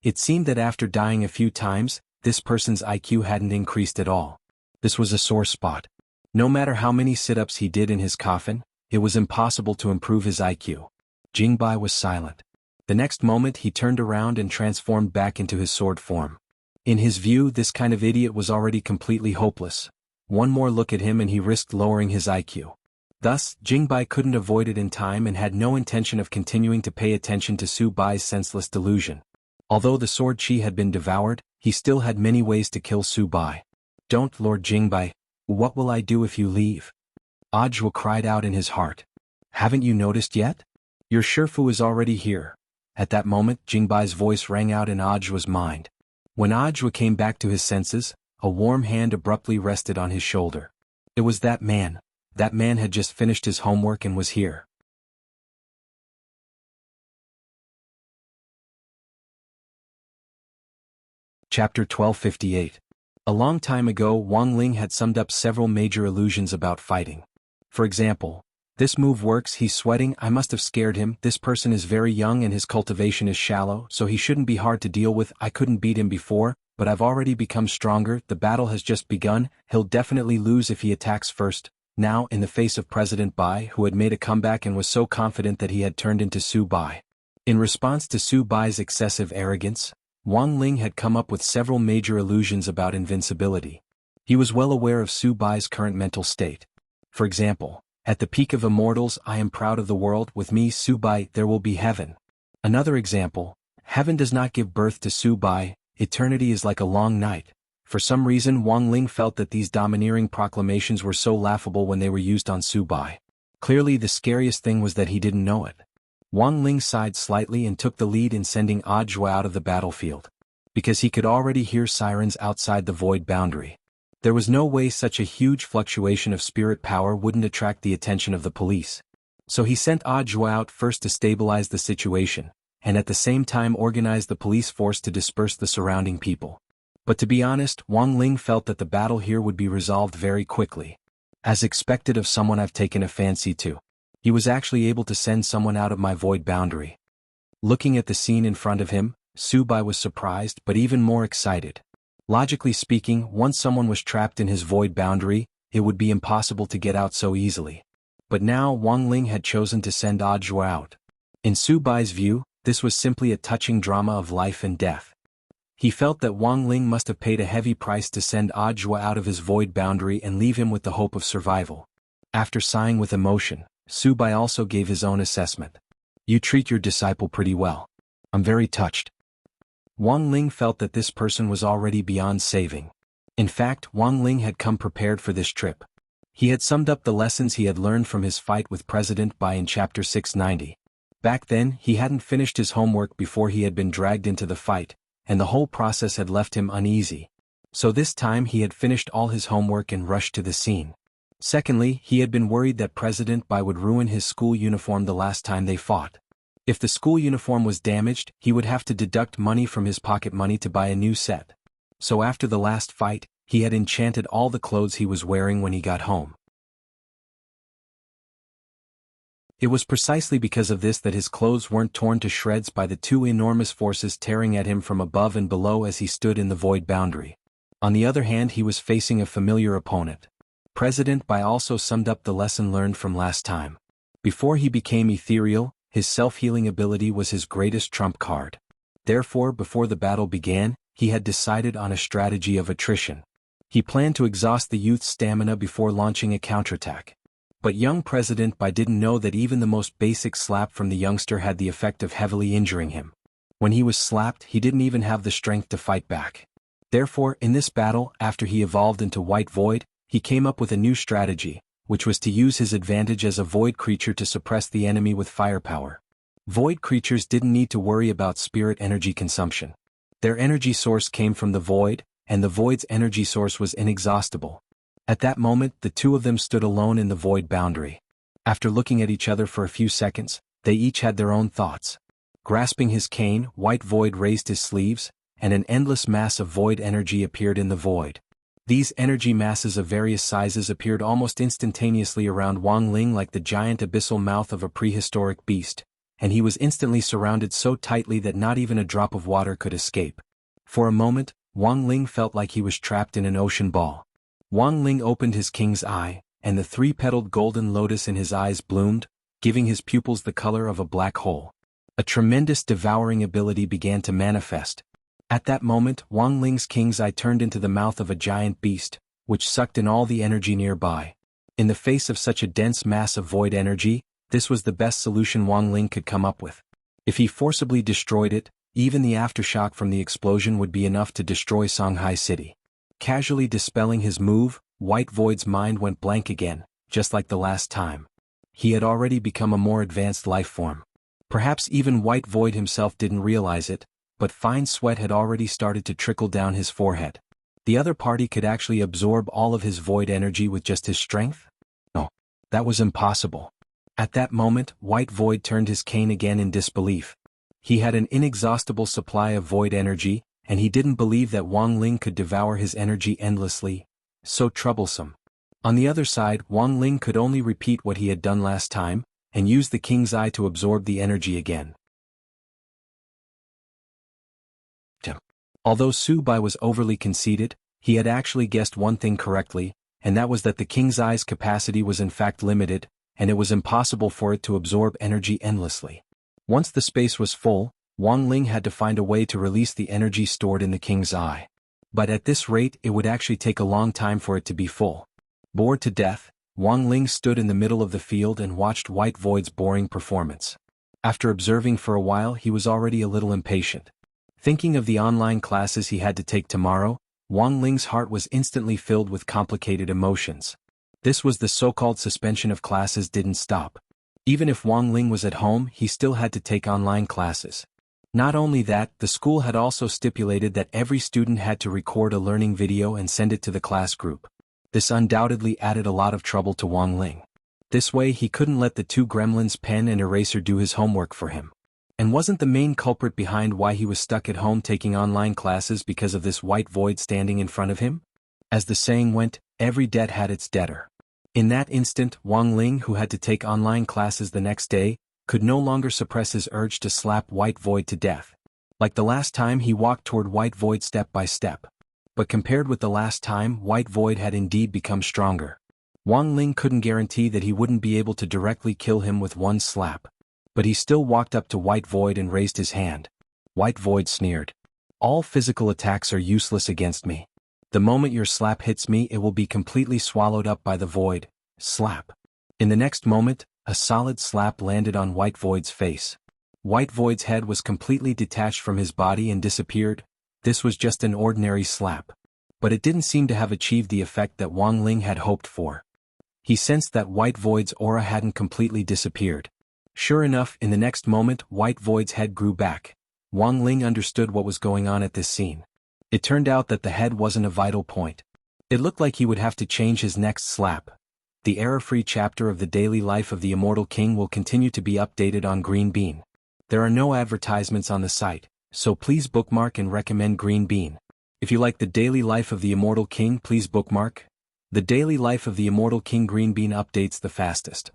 It seemed that after dying a few times, this person's IQ hadn't increased at all. This was a sore spot. No matter how many sit-ups he did in his coffin, it was impossible to improve his IQ. Jingbai was silent. The next moment he turned around and transformed back into his sword form. In his view, this kind of idiot was already completely hopeless. One more look at him and he risked lowering his IQ. Thus, Jingbai couldn't avoid it in time and had no intention of continuing to pay attention to Su Bai's senseless delusion. Although the sword chi had been devoured, he still had many ways to kill Su Bai. Don't, Lord Jingbai. What will I do if you leave? Ajua cried out in his heart. Haven't you noticed yet? Your Shifu is already here. At that moment, Jingbai's voice rang out in Ajua's mind. When Ajua came back to his senses, a warm hand abruptly rested on his shoulder. It was that man. That man had just finished his homework and was here. Chapter 1258. A long time ago, Wang Ling had summed up several major illusions about fighting. For example, this move works, he's sweating, I must have scared him, this person is very young and his cultivation is shallow, so he shouldn't be hard to deal with, I couldn't beat him before, but I've already become stronger, the battle has just begun, he'll definitely lose if he attacks first. Now, in the face of President Bai, who had made a comeback and was so confident that he had turned into Su Bai. In response to Su Bai's excessive arrogance, Wang Ling had come up with several major illusions about invincibility. He was well aware of Su Bai's current mental state. For example, at the peak of immortals, I am proud of the world, with me Su Bai there will be heaven. Another example, heaven does not give birth to Su Bai, eternity is like a long night. For some reason Wang Ling felt that these domineering proclamations were so laughable when they were used on Su Bai. Clearly the scariest thing was that he didn't know it. Wang Ling sighed slightly and took the lead in sending Ajua out of the battlefield. Because he could already hear sirens outside the void boundary. There was no way such a huge fluctuation of spirit power wouldn't attract the attention of the police. So he sent Ajua out first to stabilize the situation, and at the same time organized the police force to disperse the surrounding people. But to be honest, Wang Ling felt that the battle here would be resolved very quickly. As expected of someone I've taken a fancy to. He was actually able to send someone out of my void boundary. Looking at the scene in front of him, Su Bai was surprised but even more excited. Logically speaking, once someone was trapped in his void boundary, it would be impossible to get out so easily. But now Wang Ling had chosen to send Ajua out. In Su Bai's view, this was simply a touching drama of life and death. He felt that Wang Ling must have paid a heavy price to send Ajua out of his void boundary and leave him with the hope of survival. After sighing with emotion, Su Bai also gave his own assessment. You treat your disciple pretty well. I'm very touched. Wang Ling felt that this person was already beyond saving. In fact, Wang Ling had come prepared for this trip. He had summed up the lessons he had learned from his fight with President Bai in Chapter 690. Back then, he hadn't finished his homework before he had been dragged into the fight, and the whole process had left him uneasy. So this time he had finished all his homework and rushed to the scene. Secondly, he had been worried that President Bai would ruin his school uniform the last time they fought. If the school uniform was damaged, he would have to deduct money from his pocket money to buy a new set. So after the last fight, he had enchanted all the clothes he was wearing when he got home. It was precisely because of this that his clothes weren't torn to shreds by the two enormous forces tearing at him from above and below as he stood in the void boundary. On the other hand, he was facing a familiar opponent. President Bai also summed up the lesson learned from last time. Before he became ethereal, his self-healing ability was his greatest trump card. Therefore, before the battle began, he had decided on a strategy of attrition. He planned to exhaust the youth's stamina before launching a counterattack. But young President Bai didn't know that even the most basic slap from the youngster had the effect of heavily injuring him. When he was slapped, he didn't even have the strength to fight back. Therefore, in this battle, after he evolved into White Void, he came up with a new strategy, which was to use his advantage as a void creature to suppress the enemy with firepower. Void creatures didn't need to worry about spirit energy consumption. Their energy source came from the void, and the void's energy source was inexhaustible. At that moment, the two of them stood alone in the void boundary. After looking at each other for a few seconds, they each had their own thoughts. Grasping his cane, White Void raised his sleeves, and an endless mass of void energy appeared in the void. These energy masses of various sizes appeared almost instantaneously around Wang Ling like the giant abyssal mouth of a prehistoric beast, and he was instantly surrounded so tightly that not even a drop of water could escape. For a moment, Wang Ling felt like he was trapped in an ocean ball. Wang Ling opened his king's eye, and the three-petaled golden lotus in his eyes bloomed, giving his pupils the color of a black hole. A tremendous devouring ability began to manifest. At that moment, Wang Ling's king's eye turned into the mouth of a giant beast, which sucked in all the energy nearby. In the face of such a dense mass of void energy, this was the best solution Wang Ling could come up with. If he forcibly destroyed it, even the aftershock from the explosion would be enough to destroy Songhai City. Casually dispelling his move, White Void's mind went blank again, just like the last time. He had already become a more advanced life form. Perhaps even White Void himself didn't realize it, but fine sweat had already started to trickle down his forehead. The other party could actually absorb all of his void energy with just his strength? No, that was impossible. At that moment, White Void turned his cane again in disbelief. He had an inexhaustible supply of void energy, and he didn't believe that Wang Ling could devour his energy endlessly. So troublesome. On the other side, Wang Ling could only repeat what he had done last time, and use the king's eye to absorb the energy again. Although Su Bai was overly conceited, he had actually guessed one thing correctly, and that was that the king's eye's capacity was in fact limited, and it was impossible for it to absorb energy endlessly. Once the space was full, Wang Ling had to find a way to release the energy stored in the king's eye. But at this rate it would actually take a long time for it to be full. Bored to death, Wang Ling stood in the middle of the field and watched White Void's boring performance. After observing for a while, he was already a little impatient. Thinking of the online classes he had to take tomorrow, Wang Ling's heart was instantly filled with complicated emotions. This was the so-called suspension of classes didn't stop. Even if Wang Ling was at home, he still had to take online classes. Not only that, the school had also stipulated that every student had to record a learning video and send it to the class group. This undoubtedly added a lot of trouble to Wang Ling. This way he couldn't let the two gremlins pen and eraser do his homework for him. And wasn't the main culprit behind why he was stuck at home taking online classes because of this White Void standing in front of him? As the saying went, every debt had its debtor. In that instant, Wang Ling, who had to take online classes the next day, could no longer suppress his urge to slap White Void to death. Like the last time, he walked toward White Void step by step. But compared with the last time, White Void had indeed become stronger. Wang Ling couldn't guarantee that he wouldn't be able to directly kill him with one slap. But he still walked up to White Void and raised his hand. White Void sneered. "All physical attacks are useless against me. The moment your slap hits me, it will be completely swallowed up by the void." Slap. In the next moment, a solid slap landed on White Void's face. White Void's head was completely detached from his body and disappeared. This was just an ordinary slap. But it didn't seem to have achieved the effect that Wang Ling had hoped for. He sensed that White Void's aura hadn't completely disappeared. Sure enough, in the next moment, White Void's head grew back. Wang Ling understood what was going on at this scene. It turned out that the head wasn't a vital point. It looked like he would have to change his next slap. The error-free chapter of the daily life of the Immortal King will continue to be updated on Green Bean. There are no advertisements on the site, so please bookmark and recommend Green Bean. If you like the daily life of the Immortal King, please bookmark. The daily life of the Immortal King Green Bean updates the fastest.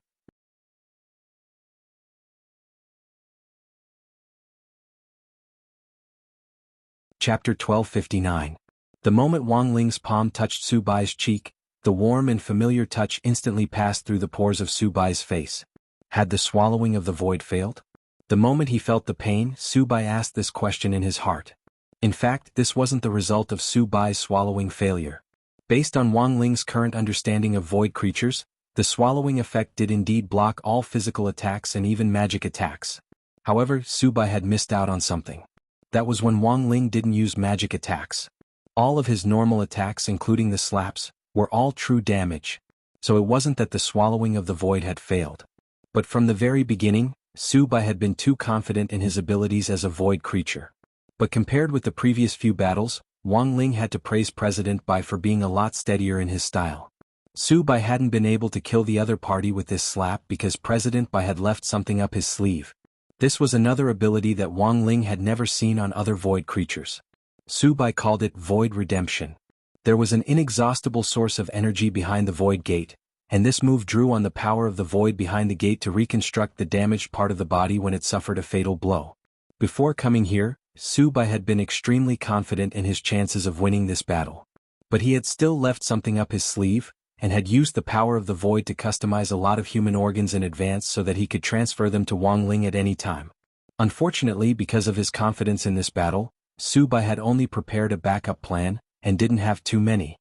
Chapter 1259. The moment Wang Ling's palm touched Su Bai's cheek, the warm and familiar touch instantly passed through the pores of Su Bai's face. Had the swallowing of the void failed? The moment he felt the pain, Su Bai asked this question in his heart. In fact, this wasn't the result of Su Bai's swallowing failure. Based on Wang Ling's current understanding of void creatures, the swallowing effect did indeed block all physical attacks and even magic attacks. However, Su Bai had missed out on something. That was when Wang Ling didn't use magic attacks. All of his normal attacks, including the slaps, were all true damage. So it wasn't that the swallowing of the void had failed. But from the very beginning, Su Bai had been too confident in his abilities as a void creature. But compared with the previous few battles, Wang Ling had to praise President Bai for being a lot steadier in his style. Su Bai hadn't been able to kill the other party with this slap because President Bai had left something up his sleeve. This was another ability that Wang Ling had never seen on other void creatures. Su Bai called it Void Redemption. There was an inexhaustible source of energy behind the Void Gate, and this move drew on the power of the void behind the gate to reconstruct the damaged part of the body when it suffered a fatal blow. Before coming here, Su Bai had been extremely confident in his chances of winning this battle. But he had still left something up his sleeve, and had used the power of the void to customize a lot of human organs in advance so that he could transfer them to Wang Ling at any time. Unfortunately, because of his confidence in this battle, Su Bai had only prepared a backup plan, and didn't have too many.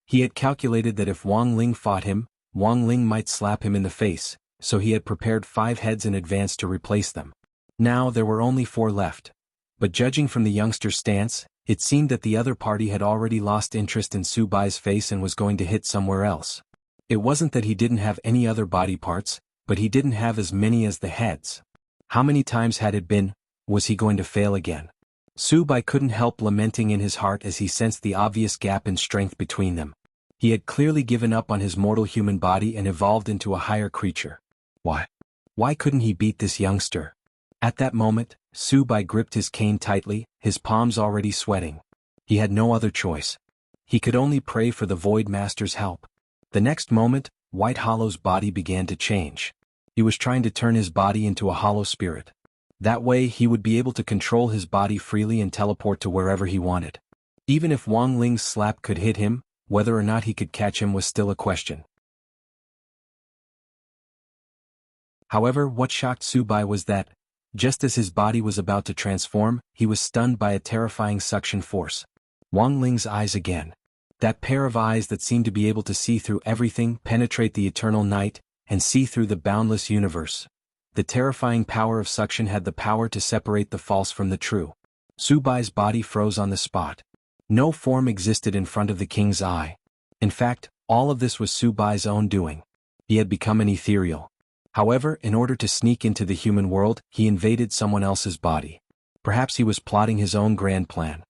He had calculated that if Wang Ling fought him, Wang Ling might slap him in the face, so he had prepared 5 heads in advance to replace them. Now there were only 4 left. But judging from the youngster's stance, it seemed that the other party had already lost interest in Su Bai's face and was going to hit somewhere else. It wasn't that he didn't have any other body parts, but he didn't have as many as the heads. How many times had it been? Was he going to fail again? Su Bai couldn't help lamenting in his heart as he sensed the obvious gap in strength between them. He had clearly given up on his mortal human body and evolved into a higher creature. Why couldn't he beat this youngster? At that moment, Su Bai gripped his cane tightly, his palms already sweating. He had no other choice. He could only pray for the Void Master's help. The next moment, White Hollow's body began to change. He was trying to turn his body into a hollow spirit. That way he would be able to control his body freely and teleport to wherever he wanted. Even if Wang Ling's slap could hit him, whether or not he could catch him was still a question. However, what shocked Su Bai was that, just as his body was about to transform, he was stunned by a terrifying suction force. Wang Ling's eyes again. That pair of eyes that seemed to be able to see through everything, penetrate the eternal night, and see through the boundless universe. The terrifying power of suction had the power to separate the false from the true. Su Bai's body froze on the spot. No form existed in front of the king's eye. In fact, all of this was Su Bai's own doing. He had become an ethereal. However, in order to sneak into the human world, he invaded someone else's body. Perhaps he was plotting his own grand plan.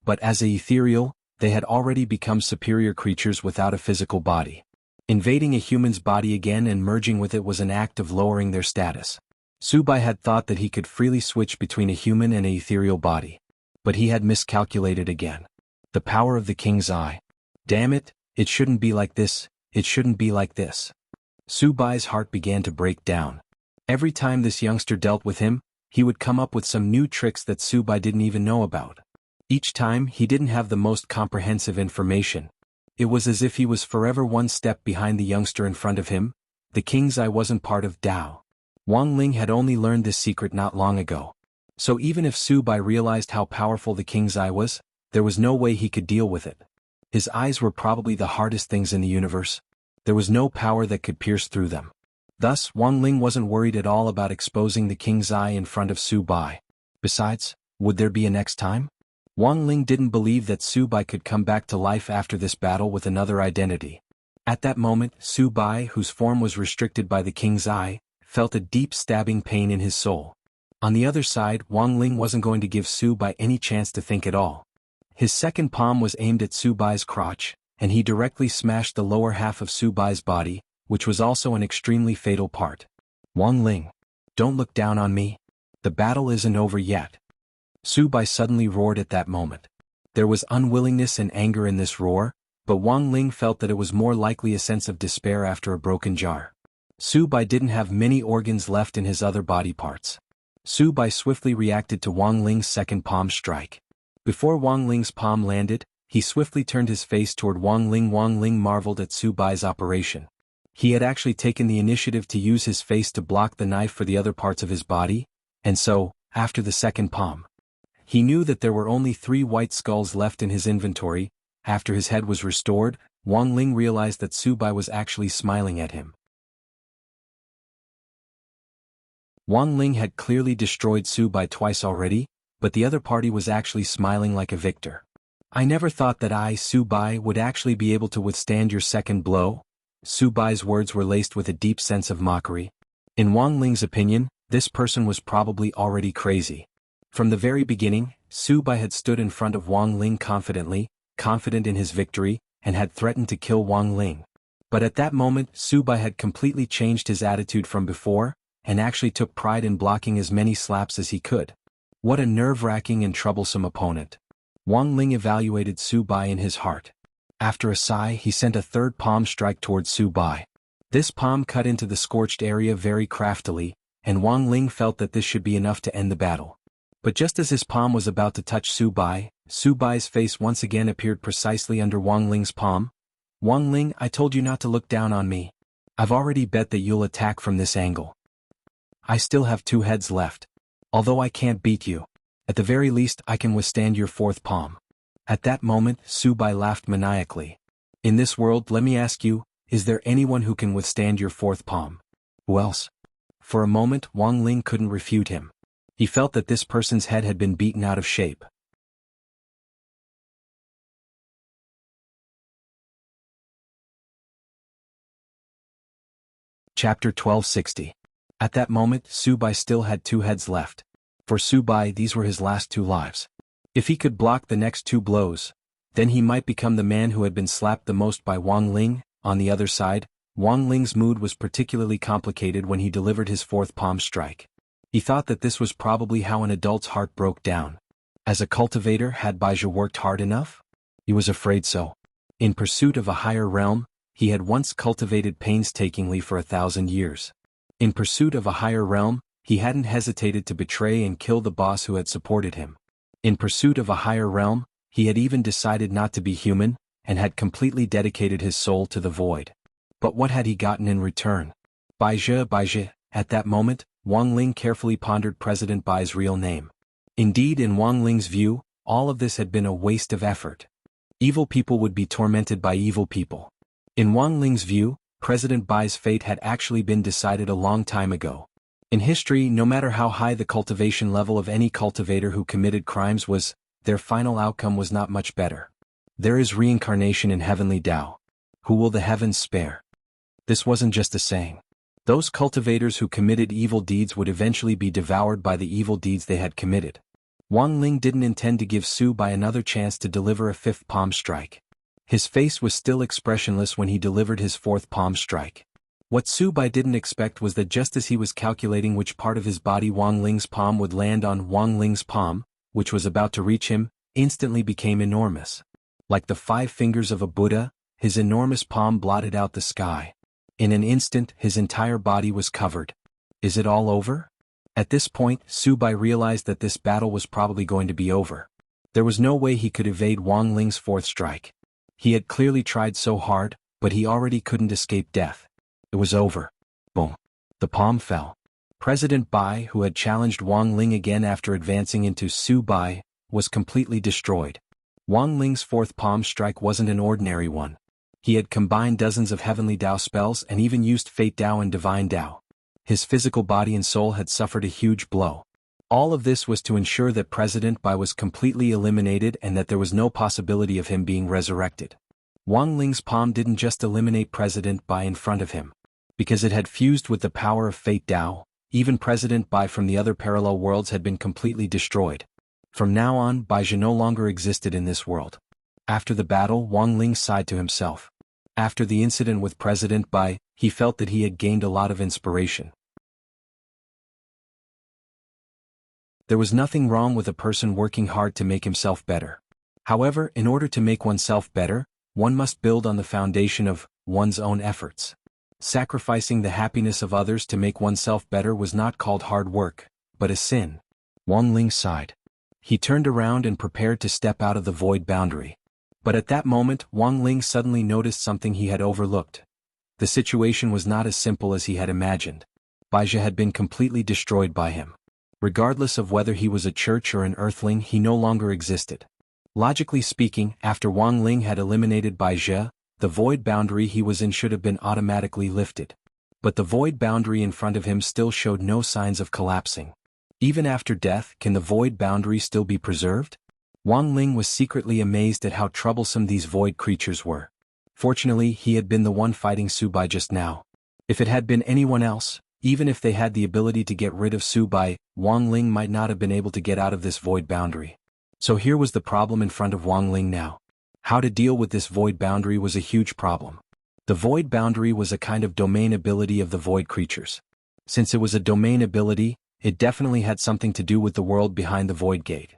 But as a ethereal, they had already become superior creatures without a physical body. Invading a human's body again and merging with it was an act of lowering their status. Su Bai had thought that he could freely switch between a human and an ethereal body. But he had miscalculated again. The power of the king's eye. Damn it, it shouldn't be like this, it shouldn't be like this. Su Bai's heart began to break down. Every time this youngster dealt with him, he would come up with some new tricks that Su Bai didn't even know about. Each time, he didn't have the most comprehensive information. It was as if he was forever one step behind the youngster in front of him. The king's eye wasn't part of Tao. Wang Ling had only learned this secret not long ago. So even if Su Bai realized how powerful the king's eye was, there was no way he could deal with it. His eyes were probably the hardest things in the universe. There was no power that could pierce through them. Thus, Wang Ling wasn't worried at all about exposing the king's eye in front of Su Bai. Besides, would there be a next time? Wang Ling didn't believe that Su Bai could come back to life after this battle with another identity. At that moment, Su Bai, whose form was restricted by the king's eye, felt a deep stabbing pain in his soul. On the other side, Wang Ling wasn't going to give Su Bai any chance to think at all. His second palm was aimed at Su Bai's crotch, and he directly smashed the lower half of Su Bai's body, which was also an extremely fatal part. Wang Ling, don't look down on me. The battle isn't over yet. Su Bai suddenly roared at that moment. There was unwillingness and anger in this roar, but Wang Ling felt that it was more likely a sense of despair after a broken jar. Su Bai didn't have many organs left in his other body parts. Su Bai swiftly reacted to Wang Ling's second palm strike. Before Wang Ling's palm landed, he swiftly turned his face toward Wang Ling. Wang Ling marveled at Su Bai's operation. He had actually taken the initiative to use his face to block the knife for the other parts of his body, and so, after the second palm, he knew that there were only 3 white skulls left in his inventory. After his head was restored, Wang Ling realized that Su Bai was actually smiling at him. Wang Ling had clearly destroyed Su Bai twice already, but the other party was actually smiling like a victor. I never thought that I, Su Bai, would actually be able to withstand your second blow. Su Bai's words were laced with a deep sense of mockery. In Wang Ling's opinion, this person was probably already crazy. From the very beginning, Su Bai had stood in front of Wang Ling confidently, confident in his victory, and had threatened to kill Wang Ling. But at that moment, Su Bai had completely changed his attitude from before, and actually took pride in blocking as many slaps as he could. What a nerve-wracking and troublesome opponent. Wang Ling evaluated Su Bai in his heart. After a sigh, he sent a third palm strike towards Su Bai. This palm cut into the scorched area very craftily, and Wang Ling felt that this should be enough to end the battle. But just as his palm was about to touch Su Bai's face once again appeared precisely under Wang Ling's palm. "Wang Ling, I told you not to look down on me. I've already bet that you'll attack from this angle. I still have 2 heads left. Although I can't beat you, at the very least I can withstand your 4th palm." At that moment, Su Bai laughed maniacally. "In this world, let me ask you, is there anyone who can withstand your 4th palm? Who else?" For a moment, Wang Ling couldn't refute him. He felt that this person's head had been beaten out of shape. Chapter 1260. At that moment, Su Bai still had 2 heads left. For Su Bai, these were his last 2 lives. If he could block the next 2 blows, then he might become the man who had been slapped the most by Wang Ling. On the other side, Wang Ling's mood was particularly complicated when he delivered his 4th palm strike. He thought that this was probably how an adult's heart broke down. As a cultivator, had Baizhi worked hard enough? He was afraid so. In pursuit of a higher realm, he had once cultivated painstakingly for 1,000 years. In pursuit of a higher realm, he hadn't hesitated to betray and kill the boss who had supported him. In pursuit of a higher realm, he had even decided not to be human, and had completely dedicated his soul to the void. But what had he gotten in return? Baizhi. At that moment, Wang Ling carefully pondered President Bai's real name. Indeed, in Wang Ling's view, all of this had been a waste of effort. Evil people would be tormented by evil people. In Wang Ling's view, President Bai's fate had actually been decided a long time ago. In history, no matter how high the cultivation level of any cultivator who committed crimes was, their final outcome was not much better. There is reincarnation in heavenly Tao. Who will the heavens spare? This wasn't just a saying. Those cultivators who committed evil deeds would eventually be devoured by the evil deeds they had committed. Wang Ling didn't intend to give Su Bai another chance to deliver a 5th palm strike. His face was still expressionless when he delivered his 4th palm strike. What Su Bai didn't expect was that just as he was calculating which part of his body Wang Ling's palm would land on, Wang Ling's palm, which was about to reach him, instantly became enormous. Like the 5 fingers of a Buddha, his enormous palm blotted out the sky. In an instant, his entire body was covered. Is it all over? At this point, Su Bai realized that this battle was probably going to be over. There was no way he could evade Wang Ling's 4th strike. He had clearly tried so hard, but he already couldn't escape death. It was over. Boom. The palm fell. President Bai, who had challenged Wang Ling again after advancing into Su Bai, was completely destroyed. Wang Ling's 4th palm strike wasn't an ordinary one. He had combined dozens of heavenly Tao spells and even used Fate Tao and Divine Tao. His physical body and soul had suffered a huge blow. All of this was to ensure that President Bai was completely eliminated and that there was no possibility of him being resurrected. Wang Ling's palm didn't just eliminate President Bai in front of him. Because it had fused with the power of Fate Tao, even President Bai from the other parallel worlds had been completely destroyed. From now on, Baizhi no longer existed in this world. After the battle, Wang Ling sighed to himself. After the incident with President Bai, he felt that he had gained a lot of inspiration. There was nothing wrong with a person working hard to make himself better. However, in order to make oneself better, one must build on the foundation of one's own efforts. Sacrificing the happiness of others to make oneself better was not called hard work, but a sin. Wang Ling sighed. He turned around and prepared to step out of the void boundary. But at that moment, Wang Ling suddenly noticed something he had overlooked. The situation was not as simple as he had imagined. Baizhi had been completely destroyed by him. Regardless of whether he was a church or an earthling, he no longer existed. Logically speaking, after Wang Ling had eliminated Baizhi, the void boundary he was in should have been automatically lifted. But the void boundary in front of him still showed no signs of collapsing. Even after death, can the void boundary still be preserved? Wang Ling was secretly amazed at how troublesome these void creatures were. Fortunately, he had been the one fighting Su Bai just now. If it had been anyone else, even if they had the ability to get rid of Su Bai, Wang Ling might not have been able to get out of this void boundary. So here was the problem in front of Wang Ling now. How to deal with this void boundary was a huge problem. The void boundary was a kind of domain ability of the void creatures. Since it was a domain ability, it definitely had something to do with the world behind the void gate.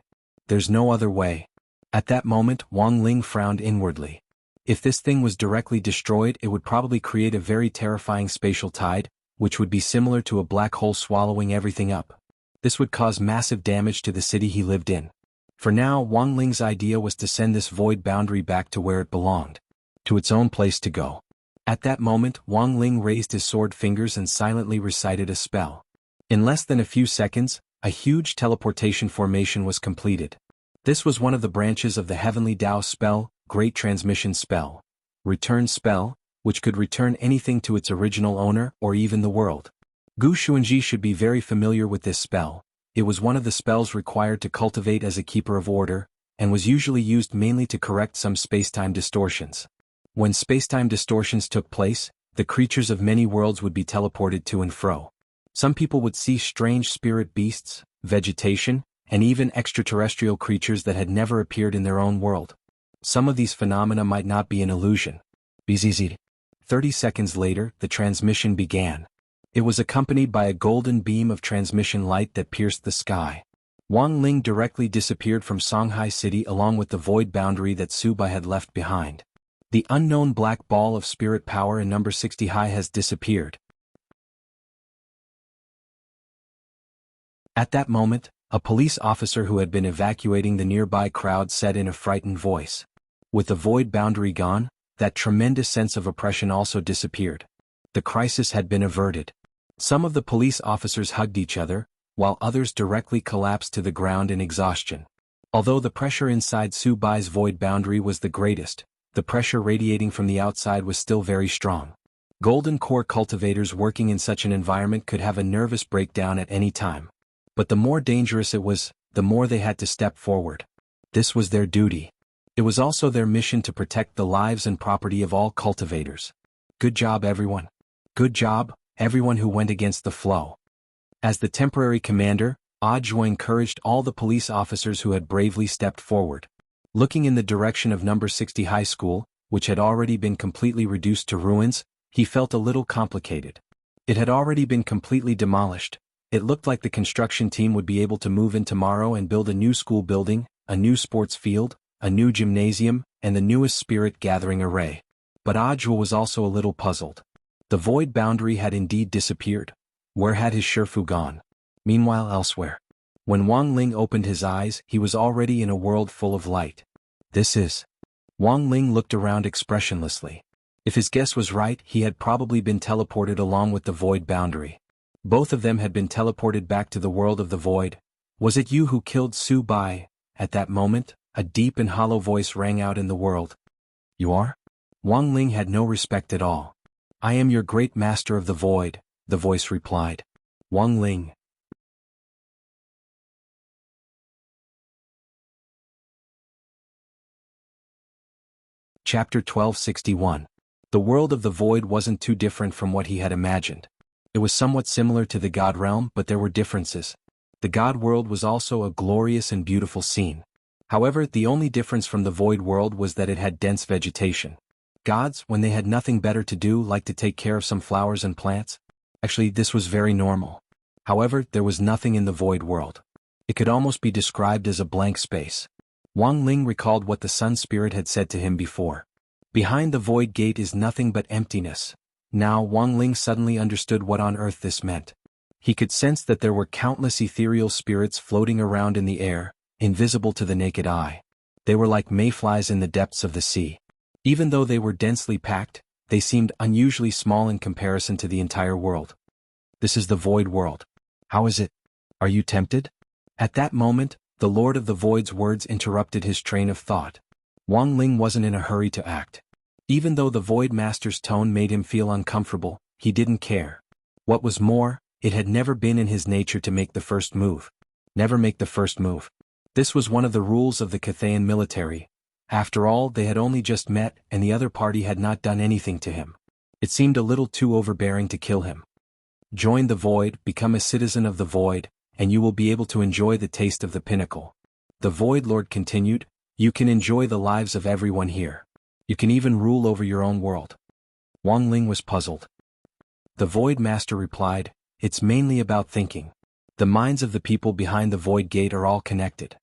There's no other way. At that moment, Wang Ling frowned inwardly. If this thing was directly destroyed, it would probably create a very terrifying spatial tide, which would be similar to a black hole swallowing everything up. This would cause massive damage to the city he lived in. For now, Wang Ling's idea was to send this void boundary back to where it belonged, to its own place to go. At that moment, Wang Ling raised his sword fingers and silently recited a spell. In less than a few seconds, a huge teleportation formation was completed. This was one of the branches of the Heavenly Tao spell, Great Transmission spell, Return spell, which could return anything to its original owner or even the world. Gu Xuanji should be very familiar with this spell. It was one of the spells required to cultivate as a keeper of order, and was usually used mainly to correct some spacetime distortions. When spacetime distortions took place, the creatures of many worlds would be teleported to and fro. Some people would see strange spirit beasts, vegetation, and even extraterrestrial creatures that had never appeared in their own world. Some of these phenomena might not be an illusion. BZZ. 30 seconds later, the transmission began. It was accompanied by a golden beam of transmission light that pierced the sky. Wang Ling directly disappeared from Songhai City along with the void boundary that Su Bai had left behind. The unknown black ball of spirit power in number 60 high has disappeared. At that moment, a police officer who had been evacuating the nearby crowd said in a frightened voice. With the void boundary gone, that tremendous sense of oppression also disappeared. The crisis had been averted. Some of the police officers hugged each other, while others directly collapsed to the ground in exhaustion. Although the pressure inside Su Bai's void boundary was the greatest, the pressure radiating from the outside was still very strong. Golden core cultivators working in such an environment could have a nervous breakdown at any time. But the more dangerous it was, the more they had to step forward. This was their duty. It was also their mission to protect the lives and property of all cultivators. Good job, everyone. Good job, everyone who went against the flow. As the temporary commander, Zhuo encouraged all the police officers who had bravely stepped forward. Looking in the direction of number 60 high school, which had already been completely reduced to ruins, he felt a little complicated. It had already been completely demolished. It looked like the construction team would be able to move in tomorrow and build a new school building, a new sports field, a new gymnasium, and the newest spirit gathering array. But Zhuo was also a little puzzled. The void boundary had indeed disappeared. Where had his Shifu gone? Meanwhile elsewhere. When Wang Ling opened his eyes, he was already in a world full of light. This is... Wang Ling looked around expressionlessly. If his guess was right, he had probably been teleported along with the void boundary. Both of them had been teleported back to the world of the void. Was it you who killed Su Bai? At that moment, a deep and hollow voice rang out in the world. You are? Wang Ling had no respect at all. I am your great master of the void, the voice replied. Wang Ling. Chapter 1261. The world of the void wasn't too different from what he had imagined. It was somewhat similar to the God realm, but there were differences. The God world was also a glorious and beautiful scene. However, the only difference from the void world was that it had dense vegetation. Gods, when they had nothing better to do, liked to take care of some flowers and plants. Actually, this was very normal. However, there was nothing in the void world. It could almost be described as a blank space. Wang Ling recalled what the Sun Spirit had said to him before. Behind the void gate is nothing but emptiness. Now Wang Ling suddenly understood what on earth this meant. He could sense that there were countless ethereal spirits floating around in the air, invisible to the naked eye. They were like mayflies in the depths of the sea. Even though they were densely packed, they seemed unusually small in comparison to the entire world. This is the void world. How is it? Are you tempted? At that moment, the Lord of the Void's words interrupted his train of thought. Wang Ling wasn't in a hurry to act. Even though the Void Master's tone made him feel uncomfortable, he didn't care. What was more, it had never been in his nature to make the first move. Never make the first move. This was one of the rules of the Cathayan military. After all, they had only just met, and the other party had not done anything to him. It seemed a little too overbearing to kill him. Join the Void, become a citizen of the Void, and you will be able to enjoy the taste of the pinnacle. The Void Lord continued, you can enjoy the lives of everyone here. You can even rule over your own world. Wang Ling was puzzled. The Void Master replied, "It's mainly about thinking. The minds of the people behind the Void Gate are all connected."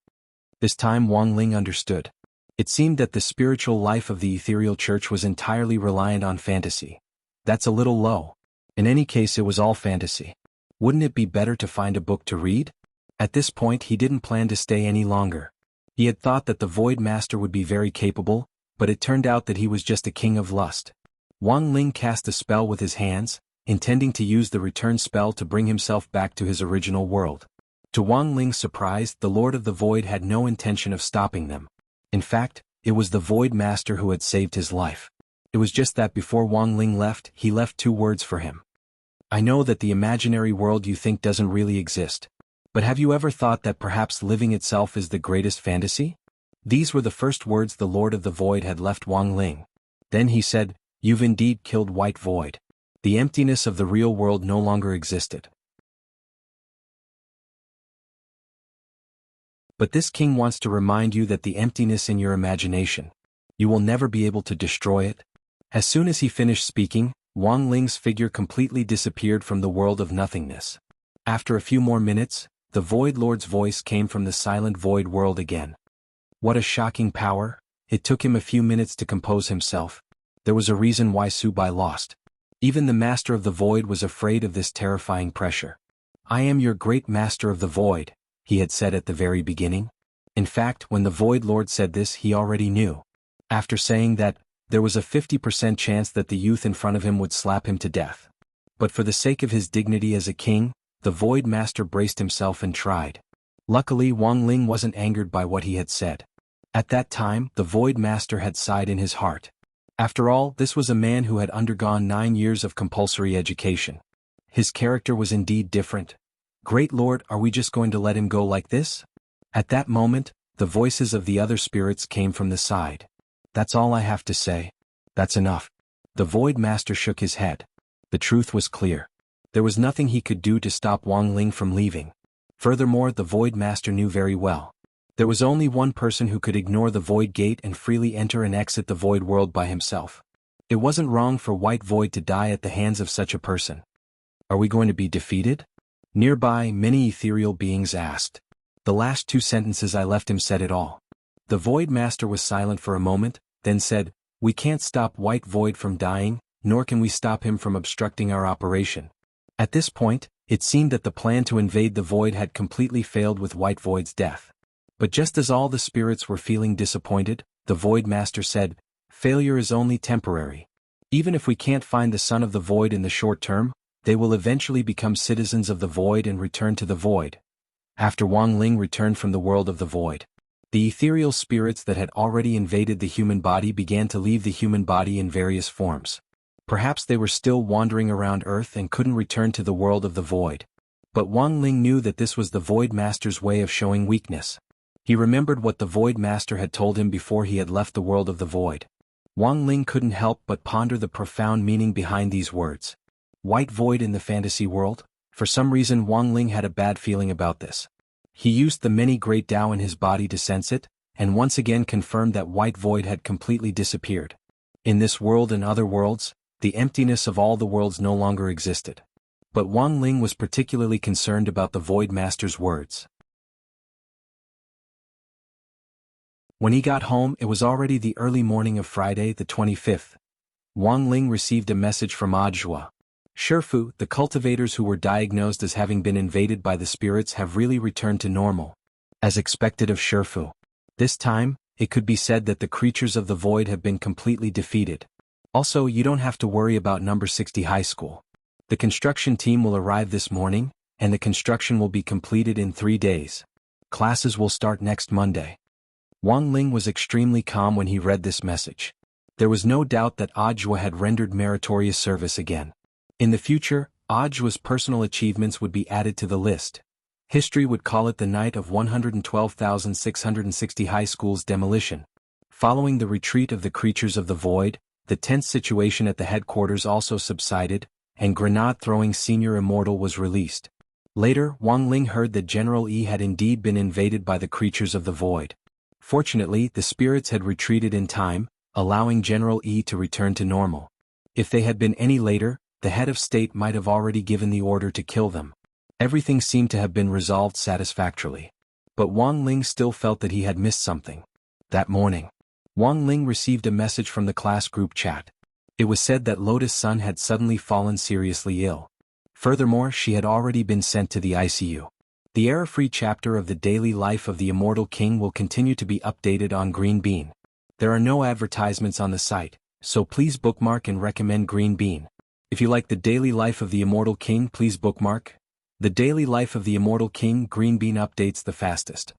This time Wang Ling understood. It seemed that the spiritual life of the ethereal church was entirely reliant on fantasy. That's a little low. In any case, it was all fantasy. Wouldn't it be better to find a book to read? At this point he didn't plan to stay any longer. He had thought that the Void Master would be very capable, but it turned out that he was just a king of lust. Wang Ling cast a spell with his hands, intending to use the return spell to bring himself back to his original world. To Wang Ling's surprise, the Lord of the Void had no intention of stopping them. In fact, it was the Void Master who had saved his life. It was just that before Wang Ling left, he left 2 words for him. "I know that the imaginary world you think doesn't really exist. But have you ever thought that perhaps living itself is the greatest fantasy?" These were the first words the Lord of the Void had left Wang Ling. Then he said, "You've indeed killed White Void. The emptiness of the real world no longer existed. But this king wants to remind you that the emptiness in your imagination, you will never be able to destroy it." As soon as he finished speaking, Wang Ling's figure completely disappeared from the world of nothingness. After a few more minutes, the Void Lord's voice came from the silent void world again. What a shocking power! It took him a few minutes to compose himself. There was a reason why Subai lost. Even the Master of the Void was afraid of this terrifying pressure. "I am your great Master of the Void," he had said at the very beginning. In fact, when the Void Lord said this, he already knew. After saying that, there was a 50% chance that the youth in front of him would slap him to death. But for the sake of his dignity as a king, the Void Master braced himself and tried. Luckily, Wang Ling wasn't angered by what he had said. At that time, the Void Master had sighed in his heart. After all, this was a man who had undergone 9 years of compulsory education. His character was indeed different. "Great Lord, are we just going to let him go like this?" At that moment, the voices of the other spirits came from the side. "That's all I have to say. That's enough." The Void Master shook his head. The truth was clear. There was nothing he could do to stop Wang Ling from leaving. Furthermore, the Void Master knew very well. There was only one person who could ignore the Void Gate and freely enter and exit the Void World by himself. It wasn't wrong for White Void to die at the hands of such a person. "Are we going to be defeated?" Nearby, many ethereal beings asked. The last 2 sentences I left him said it all. The Void Master was silent for a moment, then said, "We can't stop White Void from dying, nor can we stop him from obstructing our operation." At this point, it seemed that the plan to invade the Void had completely failed with White Void's death. But just as all the spirits were feeling disappointed, the Void Master said, "Failure is only temporary. Even if we can't find the Son of the Void in the short term, they will eventually become citizens of the Void and return to the Void." After Wang Ling returned from the world of the Void, the ethereal spirits that had already invaded the human body began to leave the human body in various forms. Perhaps they were still wandering around Earth and couldn't return to the world of the Void. But Wang Ling knew that this was the Void Master's way of showing weakness. He remembered what the Void Master had told him before he had left the world of the Void. Wang Ling couldn't help but ponder the profound meaning behind these words. White Void in the fantasy world? For some reason Wang Ling had a bad feeling about this. He used the many great Tao in his body to sense it, and once again confirmed that White Void had completely disappeared. In this world and other worlds, the emptiness of all the worlds no longer existed. But Wang Ling was particularly concerned about the Void Master's words. When he got home, it was already the early morning of Friday the 25th. Wang Ling received a message from Audiobook. "Shifu, the cultivators who were diagnosed as having been invaded by the spirits have really returned to normal." As expected of Shifu. This time, it could be said that the creatures of the Void have been completely defeated. Also, you don't have to worry about number 60 high school. The construction team will arrive this morning, and the construction will be completed in 3 days. Classes will start next Monday. Wang Ling was extremely calm when he read this message. There was no doubt that Audiobook had rendered meritorious service again. In the future, Audiobook's personal achievements would be added to the list. History would call it the night of 112,660 high school's demolition. Following the retreat of the creatures of the Void, the tense situation at the headquarters also subsided, and grenade-throwing Senior Immortal was released. Later, Wang Ling heard that General Yi had indeed been invaded by the creatures of the Void. Fortunately, the spirits had retreated in time, allowing General Yi to return to normal. If they had been any later, the head of state might have already given the order to kill them. Everything seemed to have been resolved satisfactorily. But Wang Ling still felt that he had missed something. That morning, Wang Ling received a message from the class group chat. It was said that Lotus Sun had suddenly fallen seriously ill. Furthermore, she had already been sent to the ICU. The error-free chapter of the daily life of the Immortal King will continue to be updated on Green Bean. There are no advertisements on the site, so please bookmark and recommend Green Bean. If you like the daily life of the Immortal King, please bookmark. The daily life of the Immortal King, Green Bean updates the fastest.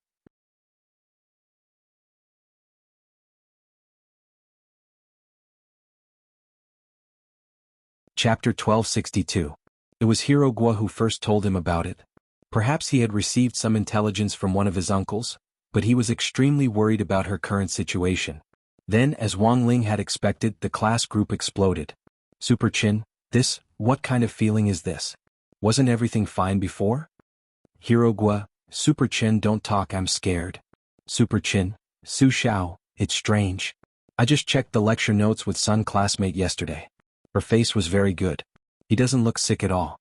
Chapter 1262. It was Hirogwa who first told him about it. Perhaps he had received some intelligence from one of his uncles, but he was extremely worried about her current situation. Then, as Wang Ling had expected, the class group exploded. Super Chin, what kind of feeling is this? Wasn't everything fine before? Hirogwa, Super Chin, don't talk, I'm scared. Super Chin, Su Xiao, it's strange. I just checked the lecture notes with Sun classmate yesterday. Her face was very good. He doesn't look sick at all.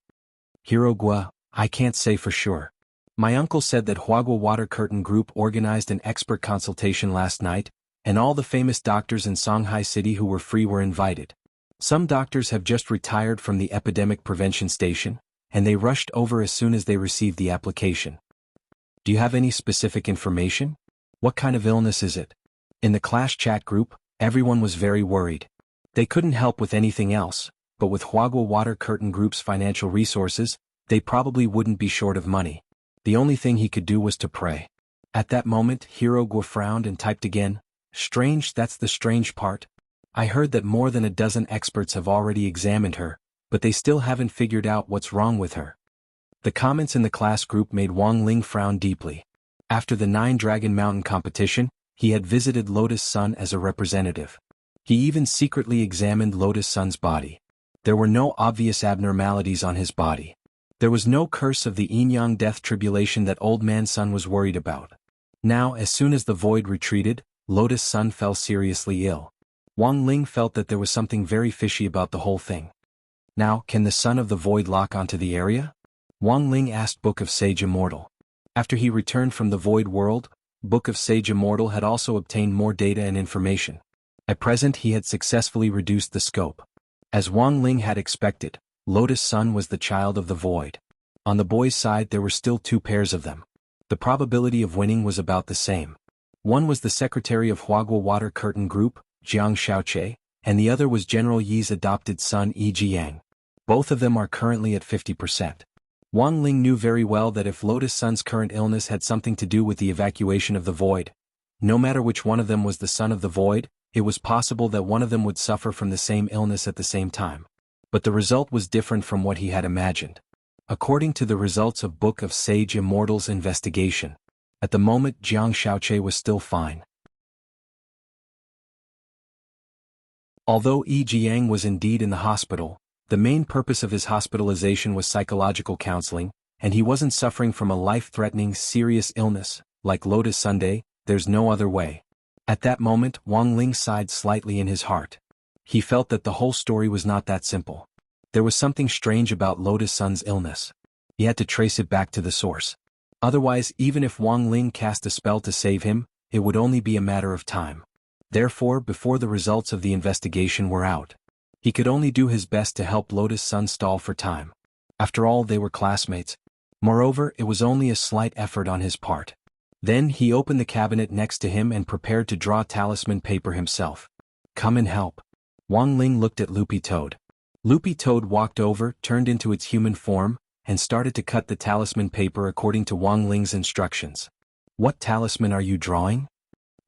Hirogwa, I can't say for sure. My uncle said that Huagua Water Curtain Group organized an expert consultation last night, and all the famous doctors in Shanghai City who were free were invited. Some doctors have just retired from the epidemic prevention station, and they rushed over as soon as they received the application. Do you have any specific information? What kind of illness is it? In the class chat group, everyone was very worried. They couldn't help with anything else, but with Huagua Water Curtain Group's financial resources, they probably wouldn't be short of money. The only thing he could do was to pray. At that moment, Hirogwa frowned and typed again, strange, that's the strange part. I heard that more than a dozen experts have already examined her, but they still haven't figured out what's wrong with her. The comments in the class group made Wang Ling frown deeply. After the 9 Dragon Mountain competition, he had visited Lotus Sun as a representative. He even secretly examined Lotus Sun's body. There were no obvious abnormalities on his body. There was no curse of the Yin-Yang death tribulation that Old Man Sun was worried about. Now, as soon as the void retreated, Lotus Sun fell seriously ill. Wang Ling felt that there was something very fishy about the whole thing. Now, can the Son of the Void lock onto the area? Wang Ling asked Book of Sage Immortal. After he returned from the Void World, Book of Sage Immortal had also obtained more data and information. At present he had successfully reduced the scope. As Wang Ling had expected, Lotus Sun was the child of the void. On the boys' side there were still 2 pairs of them. The probability of winning was about the same. One was the secretary of Huagua Water Curtain Group, Jiang Xiaoche, and the other was General Yi's adopted son Yi Jiang. Both of them are currently at 50%. Wang Ling knew very well that if Lotus Sun's current illness had something to do with the evacuation of the void, no matter which one of them was the son of the void, it was possible that one of them would suffer from the same illness at the same time. But the result was different from what he had imagined. According to the results of Book of Sage Immortal's investigation, at the moment Jiang Xiaoche was still fine. Although Yi Jiang was indeed in the hospital, the main purpose of his hospitalization was psychological counseling, and he wasn't suffering from a life-threatening serious illness, like Lotus Sunday. There's no other way. At that moment, Wang Ling sighed slightly in his heart. He felt that the whole story was not that simple. There was something strange about Lotus Sun's illness. He had to trace it back to the source. Otherwise, even if Wang Ling cast a spell to save him, it would only be a matter of time. Therefore, before the results of the investigation were out, he could only do his best to help Lotus Sun stall for time. After all, they were classmates. Moreover, it was only a slight effort on his part. Then he opened the cabinet next to him and prepared to draw talisman paper himself. Come and help. Wang Ling looked at Loopy Toad. Loopy Toad walked over, turned into its human form, and started to cut the talisman paper according to Wang Ling's instructions. What talisman are you drawing?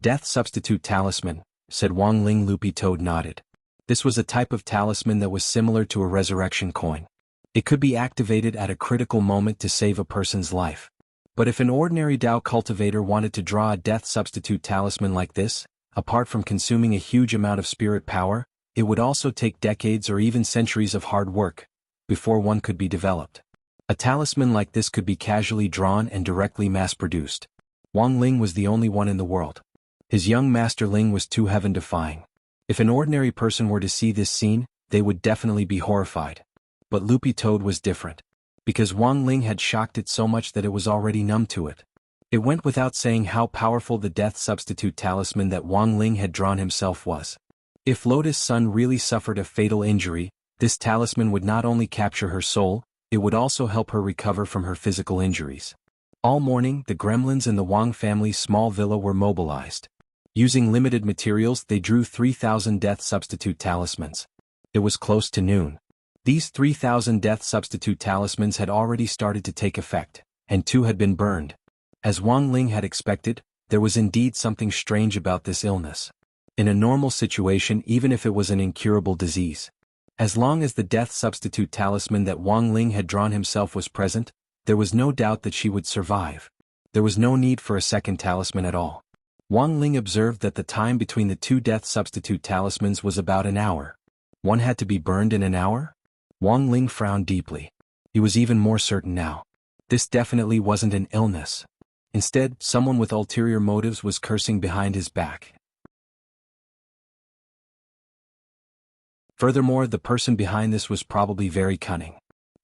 Death Substitute Talisman, said Wang Ling. Loopy Toad nodded. This was a type of talisman that was similar to a resurrection coin. It could be activated at a critical moment to save a person's life. But if an ordinary Dao cultivator wanted to draw a death substitute talisman like this, apart from consuming a huge amount of spirit power, it would also take decades or even centuries of hard work before one could be developed. A talisman like this could be casually drawn and directly mass-produced. Wang Ling was the only one in the world. His young master Ling was too heaven-defying. If an ordinary person were to see this scene, they would definitely be horrified. But Loopy Toad was different. Because Wang Ling had shocked it so much that it was already numb to it. It went without saying how powerful the death substitute talisman that Wang Ling had drawn himself was. If Lotus Sun really suffered a fatal injury, this talisman would not only capture her soul, it would also help her recover from her physical injuries. All morning, the gremlins in the Wang family's small villa were mobilized. Using limited materials, they drew 3,000 death substitute talismans. It was close to noon. These 3,000 death substitute talismans had already started to take effect, and 2 had been burned. As Wang Ling had expected, there was indeed something strange about this illness. In a normal situation, even if it was an incurable disease, as long as the death substitute talisman that Wang Ling had drawn himself was present, there was no doubt that she would survive. There was no need for a second talisman at all. Wang Ling observed that the time between the 2 death substitute talismans was about an hour. One had to be burned in an hour? Wang Ling frowned deeply. He was even more certain now. This definitely wasn't an illness. Instead, someone with ulterior motives was cursing behind his back. Furthermore, the person behind this was probably very cunning.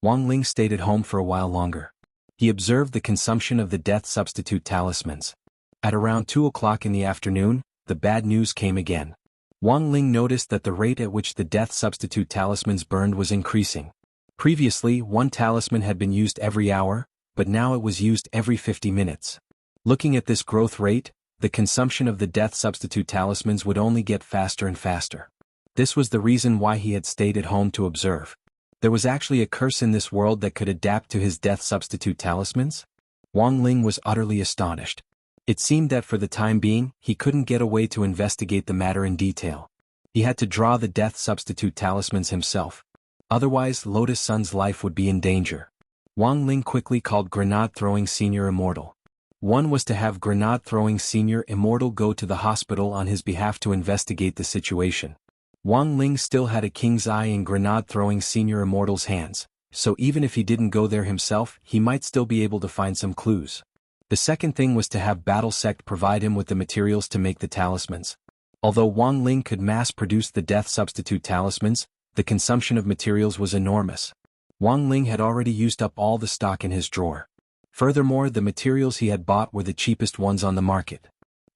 Wang Ling stayed at home for a while longer. He observed the consumption of the death substitute talismans. At around 2 o'clock in the afternoon, the bad news came again. Wang Ling noticed that the rate at which the death substitute talismans burned was increasing. Previously, 1 talisman had been used every hour, but now it was used every 50 minutes. Looking at this growth rate, the consumption of the death substitute talismans would only get faster and faster. This was the reason why he had stayed at home to observe. There was actually a curse in this world that could adapt to his death substitute talismans? Wang Ling was utterly astonished. It seemed that for the time being, he couldn't get away to investigate the matter in detail. He had to draw the death substitute talismans himself. Otherwise, Lotus Sun's life would be in danger. Wang Ling quickly called Grenade-Throwing Senior Immortal. One was to have Grenade-Throwing Senior Immortal go to the hospital on his behalf to investigate the situation. Wang Ling still had a king's eye in Grenade-Throwing Senior Immortal's hands, so even if he didn't go there himself, he might still be able to find some clues. The second thing was to have Battle Sect provide him with the materials to make the talismans. Although Wang Ling could mass-produce the death substitute talismans, the consumption of materials was enormous. Wang Ling had already used up all the stock in his drawer. Furthermore, the materials he had bought were the cheapest ones on the market.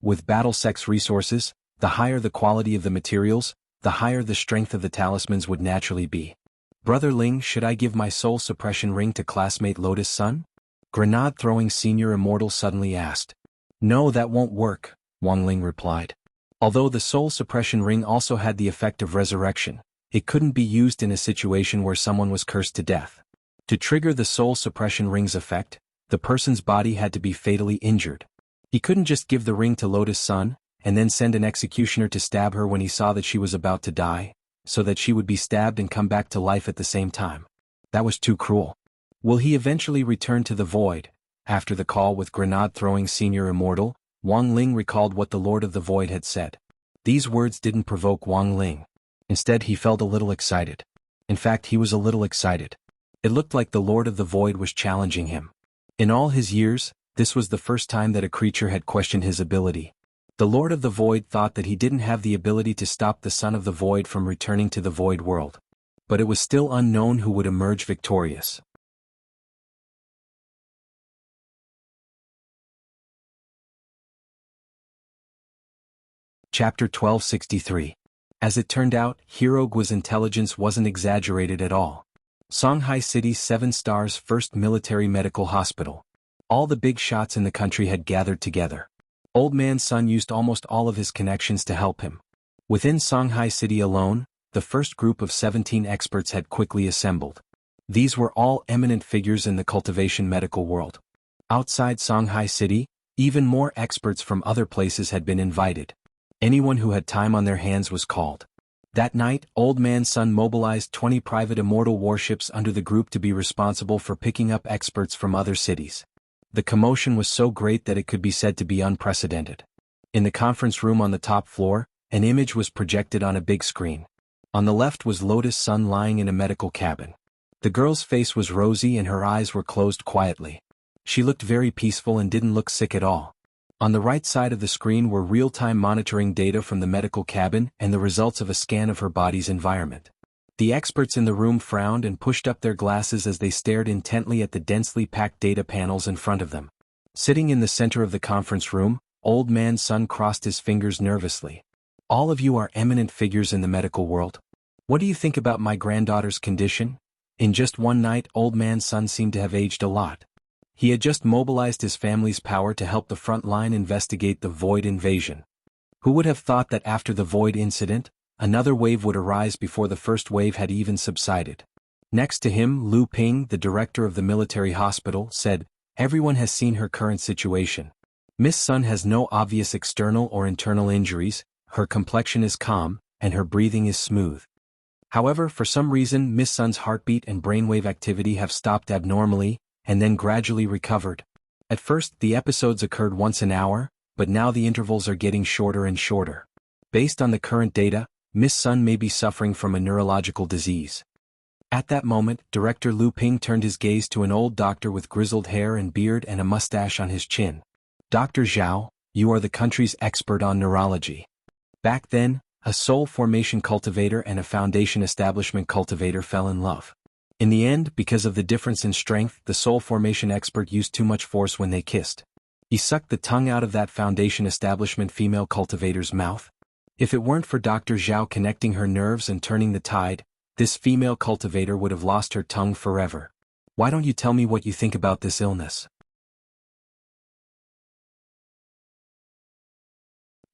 With Battle Sect's resources, the higher the quality of the materials, the higher the strength of the talismans would naturally be. Brother Ling, should I give my soul suppression ring to classmate Lotus Sun? Grenade-Throwing Senior Immortal suddenly asked. No, that won't work, Wang Ling replied. Although the soul suppression ring also had the effect of resurrection, it couldn't be used in a situation where someone was cursed to death. To trigger the soul suppression ring's effect, the person's body had to be fatally injured. He couldn't just give the ring to Lotus Sun, and then send an executioner to stab her when he saw that she was about to die, so that she would be stabbed and come back to life at the same time. That was too cruel. Will he eventually return to the void? After the call with Grenade-Throwing Senior Immortal, Wang Ling recalled what the Lord of the Void had said. These words didn't provoke Wang Ling. Instead, he felt a little excited. In fact, he was a little excited. It looked like the Lord of the Void was challenging him. In all his years, this was the first time that a creature had questioned his ability. The Lord of the Void thought that he didn't have the ability to stop the Son of the Void from returning to the Void world. But it was still unknown who would emerge victorious. Chapter 1263. As it turned out, Hero Guo's intelligence wasn't exaggerated at all. Shanghai City's 7 stars first military medical hospital. All the big shots in the country had gathered together. Old Man Sun used almost all of his connections to help him. Within Shanghai City alone, the first group of 17 experts had quickly assembled. These were all eminent figures in the cultivation medical world. Outside Shanghai City, even more experts from other places had been invited. Anyone who had time on their hands was called. That night, Old Man Sun mobilized 20 private immortal warships under the group to be responsible for picking up experts from other cities. The commotion was so great that it could be said to be unprecedented. In the conference room on the top floor, an image was projected on a big screen. On the left was Lotus Sun lying in a medical cabin. The girl's face was rosy and her eyes were closed quietly. She looked very peaceful and didn't look sick at all. On the right side of the screen were real-time monitoring data from the medical cabin and the results of a scan of her body's environment. The experts in the room frowned and pushed up their glasses as they stared intently at the densely packed data panels in front of them. Sitting in the center of the conference room, Old Man Sun crossed his fingers nervously. All of you are eminent figures in the medical world. What do you think about my granddaughter's condition? In just one night, Old Man Sun seemed to have aged a lot. He had just mobilized his family's power to help the front line investigate the Void invasion. Who would have thought that after the Void incident, another wave would arise before the first wave had even subsided? Next to him, Lu Ping, the director of the military hospital, said, "Everyone has seen her current situation. Miss Sun has no obvious external or internal injuries, her complexion is calm, and her breathing is smooth. However, for some reason Miss Sun's heartbeat and brainwave activity have stopped abnormally, and then gradually recovered. At first, the episodes occurred once an hour, but now the intervals are getting shorter and shorter. Based on the current data, Miss Sun may be suffering from a neurological disease." At that moment, Director Lu Ping turned his gaze to an old doctor with grizzled hair and beard and a mustache on his chin. "Dr. Zhao, you are the country's expert on neurology. Back then, a soul formation cultivator and a foundation establishment cultivator fell in love. In the end, because of the difference in strength, the soul formation expert used too much force when they kissed. He sucked the tongue out of that foundation establishment female cultivator's mouth. If it weren't for Dr. Zhao connecting her nerves and turning the tide, this female cultivator would have lost her tongue forever. Why don't you tell me what you think about this illness?"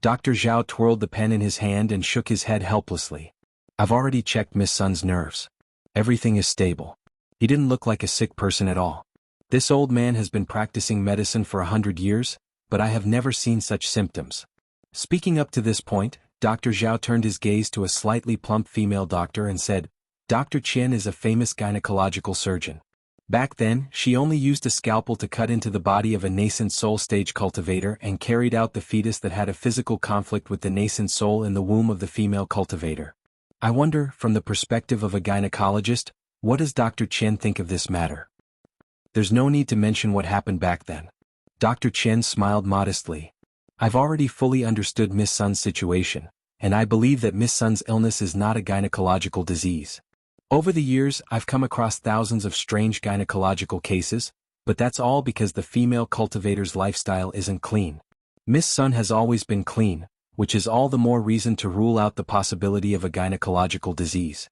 Dr. Zhao twirled the pen in his hand and shook his head helplessly. "I've already checked Miss Sun's nerves. Everything is stable. He didn't look like a sick person at all. This old man has been practicing medicine for 100 years, but I have never seen such symptoms." Speaking up to this point, Dr. Zhao turned his gaze to a slightly plump female doctor and said, "Dr. Chen is a famous gynecological surgeon. Back then, she only used a scalpel to cut into the body of a nascent soul stage cultivator and carried out the fetus that had a physical conflict with the nascent soul in the womb of the female cultivator. I wonder, from the perspective of a gynecologist, what does Dr. Chen think of this matter?" "There's no need to mention what happened back then." Dr. Chen smiled modestly. "I've already fully understood Miss Sun's situation, and I believe that Miss Sun's illness is not a gynecological disease. Over the years, I've come across thousands of strange gynecological cases, but that's all because the female cultivator's lifestyle isn't clean. Miss Sun has always been clean, which is all the more reason to rule out the possibility of a gynecological disease."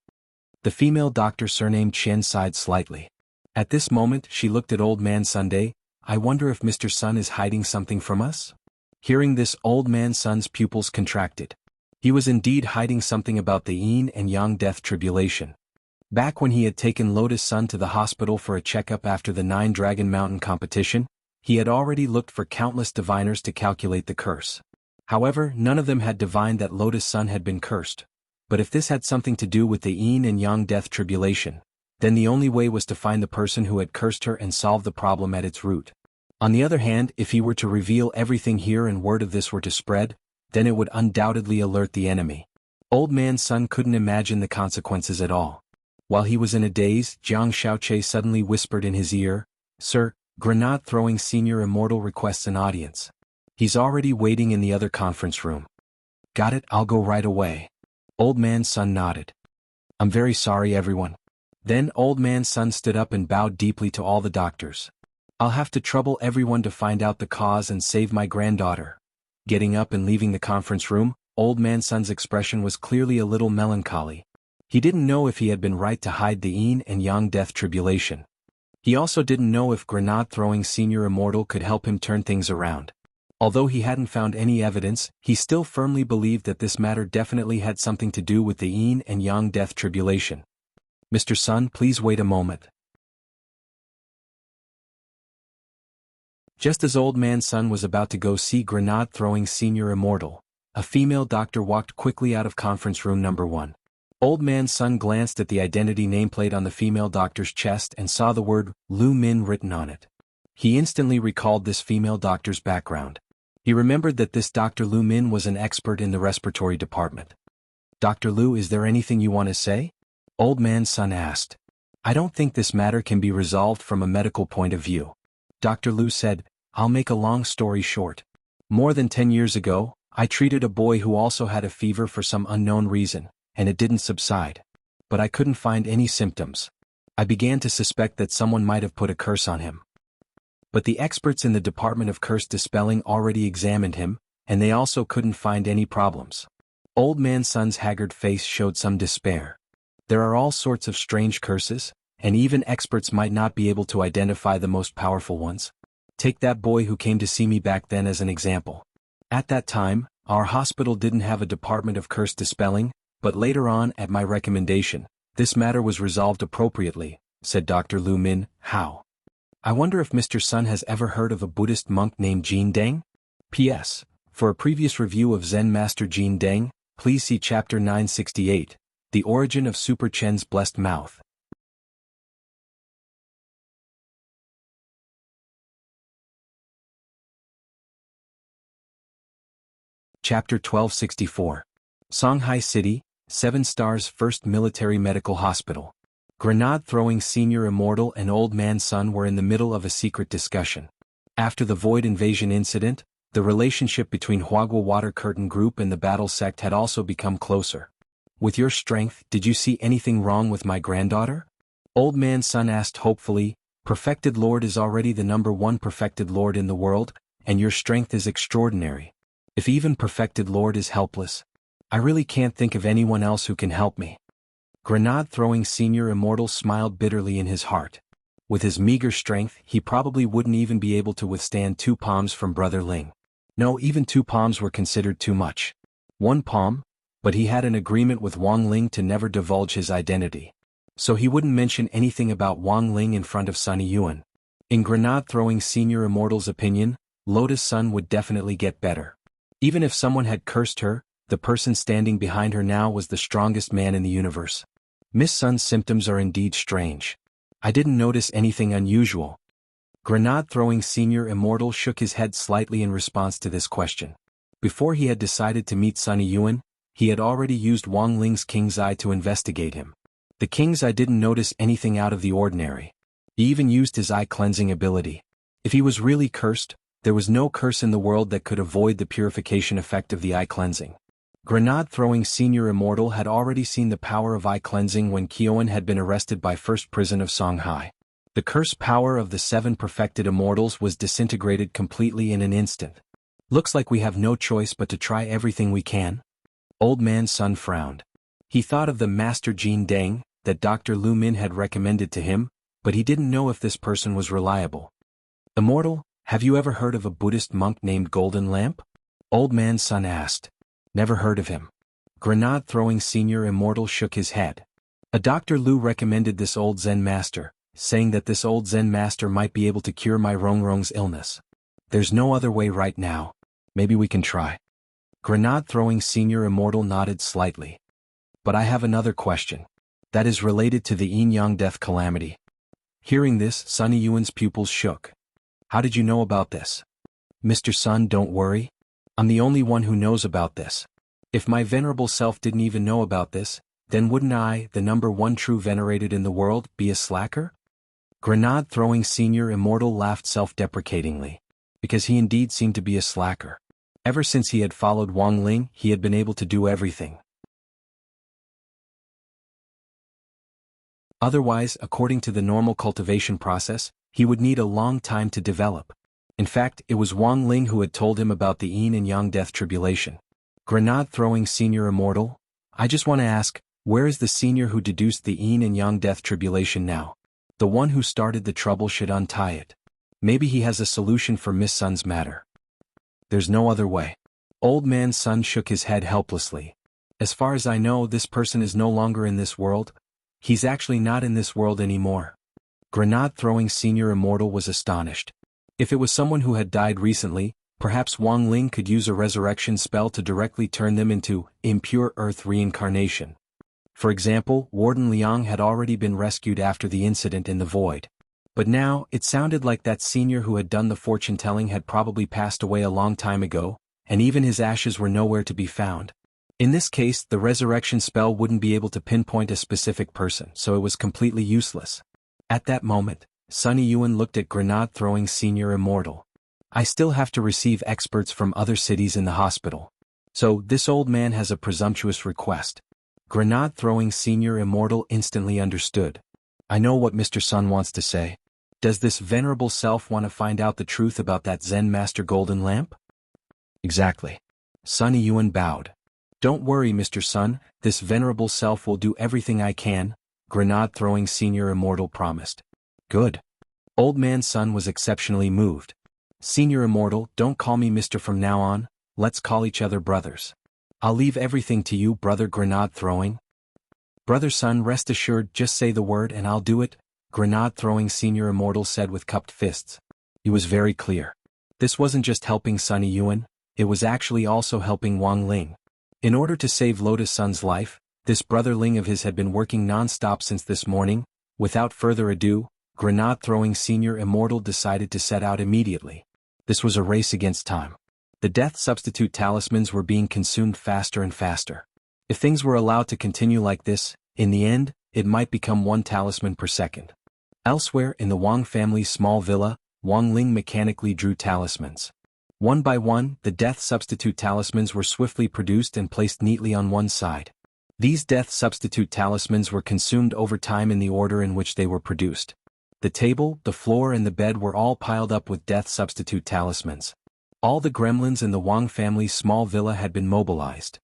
The female doctor surnamed Chen sighed slightly. At this moment, she looked at Old Man Sunday. "I wonder if Mr. Sun is hiding something from us?" Hearing this, Old Man Sun's pupils contracted. He was indeed hiding something about the yin and yang death tribulation. Back when he had taken Lotus Sun to the hospital for a checkup after the 9 Dragon Mountain competition, he had already looked for countless diviners to calculate the curse. However, none of them had divined that Lotus Sun had been cursed. But if this had something to do with the yin and yang death tribulation, then the only way was to find the person who had cursed her and solve the problem at its root. On the other hand, if he were to reveal everything here and word of this were to spread, then it would undoubtedly alert the enemy. Old Man Sun couldn't imagine the consequences at all. While he was in a daze, Jiang Shaoche suddenly whispered in his ear, "Sir, Grenade-throwing senior Immortal requests an audience. He's already waiting in the other conference room." "Got it, I'll go right away." Old Man Sun nodded. "I'm very sorry, everyone." Then Old Man Sun stood up and bowed deeply to all the doctors. "I'll have to trouble everyone to find out the cause and save my granddaughter." Getting up and leaving the conference room, Old Man Sun's expression was clearly a little melancholy. He didn't know if he had been right to hide the yin and yang death tribulation. He also didn't know if Grenade-throwing senior Immortal could help him turn things around. Although he hadn't found any evidence, he still firmly believed that this matter definitely had something to do with the yin and yang death tribulation. "Mr. Sun, please wait a moment." Just as Old Man Sun was about to go see Grenade-throwing senior Immortal, a female doctor walked quickly out of conference room number 1. Old Man Sun glanced at the identity nameplate on the female doctor's chest and saw the word Lu Min written on it. He instantly recalled this female doctor's background. He remembered that this Dr. Lu Min was an expert in the respiratory department. "Dr. Lu, is there anything you want to say?" Old Man Sun asked. "I don't think this matter can be resolved from a medical point of view." Dr. Lu said, "I'll make a long story short. More than 10 years ago, I treated a boy who also had a fever for some unknown reason, and it didn't subside. but I couldn't find any symptoms. I began to suspect that someone might have put a curse on him. But the experts in the Department of Curse Dispelling already examined him, and they also couldn't find any problems. Old Man Sun's haggard face showed some despair. There are all sorts of strange curses, and even experts might not be able to identify the most powerful ones. Take that boy who came to see me back then as an example. At that time, our hospital didn't have a Department of Curse Dispelling, but later on, at my recommendation, this matter was resolved appropriately, said Dr. Lu Min. How? I wonder if Mr. Sun has ever heard of a Buddhist monk named Jin Deng? P.S. For a previous review of Zen Master Jin Deng, please see Chapter 968, The Origin of Super Chen's Blessed Mouth. Chapter 1264. Songhai City, 7 Stars First Military Medical Hospital. Grenade-throwing Senior Immortal and Old Man Sun were in the middle of a secret discussion. After the Void Invasion incident, the relationship between Huagua Water Curtain Group and the Battle Sect had also become closer. With your strength, did you see anything wrong with my granddaughter? Old Man Sun asked hopefully. Perfected Lord is already the #1 Perfected Lord in the world, and your strength is extraordinary. If even Perfected Lord is helpless, I really can't think of anyone else who can help me. Grenade-throwing Senior Immortal smiled bitterly in his heart. With his meager strength, he probably wouldn't even be able to withstand 2 palms from Brother Ling. No, even 2 palms were considered too much. 1 palm? But he had an agreement with Wang Ling to never divulge his identity. So he wouldn't mention anything about Wang Ling in front of Sunny Yuan. In Grenade-throwing Senior Immortal's opinion, Lotus Sun would definitely get better. Even if someone had cursed her, the person standing behind her now was the strongest man in the universe. Miss Sun's symptoms are indeed strange. I didn't notice anything unusual. Grenade-throwing Senior Immortal shook his head slightly in response to this question. Before he had decided to meet Sunny Yuan, he had already used Wang Ling's King's Eye to investigate him. The King's Eye didn't notice anything out of the ordinary. He even used his eye cleansing ability. If he was really cursed, there was no curse in the world that could avoid the purification effect of the eye cleansing. Grenade-throwing Senior Immortal had already seen the power of eye cleansing when Kyoan had been arrested by First Prison of Songhai. The curse power of the 7 perfected immortals was disintegrated completely in an instant. Looks like we have no choice but to try everything we can. Old Man Sun frowned. He thought of the Master Jin Deng that Dr. Lu Min had recommended to him, but he didn't know if this person was reliable. Immortal, have you ever heard of a Buddhist monk named Golden Lamp? Old Man Sun asked. Never heard of him. Grenade-throwing Senior Immortal shook his head. A Dr. Lu recommended this old Zen master, saying that this old Zen master might be able to cure my Rongrong's illness. There's no other way right now. Maybe we can try. Grenade-throwing Senior Immortal nodded slightly. But I have another question. That is related to the yin-yang death calamity. Hearing this, Sunny Yuan's pupils shook. How did you know about this? Mr. Sun, don't worry. I'm the only one who knows about this. If my venerable self didn't even know about this, then wouldn't I, the #1 true venerated in the world, be a slacker? Grenade-throwing Senior Immortal laughed self-deprecatingly. Because he indeed seemed to be a slacker. Ever since he had followed Wang Ling, he had been able to do everything. Otherwise, according to the normal cultivation process, he would need a long time to develop. In fact, it was Wang Ling who had told him about the yin and yang death tribulation. Grenade-throwing Senior Immortal, I just want to ask, where is the senior who deduced the yin and yang death tribulation now? The one who started the trouble should untie it. Maybe he has a solution for Miss Sun's matter. There's no other way. Old Man Sun shook his head helplessly. As far as I know, this person is no longer in this world. He's actually not in this world anymore. Grenade-throwing Senior Immortal was astonished. If it was someone who had died recently, perhaps Wang Ling could use a resurrection spell to directly turn them into impure earth reincarnation. For example, Warden Liang had already been rescued after the incident in the void. But now, it sounded like that senior who had done the fortune-telling had probably passed away a long time ago, and even his ashes were nowhere to be found. In this case, the resurrection spell wouldn't be able to pinpoint a specific person, so it was completely useless. At that moment, Sunny Yuan looked at Grenade-throwing Senior Immortal. I still have to receive experts from other cities in the hospital. So, this old man has a presumptuous request. Grenade-throwing Senior Immortal instantly understood. I know what Mr. Sun wants to say. Does this venerable self want to find out the truth about that Zen Master Golden Lamp? Exactly. Sun Yuan bowed. Don't worry, Mr. Sun, this venerable self will do everything I can, Grenade-throwing Senior Immortal promised. Good. Old Man Sun was exceptionally moved. Senior Immortal, don't call me Mr. from now on, let's call each other brothers. I'll leave everything to you, Brother Grenade-throwing. Brother Sun, rest assured, just say the word and I'll do it, Grenade-throwing Senior Immortal said with cupped fists. He was very clear. This wasn't just helping Sunny Yuan, it was actually also helping Wang Ling. In order to save Lotus Sun's life, this brother Ling of his had been working non-stop since this morning. Without further ado, Grenade-throwing Senior Immortal decided to set out immediately. This was a race against time. The death substitute talismans were being consumed faster and faster. If things were allowed to continue like this, in the end, it might become one talisman per second. Elsewhere in the Wang family's small villa, Wang Ling mechanically drew talismans. One by one, the death substitute talismans were swiftly produced and placed neatly on one side. These death substitute talismans were consumed over time in the order in which they were produced. The table, the floor and the bed were all piled up with death substitute talismans. All the gremlins in the Wang family's small villa had been mobilized.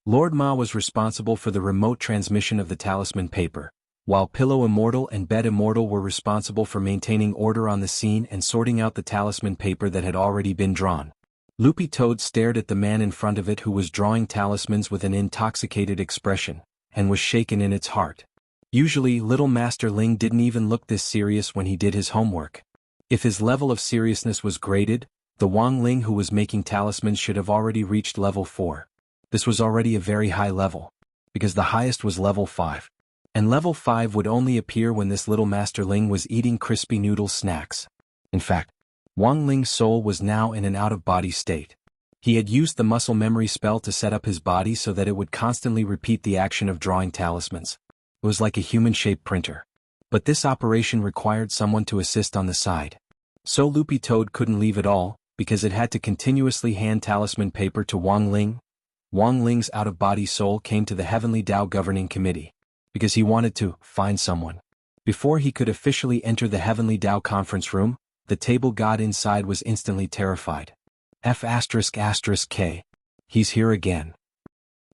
Lord Ma was responsible for the remote transmission of the talisman paper, while Pillow Immortal and Bed Immortal were responsible for maintaining order on the scene and sorting out the talisman paper that had already been drawn. Loopy Toad stared at the man in front of it who was drawing talismans with an intoxicated expression, and was shaken in its heart. Usually, Little Master Ling didn't even look this serious when he did his homework. If his level of seriousness was graded, the Wang Ling who was making talismans should have already reached level 4. This was already a very high level, because the highest was level 5. And level 5 would only appear when this Little Master Ling was eating crispy noodle snacks. In fact, Wang Ling's soul was now in an out-of-body state. He had used the muscle memory spell to set up his body so that it would constantly repeat the action of drawing talismans. It was like a human-shaped printer. But this operation required someone to assist on the side. So Loopy Toad couldn't leave at all, because it had to continuously hand talisman paper to Wang Ling. Wang Ling's out-of-body soul came to the Heavenly Dao Governing Committee, because he wanted to find someone. Before he could officially enter the Heavenly Dao conference room, the table god inside was instantly terrified. F***K. He's here again.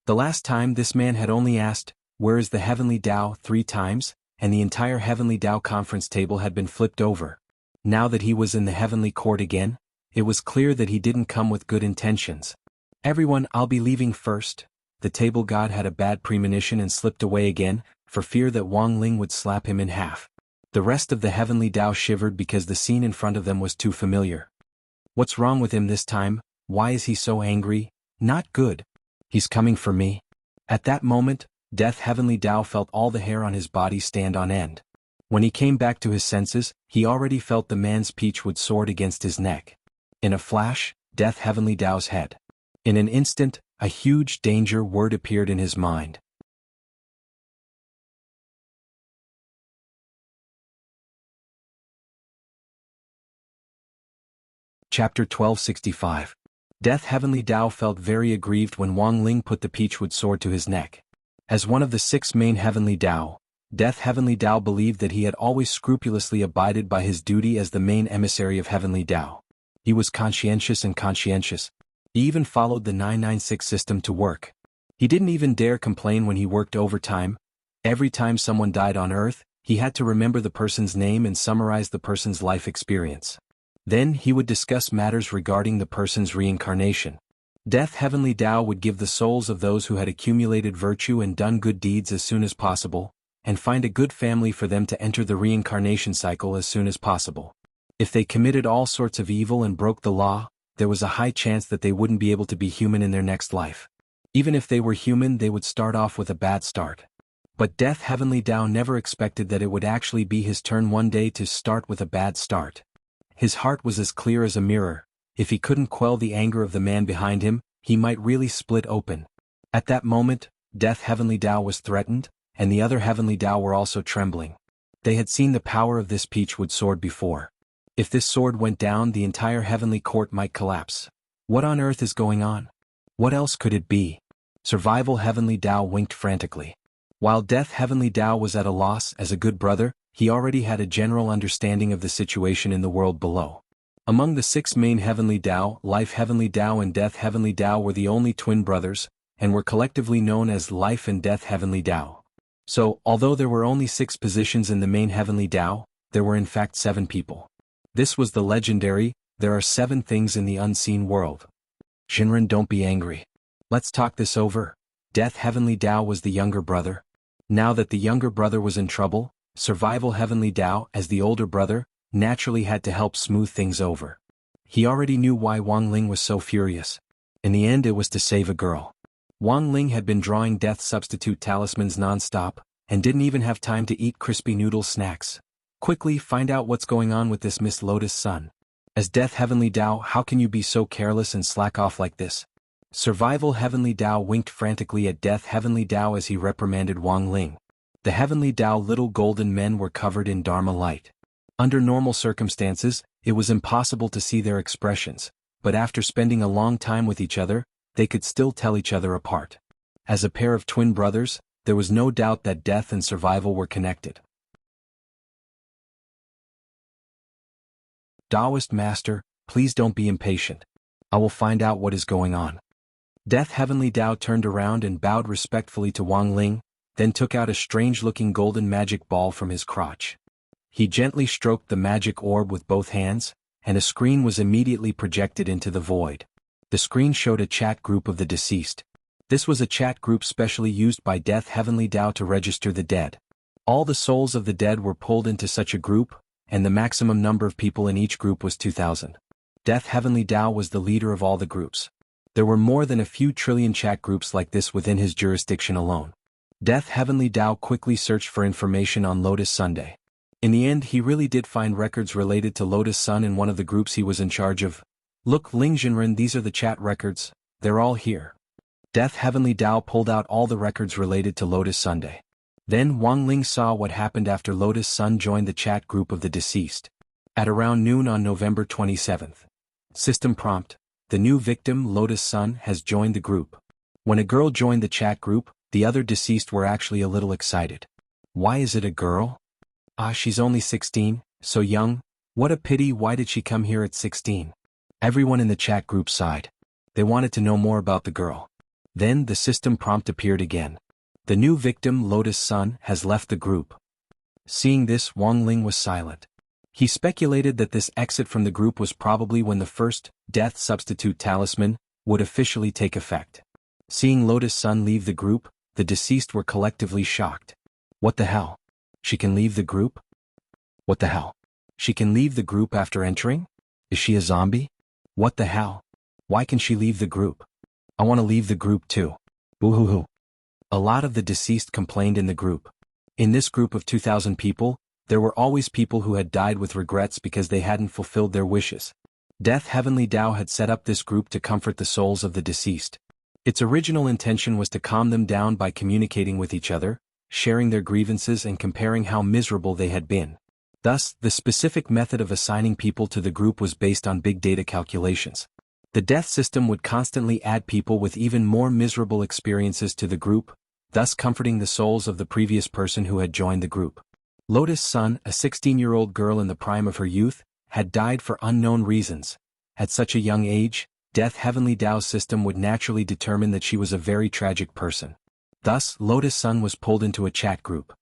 The last time this man had only asked, "Where is the Heavenly Dao?" 3 times, and the entire Heavenly Dao conference table had been flipped over. Now that he was in the Heavenly Court again, it was clear that he didn't come with good intentions. "Everyone, I'll be leaving first." The table god had a bad premonition and slipped away again, for fear that Wang Ling would slap him in half. The rest of the Heavenly Dao shivered because the scene in front of them was too familiar. What's wrong with him this time? Why is he so angry? Not good. He's coming for me. At that moment, Death Heavenly Dao felt all the hair on his body stand on end. When he came back to his senses, he already felt the man's peachwood sword against his neck. In a flash, Death Heavenly Dao's head. In an instant, a huge danger word appeared in his mind. Chapter 1265. Death Heavenly Dao felt very aggrieved when Wang Ling put the peachwood sword to his neck. As one of the 6 main Heavenly Dao, Death Heavenly Dao believed that he had always scrupulously abided by his duty as the main emissary of Heavenly Dao. He was conscientious and conscientious. He even followed the 996 system to work. He didn't even dare complain when he worked overtime. Every time someone died on Earth, he had to remember the person's name and summarize the person's life experience. Then he would discuss matters regarding the person's reincarnation. Death Heavenly Dao would give the souls of those who had accumulated virtue and done good deeds as soon as possible, and find a good family for them to enter the reincarnation cycle as soon as possible. If they committed all sorts of evil and broke the law, there was a high chance that they wouldn't be able to be human in their next life. Even if they were human, they would start off with a bad start. But Death Heavenly Dao never expected that it would actually be his turn one day to start with a bad start. His heart was as clear as a mirror. If he couldn't quell the anger of the man behind him, he might really split open. At that moment, Death Heavenly Dao was threatened, and the other Heavenly Dao were also trembling. They had seen the power of this peachwood sword before. If this sword went down, the entire Heavenly Court might collapse. What on earth is going on? What else could it be? Survival Heavenly Tao winked frantically. While Death Heavenly Tao was at a loss as a good brother, he already had a general understanding of the situation in the world below. Among the 6 main Heavenly Tao, Life Heavenly Tao and Death Heavenly Tao were the only twin brothers, and were collectively known as Life and Death Heavenly Tao. So, although there were only 6 positions in the main Heavenly Tao, there were in fact 7 people. This was the legendary, there are 7 things in the unseen world. Shinran, don't be angry. Let's talk this over. Death Heavenly Tao was the younger brother. Now that the younger brother was in trouble, Survival Heavenly Tao, as the older brother, naturally had to help smooth things over. He already knew why Wang Ling was so furious. In the end, it was to save a girl. Wang Ling had been drawing death substitute talismans non-stop, and didn't even have time to eat crispy noodle snacks. Quickly find out what's going on with this Miss Lotus Sun. As Death Heavenly Tao, how can you be so careless and slack off like this? Survival Heavenly Tao winked frantically at Death Heavenly Tao as he reprimanded Wang Ling. The Heavenly Tao little golden men were covered in Dharma light. Under normal circumstances, it was impossible to see their expressions, but after spending a long time with each other, they could still tell each other apart. As a pair of twin brothers, there was no doubt that death and survival were connected. Taoist Master, please don't be impatient. I will find out what is going on. Death Heavenly Tao turned around and bowed respectfully to Wang Ling, then took out a strange-looking golden magic ball from his crotch. He gently stroked the magic orb with both hands, and a screen was immediately projected into the void. The screen showed a chat group of the deceased. This was a chat group specially used by Death Heavenly Tao to register the dead. All the souls of the dead were pulled into such a group, and the maximum number of people in each group was 2,000. Death Heavenly Tao was the leader of all the groups. There were more than a few trillion chat groups like this within his jurisdiction alone. Death Heavenly Tao quickly searched for information on Lotus Sunday. In the end, he really did find records related to Lotus Sun in one of the groups he was in charge of. Look, Ling Jinren, these are the chat records, they're all here. Death Heavenly Tao pulled out all the records related to Lotus Sunday. Then Wang Ling saw what happened after Lotus Sun joined the chat group of the deceased. At around noon on November 27th. System prompt: the new victim Lotus Sun has joined the group. When a girl joined the chat group, the other deceased were actually a little excited. Why is it a girl? She's only 16, so young. What a pity, why did she come here at 16? Everyone in the chat group sighed. They wanted to know more about the girl. Then the system prompt appeared again. The new victim Lotus Sun has left the group. Seeing this, Wang Ling was silent. He speculated that this exit from the group was probably when the first death substitute talisman would officially take effect. Seeing Lotus Sun leave the group, the deceased were collectively shocked. What the hell? She can leave the group? What the hell? She can leave the group after entering? Is she a zombie? What the hell? Why can she leave the group? I want to leave the group too. Boo-hoo-hoo. A lot of the deceased complained in the group. In this group of 2,000 people, there were always people who had died with regrets because they hadn't fulfilled their wishes. Death Heavenly Tao had set up this group to comfort the souls of the deceased. Its original intention was to calm them down by communicating with each other, sharing their grievances and comparing how miserable they had been. Thus, the specific method of assigning people to the group was based on big data calculations. The death system would constantly add people with even more miserable experiences to the group, thus comforting the souls of the previous person who had joined the group. Lotus Sun, a 16-year-old girl in the prime of her youth, had died for unknown reasons. At such a young age, Death Heavenly Tao's system would naturally determine that she was a very tragic person. Thus, Lotus Sun was pulled into a chat group.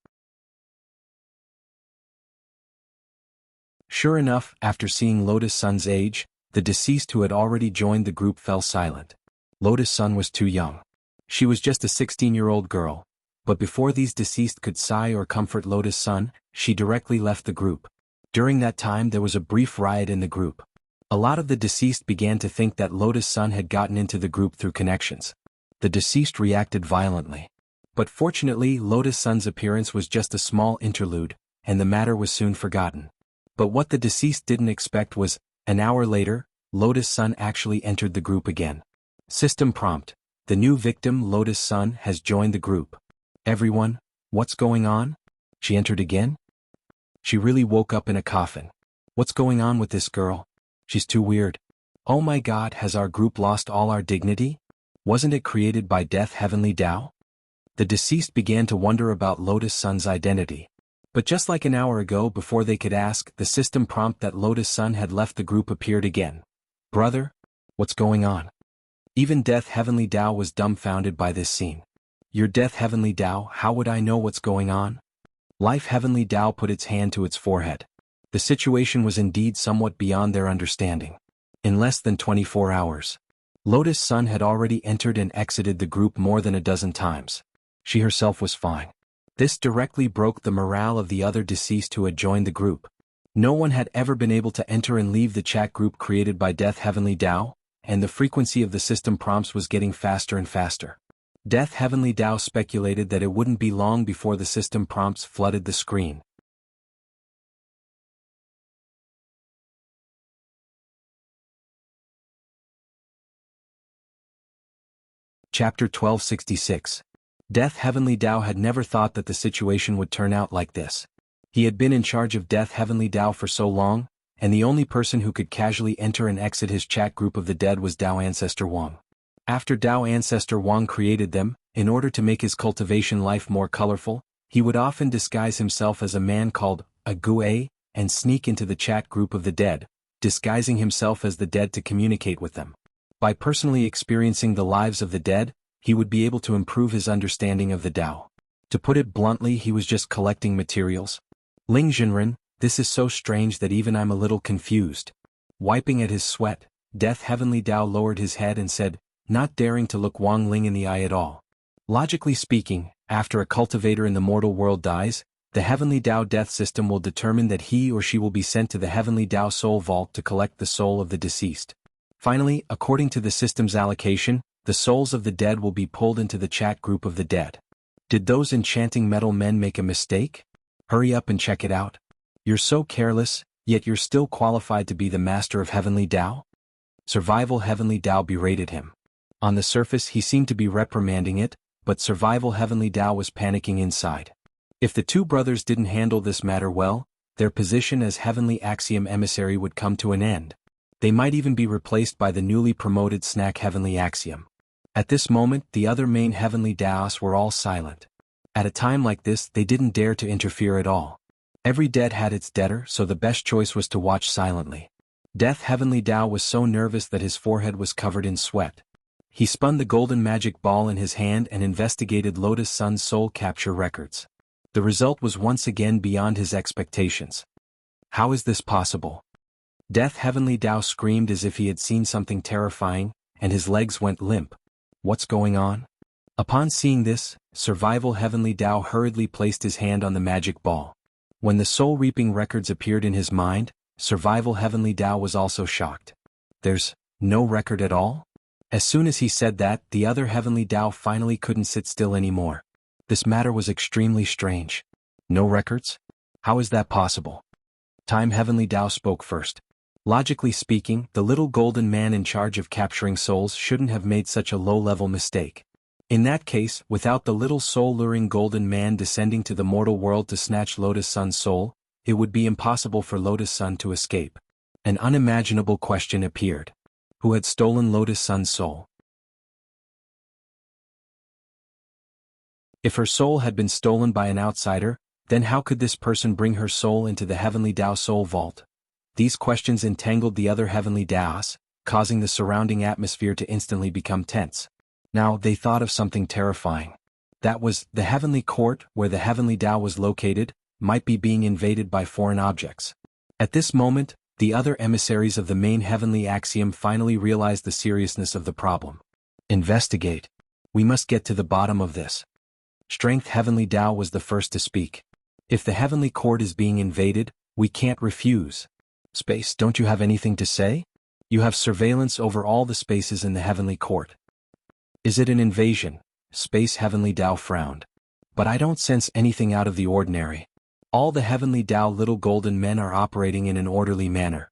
Sure enough, after seeing Lotus Sun's age, the deceased who had already joined the group fell silent. Lotus Sun was too young. She was just a 16-year-old girl. But before these deceased could sigh or comfort Lotus Sun, she directly left the group. During that time there was a brief riot in the group. A lot of the deceased began to think that Lotus Sun had gotten into the group through connections. The deceased reacted violently. But fortunately, Lotus Sun's appearance was just a small interlude, and the matter was soon forgotten. But what the deceased didn't expect was, an hour later, Lotus Sun actually entered the group again. System prompt: the new victim Lotus Sun has joined the group. Everyone, what's going on? She entered again? She really woke up in a coffin. What's going on with this girl? She's too weird. Oh my God, has our group lost all our dignity? Wasn't it created by Death Heavenly Tao? The deceased began to wonder about Lotus Sun's identity. But just like an hour ago, before they could ask, the system prompt that Lotus Sun had left the group appeared again. Brother? What's going on? Even Death Heavenly Tao was dumbfounded by this scene. You're Death Heavenly Tao, how would I know what's going on? Life Heavenly Tao put its hand to its forehead. The situation was indeed somewhat beyond their understanding. In less than 24 hours, Lotus Sun had already entered and exited the group more than a dozen times. She herself was fine. This directly broke the morale of the other deceased who had joined the group. No one had ever been able to enter and leave the chat group created by Death Heavenly Tao, and the frequency of the system prompts was getting faster and faster. Death Heavenly Tao speculated that it wouldn't be long before the system prompts flooded the screen. Chapter 1266. Death Heavenly Tao had never thought that the situation would turn out like this. He had been in charge of Death Heavenly Tao for so long, and the only person who could casually enter and exit his chat group of the dead was Tao Ancestor Wang. After Tao Ancestor Wang created them, in order to make his cultivation life more colorful, he would often disguise himself as a man called a Gue and sneak into the chat group of the dead, disguising himself as the dead to communicate with them. By personally experiencing the lives of the dead, he would be able to improve his understanding of the Tao. To put it bluntly, he was just collecting materials. Ling Jinren, this is so strange that even I'm a little confused. Wiping at his sweat, Death Heavenly Tao lowered his head and said, not daring to look Wang Ling in the eye at all. Logically speaking, after a cultivator in the mortal world dies, the Heavenly Tao death system will determine that he or she will be sent to the Heavenly Tao Soul Vault to collect the soul of the deceased. Finally, according to the system's allocation, the souls of the dead will be pulled into the chat group of the dead. Did those enchanting metal men make a mistake? Hurry up and check it out. You're so careless, yet you're still qualified to be the master of Heavenly Tao? Survival Heavenly Tao berated him. On the surface he seemed to be reprimanding it, but Survival Heavenly Tao was panicking inside. If the two brothers didn't handle this matter well, their position as Heavenly Axiom Emissary would come to an end. They might even be replaced by the newly promoted Snack Heavenly Axiom. At this moment, the other main Heavenly Taos were all silent. At a time like this, they didn't dare to interfere at all. Every dead had its debtor, so the best choice was to watch silently. Death Heavenly Tao was so nervous that his forehead was covered in sweat. He spun the golden magic ball in his hand and investigated Lotus Sun's soul capture records. The result was once again beyond his expectations. How is this possible? Death Heavenly Tao screamed as if he had seen something terrifying, and his legs went limp. What's going on? Upon seeing this, Survival Heavenly Tao hurriedly placed his hand on the magic ball. When the soul-reaping records appeared in his mind, Survival Heavenly Tao was also shocked. There's no record at all? As soon as he said that, the other Heavenly Tao finally couldn't sit still anymore. This matter was extremely strange. No records? How is that possible? Time Heavenly Tao spoke first. Logically speaking, the little golden man in charge of capturing souls shouldn't have made such a low-level mistake. In that case, without the little soul-luring golden man descending to the mortal world to snatch Lotus Sun's soul, it would be impossible for Lotus Sun to escape. An unimaginable question appeared. Who had stolen Lotus Sun's soul? If her soul had been stolen by an outsider, then how could this person bring her soul into the Heavenly Tao Soul Vault? These questions entangled the other Heavenly Taos, causing the surrounding atmosphere to instantly become tense. Now they thought of something terrifying. That was, the Heavenly Court, where the Heavenly Tao was located, might be being invaded by foreign objects. At this moment, the other emissaries of the main Heavenly Axiom finally realized the seriousness of the problem. Investigate. We must get to the bottom of this. Strength Heavenly Tao was the first to speak. If the Heavenly Court is being invaded, we can't refuse. Space, don't you have anything to say? You have surveillance over all the spaces in the Heavenly Court. Is it an invasion? Space Heavenly Tao frowned. But I don't sense anything out of the ordinary. All the Heavenly Tao little golden men are operating in an orderly manner.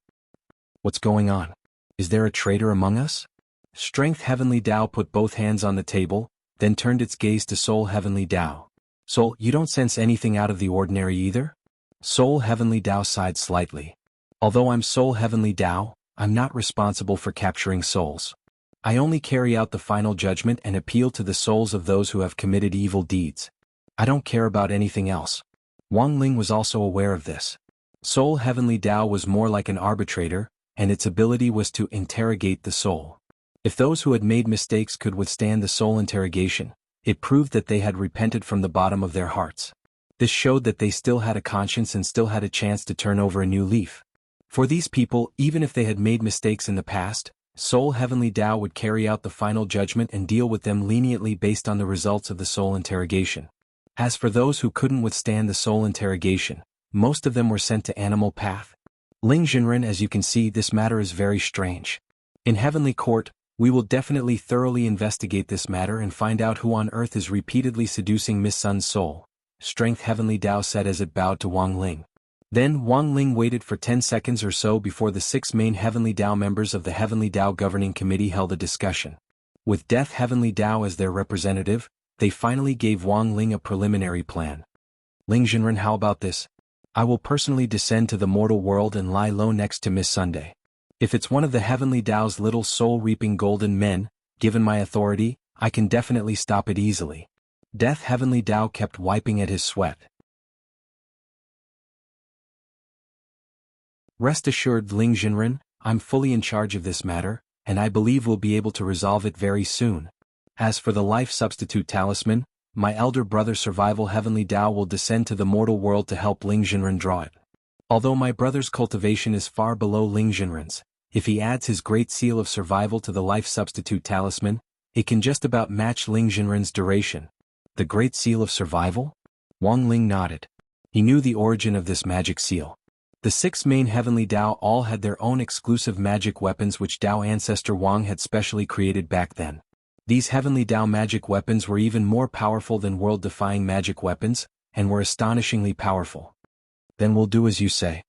What's going on? Is there a traitor among us? Strength Heavenly Tao put both hands on the table, then turned its gaze to Soul Heavenly Tao. Soul, you don't sense anything out of the ordinary either? Soul Heavenly Tao sighed slightly. Although I'm Soul Heavenly Tao, I'm not responsible for capturing souls. I only carry out the final judgment and appeal to the souls of those who have committed evil deeds. I don't care about anything else. Wang Ling was also aware of this. Soul Heavenly Tao was more like an arbitrator, and its ability was to interrogate the soul. If those who had made mistakes could withstand the soul interrogation, it proved that they had repented from the bottom of their hearts. This showed that they still had a conscience and still had a chance to turn over a new leaf. For these people, even if they had made mistakes in the past, Soul Heavenly Tao would carry out the final judgment and deal with them leniently based on the results of the soul interrogation. As for those who couldn't withstand the soul interrogation, most of them were sent to Animal Path. Ling Jinren, as you can see, this matter is very strange. In Heavenly Court, we will definitely thoroughly investigate this matter and find out who on earth is repeatedly seducing Miss Sun's soul, Strength Heavenly Tao said as it bowed to Wang Ling. Then Wang Ling waited for 10 seconds or so before the 6 main Heavenly Tao members of the Heavenly Tao Governing Committee held a discussion. With Death Heavenly Tao as their representative, they finally gave Wang Ling a preliminary plan. Ling Jinren, how about this? I will personally descend to the mortal world and lie low next to Miss Sunday. If it's one of the Heavenly Tao's little soul-reaping golden men, given my authority, I can definitely stop it easily. Death Heavenly Tao kept wiping at his sweat. Rest assured, Ling Jinren, I'm fully in charge of this matter, and I believe we'll be able to resolve it very soon. As for the life substitute talisman, my elder brother Survival Heavenly Tao will descend to the mortal world to help Ling Jinren draw it. Although my brother's cultivation is far below Ling Jinren's, if he adds his great seal of survival to the life substitute talisman, it can just about match Ling Jinren's duration. The great seal of survival? Wang Ling nodded. He knew the origin of this magic seal. The 6 main Heavenly Tao all had their own exclusive magic weapons which Tao ancestor Wang had specially created back then. These Heavenly Tao magic weapons were even more powerful than world-defying magic weapons, and were astonishingly powerful. Then we'll do as you say.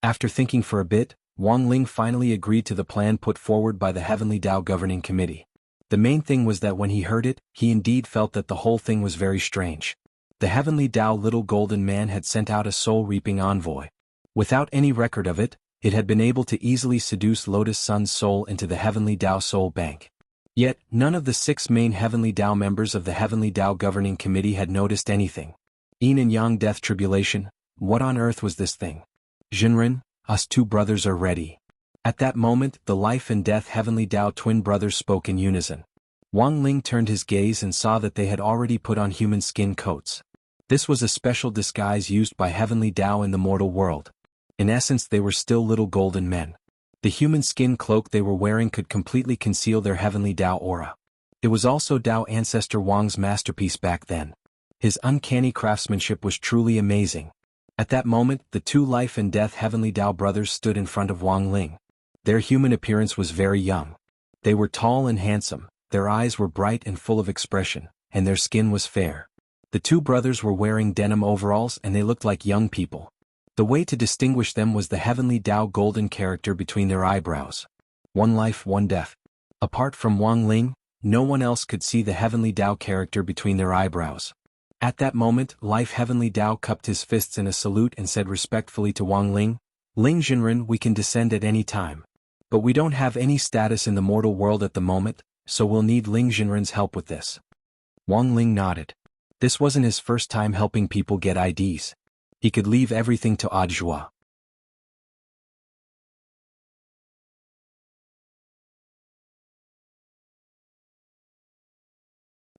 After thinking for a bit, Wang Ling finally agreed to the plan put forward by the Heavenly Tao Governing Committee. The main thing was that when he heard it, he indeed felt that the whole thing was very strange. The Heavenly Tao Little Golden Man had sent out a soul-reaping envoy. Without any record of it, it had been able to easily seduce Lotus Sun's soul into the Heavenly Tao Soul Bank. Yet, none of the 6 main Heavenly Tao members of the Heavenly Tao Governing Committee had noticed anything. Yin and Yang Death Tribulation, what on earth was this thing? Jinren, us 2 brothers are ready. At that moment, the Life and Death Heavenly Tao twin brothers spoke in unison. Wang Ling turned his gaze and saw that they had already put on human skin coats. This was a special disguise used by Heavenly Tao in the mortal world. In essence, they were still little golden men. The human skin cloak they were wearing could completely conceal their Heavenly Tao aura. It was also Tao ancestor Wang's masterpiece back then. His uncanny craftsmanship was truly amazing. At that moment, the 2 Life and Death Heavenly Tao brothers stood in front of Wang Ling. Their human appearance was very young. They were tall and handsome, their eyes were bright and full of expression, and their skin was fair. The 2 brothers were wearing denim overalls and they looked like young people. The way to distinguish them was the Heavenly Tao golden character between their eyebrows. 1 life, 1 death. Apart from Wang Ling, no one else could see the Heavenly Tao character between their eyebrows. At that moment, Life Heavenly Tao cupped his fists in a salute and said respectfully to Wang Ling, Ling Jinren, we can descend at any time. But we don't have any status in the mortal world at the moment, so we'll need Ling Jinren's help with this. Wang Ling nodded. This wasn't his first time helping people get IDs. He could leave everything to Audiobook.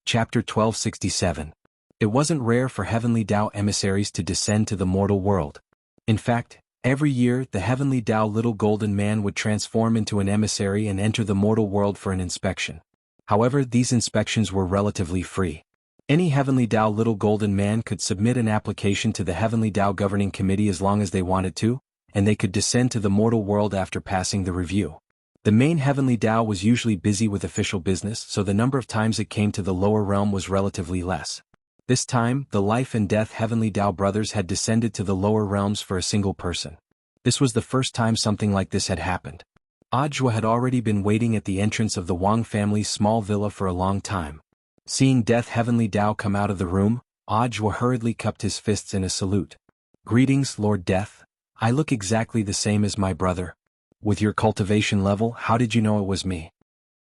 Chapter 1267. It wasn't rare for Heavenly Tao emissaries to descend to the mortal world. In fact, every year the Heavenly Tao Little Golden Man would transform into an emissary and enter the mortal world for an inspection. However, these inspections were relatively free. Any Heavenly Tao Little Golden Man could submit an application to the Heavenly Tao Governing Committee as long as they wanted to, and they could descend to the mortal world after passing the review. The main Heavenly Tao was usually busy with official business, so the number of times it came to the lower realm was relatively less. This time, the Life and Death Heavenly Tao brothers had descended to the lower realms for a single person. This was the first time something like this had happened. Audiobook had already been waiting at the entrance of the Wang family's small villa for a long time. Seeing Death Heavenly Tao come out of the room, Audiobook hurriedly cupped his fists in a salute. Greetings, Lord Death. I look exactly the same as my brother. With your cultivation level, how did you know it was me?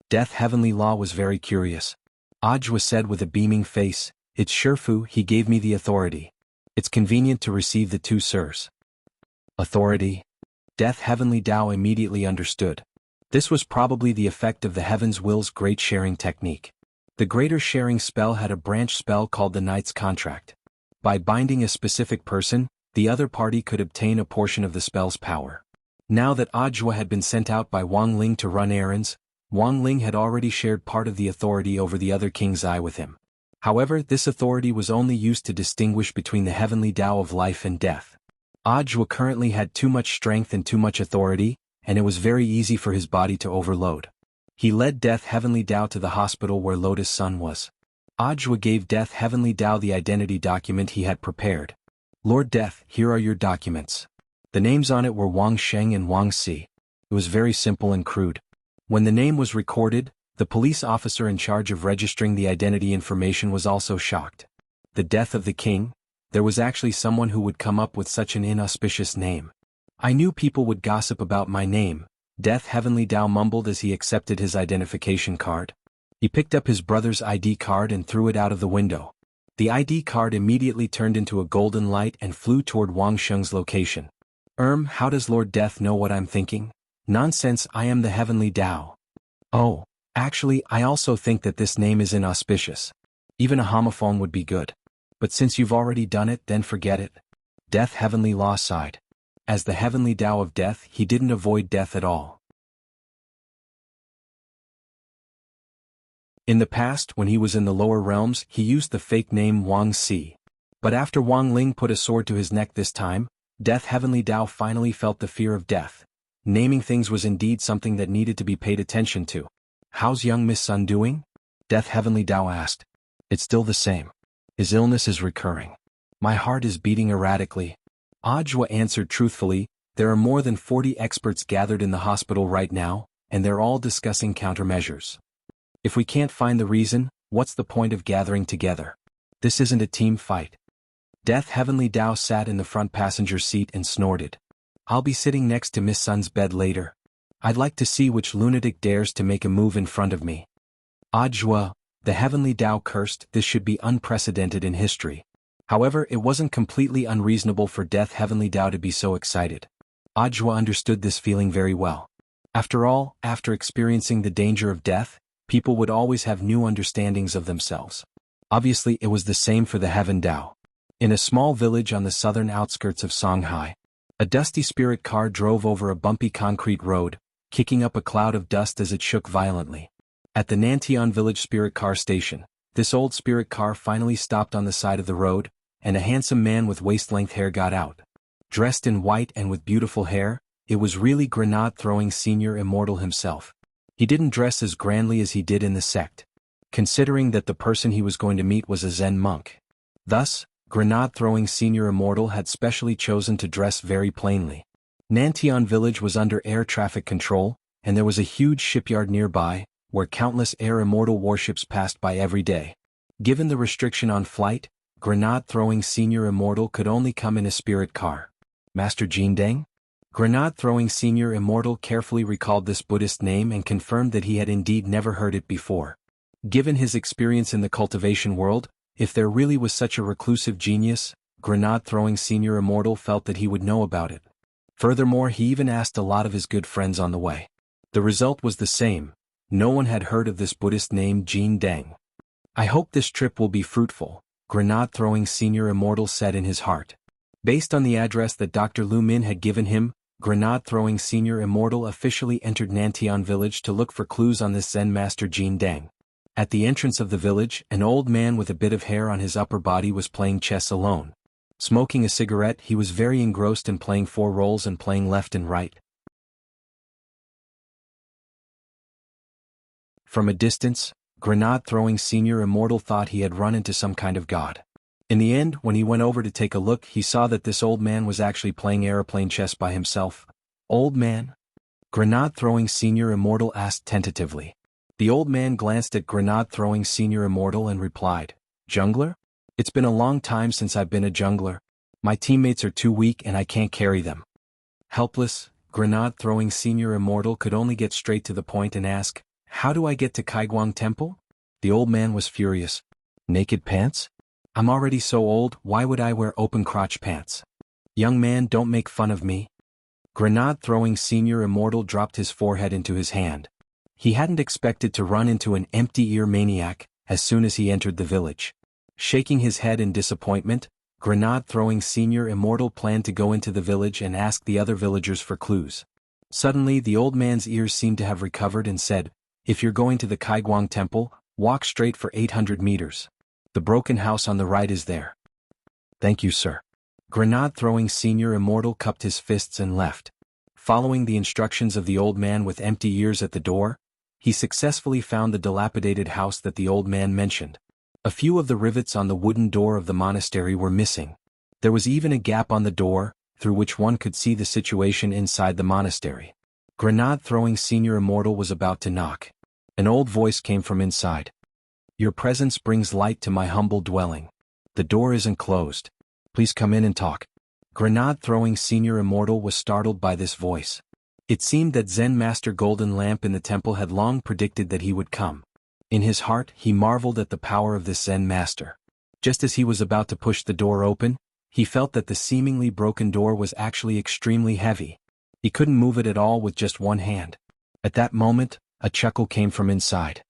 Death Heavenly Law was very curious. Ajwa said with a beaming face, "It's Shifu, he gave me the authority. It's convenient to receive the two sirs." Authority? Death Heavenly Tao immediately understood. This was probably the effect of the Heaven's Will's Great Sharing technique. The Greater Sharing spell had a branch spell called the Knight's Contract. By binding a specific person, the other party could obtain a portion of the spell's power. Now that Ajwa had been sent out by Wang Ling to run errands, Wang Ling had already shared part of the authority over the other king's eye with him. However, this authority was only used to distinguish between the heavenly Tao of life and death. Ajwa currently had too much strength and too much authority, and it was very easy for his body to overload. He led Death Heavenly Tao to the hospital where Lotus Sun was. Ajwa gave Death Heavenly Tao the identity document he had prepared. "Lord Death, here are your documents." The names on it were Wang Sheng and Wang Si. It was very simple and crude. When the name was recorded, the police officer in charge of registering the identity information was also shocked. The death of the king? There was actually someone who would come up with such an inauspicious name. "I knew people would gossip about my name," Death Heavenly Tao mumbled as he accepted his identification card. He picked up his brother's ID card and threw it out of the window. The ID card immediately turned into a golden light and flew toward Wang Sheng's location. How does Lord Death know what I'm thinking? Nonsense, I am the Heavenly Tao." "Oh, actually I also think that this name is inauspicious. Even a homophone would be good. But since you've already done it, then forget it." Death Heavenly Law sighed. As the Heavenly Tao of Death, he didn't avoid death at all. In the past, when he was in the lower realms, he used the fake name Wang Si. But after Wang Ling put a sword to his neck this time, Death Heavenly Tao finally felt the fear of death. Naming things was indeed something that needed to be paid attention to. "How's young Miss Sun doing?" Death Heavenly Tao asked. "It's still the same. His illness is recurring. My heart is beating erratically." Ajwa answered truthfully, "There are more than 40 experts gathered in the hospital right now, and they're all discussing countermeasures. If we can't find the reason, what's the point of gathering together? This isn't a team fight." Death Heavenly Tao sat in the front passenger seat and snorted. "I'll be sitting next to Miss Sun's bed later. I'd like to see which lunatic dares to make a move in front of me." Ajwa, the Heavenly Tao cursed, this should be unprecedented in history. However, it wasn't completely unreasonable for Death Heavenly Tao to be so excited. Ajwa understood this feeling very well. After all, after experiencing the danger of death, people would always have new understandings of themselves. Obviously, it was the same for the Heaven Tao. In a small village on the southern outskirts of Shanghai, a dusty spirit car drove over a bumpy concrete road, kicking up a cloud of dust as it shook violently. At the Nantian Village Spirit Car Station, this old spirit car finally stopped on the side of the road, and a handsome man with waist-length hair got out. Dressed in white and with beautiful hair, it was really grenade-throwing Senior Immortal himself. He didn't dress as grandly as he did in the sect, considering that the person he was going to meet was a Zen monk. Thus, grenade-throwing Senior Immortal had specially chosen to dress very plainly. Nantian Village was under air traffic control, and there was a huge shipyard nearby, where countless air immortal warships passed by every day. Given the restriction on flight, grenade-throwing Senior Immortal could only come in a spirit car. Master Jindeng? Grenade-throwing Senior Immortal carefully recalled this Buddhist name and confirmed that he had indeed never heard it before. Given his experience in the cultivation world, if there really was such a reclusive genius, grenade-throwing Senior Immortal felt that he would know about it. Furthermore, he even asked a lot of his good friends on the way. The result was the same. No one had heard of this Buddhist named Jindeng. "I hope this trip will be fruitful," grenade-throwing Senior Immortal said in his heart. Based on the address that Dr. Lu Min had given him, grenade-throwing Senior Immortal officially entered Nantian Village to look for clues on this Zen master Jindeng. At the entrance of the village, an old man with a bit of hair on his upper body was playing chess alone. Smoking a cigarette, he was very engrossed in playing 4 roles and playing left and right. From a distance, grenade-throwing Senior Immortal thought he had run into some kind of god. In the end, when he went over to take a look, he saw that this old man was actually playing aeroplane chess by himself. "Old man?" Grenade-throwing Senior Immortal asked tentatively. The old man glanced at grenade-throwing Senior Immortal and replied, "Jungler? It's been a long time since I've been a jungler. My teammates are too weak and I can't carry them." Helpless, grenade-throwing Senior Immortal could only get straight to the point and ask, How do I get to Kaiguang Temple? The old man was furious. Naked pants? I'm already so old, why would I wear open crotch pants? Young man, don't make fun of me. Grenade-throwing Senior Immortal dropped his forehead into his hand. He hadn't expected to run into an empty-ear maniac as soon as he entered the village. Shaking his head in disappointment, Grenade-throwing Senior Immortal planned to go into the village and ask the other villagers for clues. Suddenly the old man's ears seemed to have recovered and said, "If you're going to the Kaiguang Temple, walk straight for 800 meters. The broken house on the right is there." "Thank you, sir." Grenade-throwing Senior Immortal cupped his fists and left. Following the instructions of the old man with empty ears at the door, he successfully found the dilapidated house that the old man mentioned. A few of the rivets on the wooden door of the monastery were missing. There was even a gap on the door, through which one could see the situation inside the monastery. Grenade-throwing Senior Immortal was about to knock. An old voice came from inside. "Your presence brings light to my humble dwelling. The door isn't closed. Please come in and talk." Grenade-throwing Senior Immortal was startled by this voice. It seemed that Zen Master Golden Lamp in the temple had long predicted that he would come. In his heart, he marveled at the power of this Zen Master. Just as he was about to push the door open, he felt that the seemingly broken door was actually extremely heavy. He couldn't move it at all with just one hand. At that moment, a chuckle came from inside.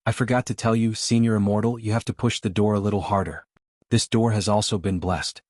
"I forgot to tell you, Senior Immortal, you have to push the door a little harder. This door has also been blessed."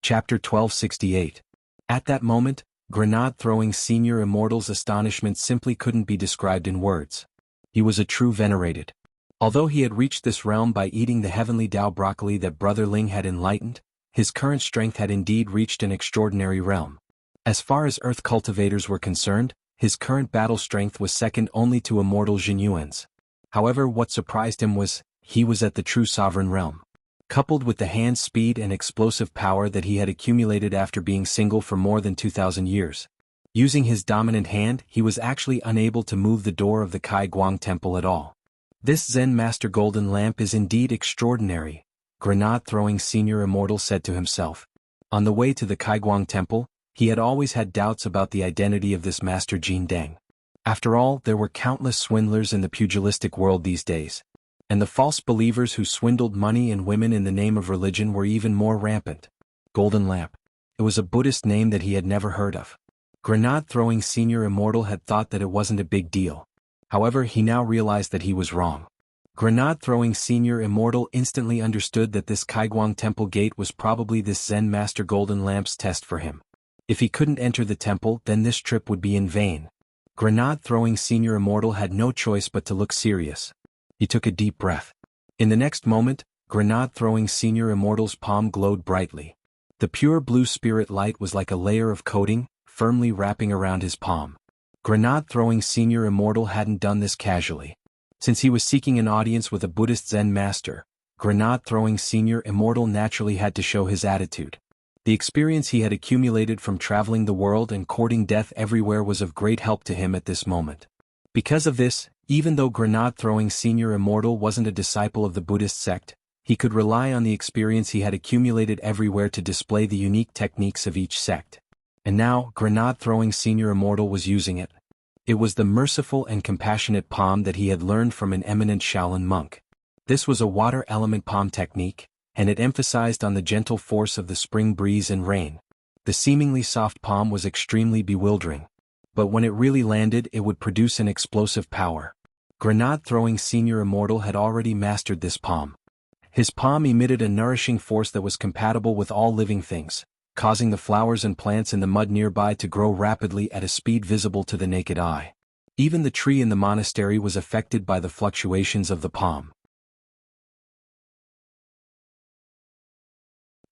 Chapter 1268. At that moment, Grenade-throwing Senior Immortal's astonishment simply couldn't be described in words. He was a true venerated. Although he had reached this realm by eating the heavenly Tao broccoli that Brother Ling had enlightened, his current strength had indeed reached an extraordinary realm. As far as Earth cultivators were concerned, his current battle strength was second only to Immortal Jinyuan's. However, what surprised him was, he was at the true sovereign realm. Coupled with the hand speed and explosive power that he had accumulated after being single for more than 2,000 years. Using his dominant hand, he was actually unable to move the door of the Kaiguang Temple at all. "This Zen Master Golden Lamp is indeed extraordinary," Grenade-throwing Senior Immortal said to himself. On the way to the Kaiguang Temple, he had always had doubts about the identity of this Master Jin Deng. After all, there were countless swindlers in the pugilistic world these days. And the false believers who swindled money and women in the name of religion were even more rampant. Golden Lamp. It was a Buddhist name that he had never heard of. Grenade-throwing Senior Immortal had thought that it wasn't a big deal. However, he now realized that he was wrong. Grenade-throwing Senior Immortal instantly understood that this Kaiguang Temple gate was probably this Zen Master Golden Lamp's test for him. If he couldn't enter the temple, then this trip would be in vain. Grenade-throwing Senior Immortal had no choice but to look serious. He took a deep breath. In the next moment, Grenade-throwing Senior Immortal's palm glowed brightly. The pure blue spirit light was like a layer of coating, firmly wrapping around his palm. Grenade-throwing Senior Immortal hadn't done this casually. Since he was seeking an audience with a Buddhist Zen master, Grenade-throwing Senior Immortal naturally had to show his attitude. The experience he had accumulated from traveling the world and courting death everywhere was of great help to him at this moment. Because of this, even though Grenade-throwing Senior Immortal wasn't a disciple of the Buddhist sect, he could rely on the experience he had accumulated everywhere to display the unique techniques of each sect. And now, Grenade-throwing Senior Immortal was using it. It was the merciful and compassionate palm that he had learned from an eminent Shaolin monk. This was a water element palm technique, and it emphasized on the gentle force of the spring breeze and rain. The seemingly soft palm was extremely bewildering. But when it really landed, it would produce an explosive power. Grenade-throwing Senior Immortal had already mastered this palm. His palm emitted a nourishing force that was compatible with all living things, causing the flowers and plants in the mud nearby to grow rapidly at a speed visible to the naked eye. Even the tree in the monastery was affected by the fluctuations of the palm.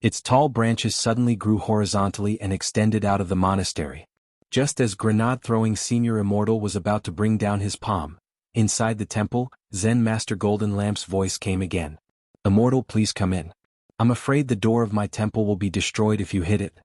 Its tall branches suddenly grew horizontally and extended out of the monastery. Just as Grenade-throwing Senior Immortal was about to bring down his palm, inside the temple, Zen Master Golden Lamp's voice came again. "Immortal, please come in. I'm afraid the door of my temple will be destroyed if you hit it."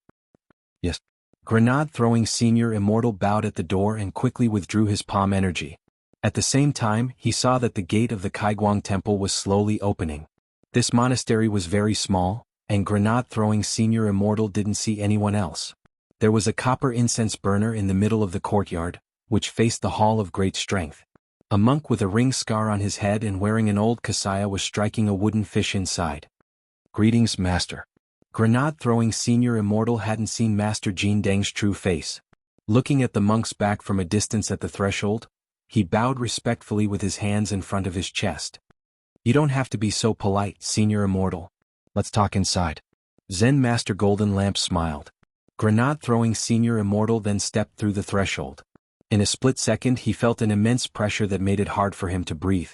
"Yes." Grenade-throwing Senior Immortal bowed at the door and quickly withdrew his palm energy. At the same time, he saw that the gate of the Kaiguang Temple was slowly opening. This monastery was very small, and grenade-throwing Senior Immortal didn't see anyone else. There was a copper incense burner in the middle of the courtyard, which faced the Hall of Great Strength. A monk with a ring scar on his head and wearing an old kasaya was striking a wooden fish inside. "Greetings, Master." Grenade-throwing Senior Immortal hadn't seen Master Jin Deng's true face. Looking at the monk's back from a distance at the threshold, he bowed respectfully with his hands in front of his chest. "You don't have to be so polite, Senior Immortal. Let's talk inside." Zen Master Golden Lamp smiled. Grenade-throwing Senior Immortal then stepped through the threshold. In a split second he felt an immense pressure that made it hard for him to breathe.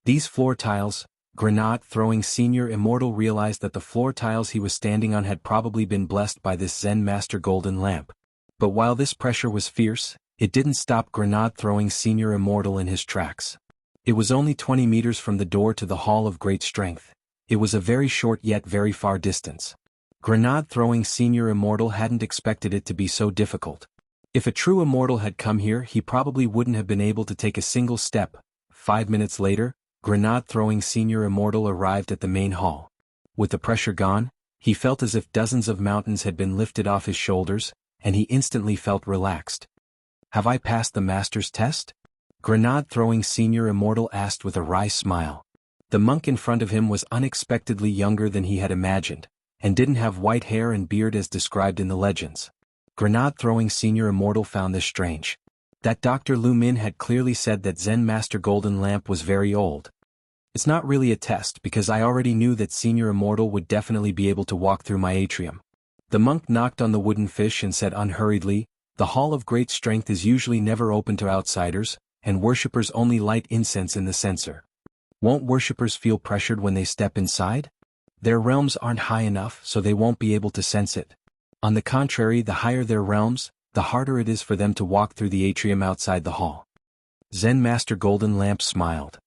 These floor tiles, Grenade-throwing Senior Immortal realized that the floor tiles he was standing on had probably been blessed by this Zen Master Golden Lamp. But while this pressure was fierce, it didn't stop Grenade-throwing Senior Immortal in his tracks. It was only 20 meters from the door to the Hall of Great Strength. It was a very short yet very far distance. Grenade-throwing Senior Immortal hadn't expected it to be so difficult. If a true immortal had come here, he probably wouldn't have been able to take a single step. 5 minutes later, Grenade-throwing Senior Immortal arrived at the main hall. With the pressure gone, he felt as if dozens of mountains had been lifted off his shoulders, and he instantly felt relaxed. "Have I passed the Master's test?" Grenade-throwing Senior Immortal asked with a wry smile. The monk in front of him was unexpectedly younger than he had imagined, and didn't have white hair and beard as described in the legends. Grenade-throwing Senior Immortal found this strange. That Dr. Lu Min had clearly said that Zen Master Golden Lamp was very old. "It's not really a test because I already knew that Senior Immortal would definitely be able to walk through my atrium." The monk knocked on the wooden fish and said unhurriedly, "The Hall of Great Strength is usually never open to outsiders, and worshippers only light incense in the censer. Won't worshippers feel pressured when they step inside? Their realms aren't high enough, so they won't be able to sense it. On the contrary, the higher their realms, the harder it is for them to walk through the atrium outside the hall." Zen Master Golden Lamp smiled.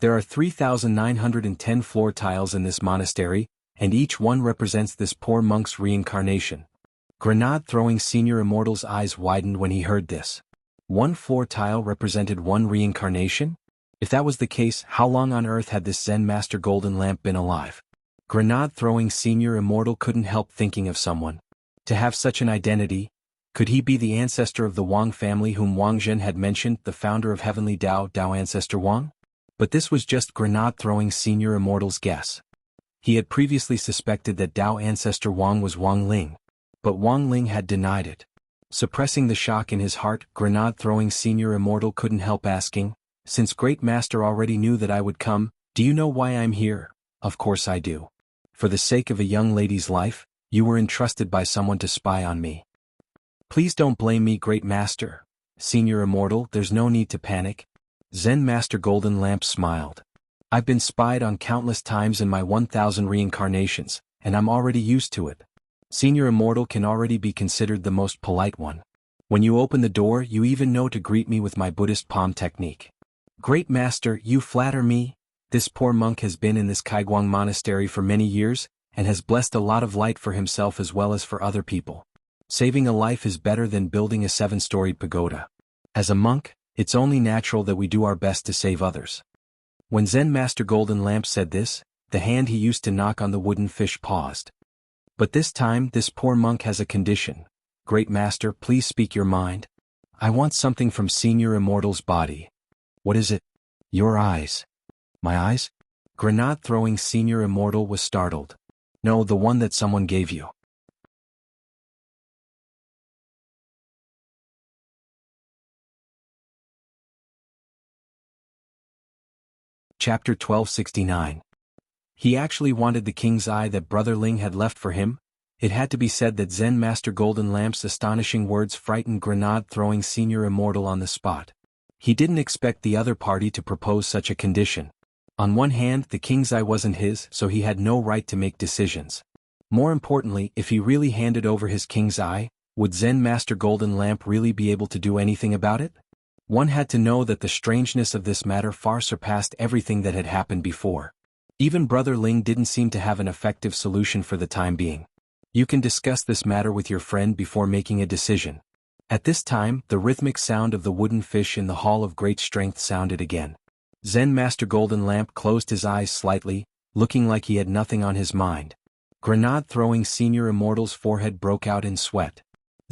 There are 3,910 floor tiles in this monastery, and each one represents this poor monk's reincarnation. Grenade-throwing Senior Immortal's eyes widened when he heard this. One floor tile represented one reincarnation? If that was the case, how long on earth had this Zen Master Golden Lamp been alive? Grenade-throwing Senior Immortal couldn't help thinking of someone. To have such an identity, could he be the ancestor of the Wang family whom Wang Zhen had mentioned, the founder of Heavenly Dao Ancestor Wang? But this was just Grenade-throwing Senior Immortal's guess. He had previously suspected that Dao Ancestor Wang was Wang Ling, but Wang Ling had denied it. Suppressing the shock in his heart, Grenade-throwing Senior Immortal couldn't help asking, "Since Great Master already knew that I would come, do you know why I'm here?" "Of course I do. For the sake of a young lady's life, you were entrusted by someone to spy on me." "Please don't blame me, Great Master. Senior Immortal, there's no need to panic." Zen Master Golden Lamp smiled. "I've been spied on countless times in my 1,000 reincarnations, and I'm already used to it. Senior Immortal can already be considered the most polite one. When you open the door, you even know to greet me with my Buddhist palm technique." "Great Master, you flatter me. This poor monk has been in this Kaiguang monastery for many years, and has blessed a lot of light for himself as well as for other people. Saving a life is better than building a 7-storied pagoda. As a monk, it's only natural that we do our best to save others." When Zen Master Golden Lamp said this, the hand he used to knock on the wooden fish paused. "But this time, this poor monk has a condition. Great Master, please speak your mind. I want something from Senior Immortal's body." "What is it?" "Your eyes." "My eyes?" Grenade-throwing Senior Immortal was startled. "No, the one that someone gave you." Chapter 1269. He actually wanted the king's eye that Brother Ling had left for him? It had to be said that Zen Master Golden Lamp's astonishing words frightened Grenade-throwing Senior Immortal on the spot. He didn't expect the other party to propose such a condition. On one hand, the king's eye wasn't his, so he had no right to make decisions. More importantly, if he really handed over his king's eye, would Zen Master Golden Lamp really be able to do anything about it? One had to know that the strangeness of this matter far surpassed everything that had happened before. Even Brother Ling didn't seem to have an effective solution for the time being. You can discuss this matter with your friend before making a decision. At this time, the rhythmic sound of the wooden fish in the Hall of Great Strength sounded again. Zen Master Golden Lamp closed his eyes slightly, looking like he had nothing on his mind. Grenade-throwing Senior Immortal's forehead broke out in sweat.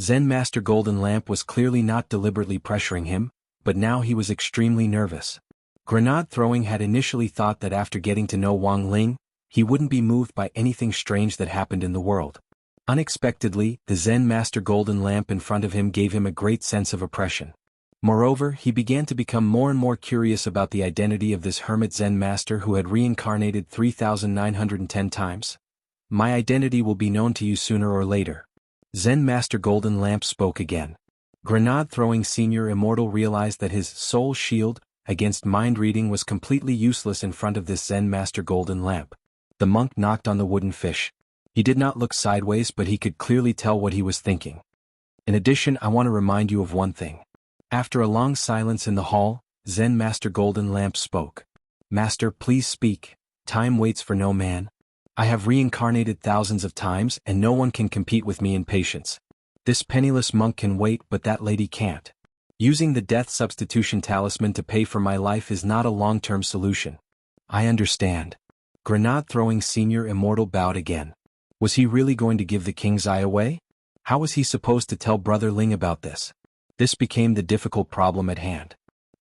Zen Master Golden Lamp was clearly not deliberately pressuring him, but now he was extremely nervous. Grenade-throwing had initially thought that after getting to know Wang Ling, he wouldn't be moved by anything strange that happened in the world. Unexpectedly, the Zen Master Golden Lamp in front of him gave him a great sense of oppression. Moreover, he began to become more and more curious about the identity of this hermit Zen Master who had reincarnated 3,910 times. My identity will be known to you sooner or later. Zen Master Golden Lamp spoke again. Grenade-throwing Senior Immortal realized that his soul shield against mind reading was completely useless in front of this Zen Master Golden Lamp. The monk knocked on the wooden fish. He did not look sideways, but he could clearly tell what he was thinking. In addition, I want to remind you of one thing. After a long silence in the hall, Zen Master Golden Lamp spoke. Master, please speak. Time waits for no man. I have reincarnated thousands of times and no one can compete with me in patience. This penniless monk can wait, but that lady can't. Using the death substitution talisman to pay for my life is not a long-term solution. I understand. Grenade-throwing Senior Immortal bowed again. Was he really going to give the king's eye away? How was he supposed to tell Brother Ling about this? This became the difficult problem at hand.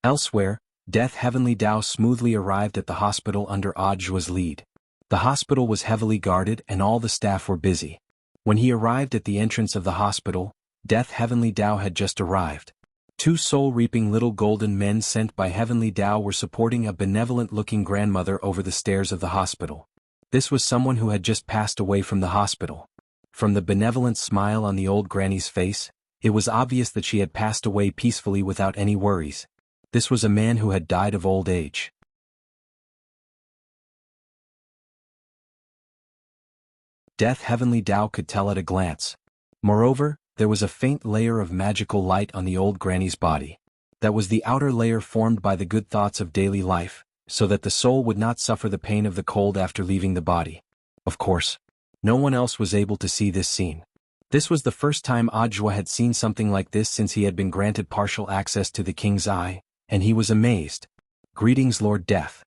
Elsewhere, Death Heavenly Dao smoothly arrived at the hospital under Audiobook's lead. The hospital was heavily guarded and all the staff were busy. When he arrived at the entrance of the hospital, Death Heavenly Dao had just arrived. Two soul-reaping little golden men sent by Heavenly Dao were supporting a benevolent-looking grandmother over the stairs of the hospital. This was someone who had just passed away from the hospital. From the benevolent smile on the old granny's face, it was obvious that she had passed away peacefully without any worries. This was a man who had died of old age. Death Heavenly Dao could tell at a glance. Moreover, there was a faint layer of magical light on the old granny's body. That was the outer layer formed by the good thoughts of daily life, so that the soul would not suffer the pain of the cold after leaving the body. Of course, no one else was able to see this scene. This was the first time Audiobook had seen something like this since he had been granted partial access to the king's eye, and he was amazed. Greetings, Lord Death.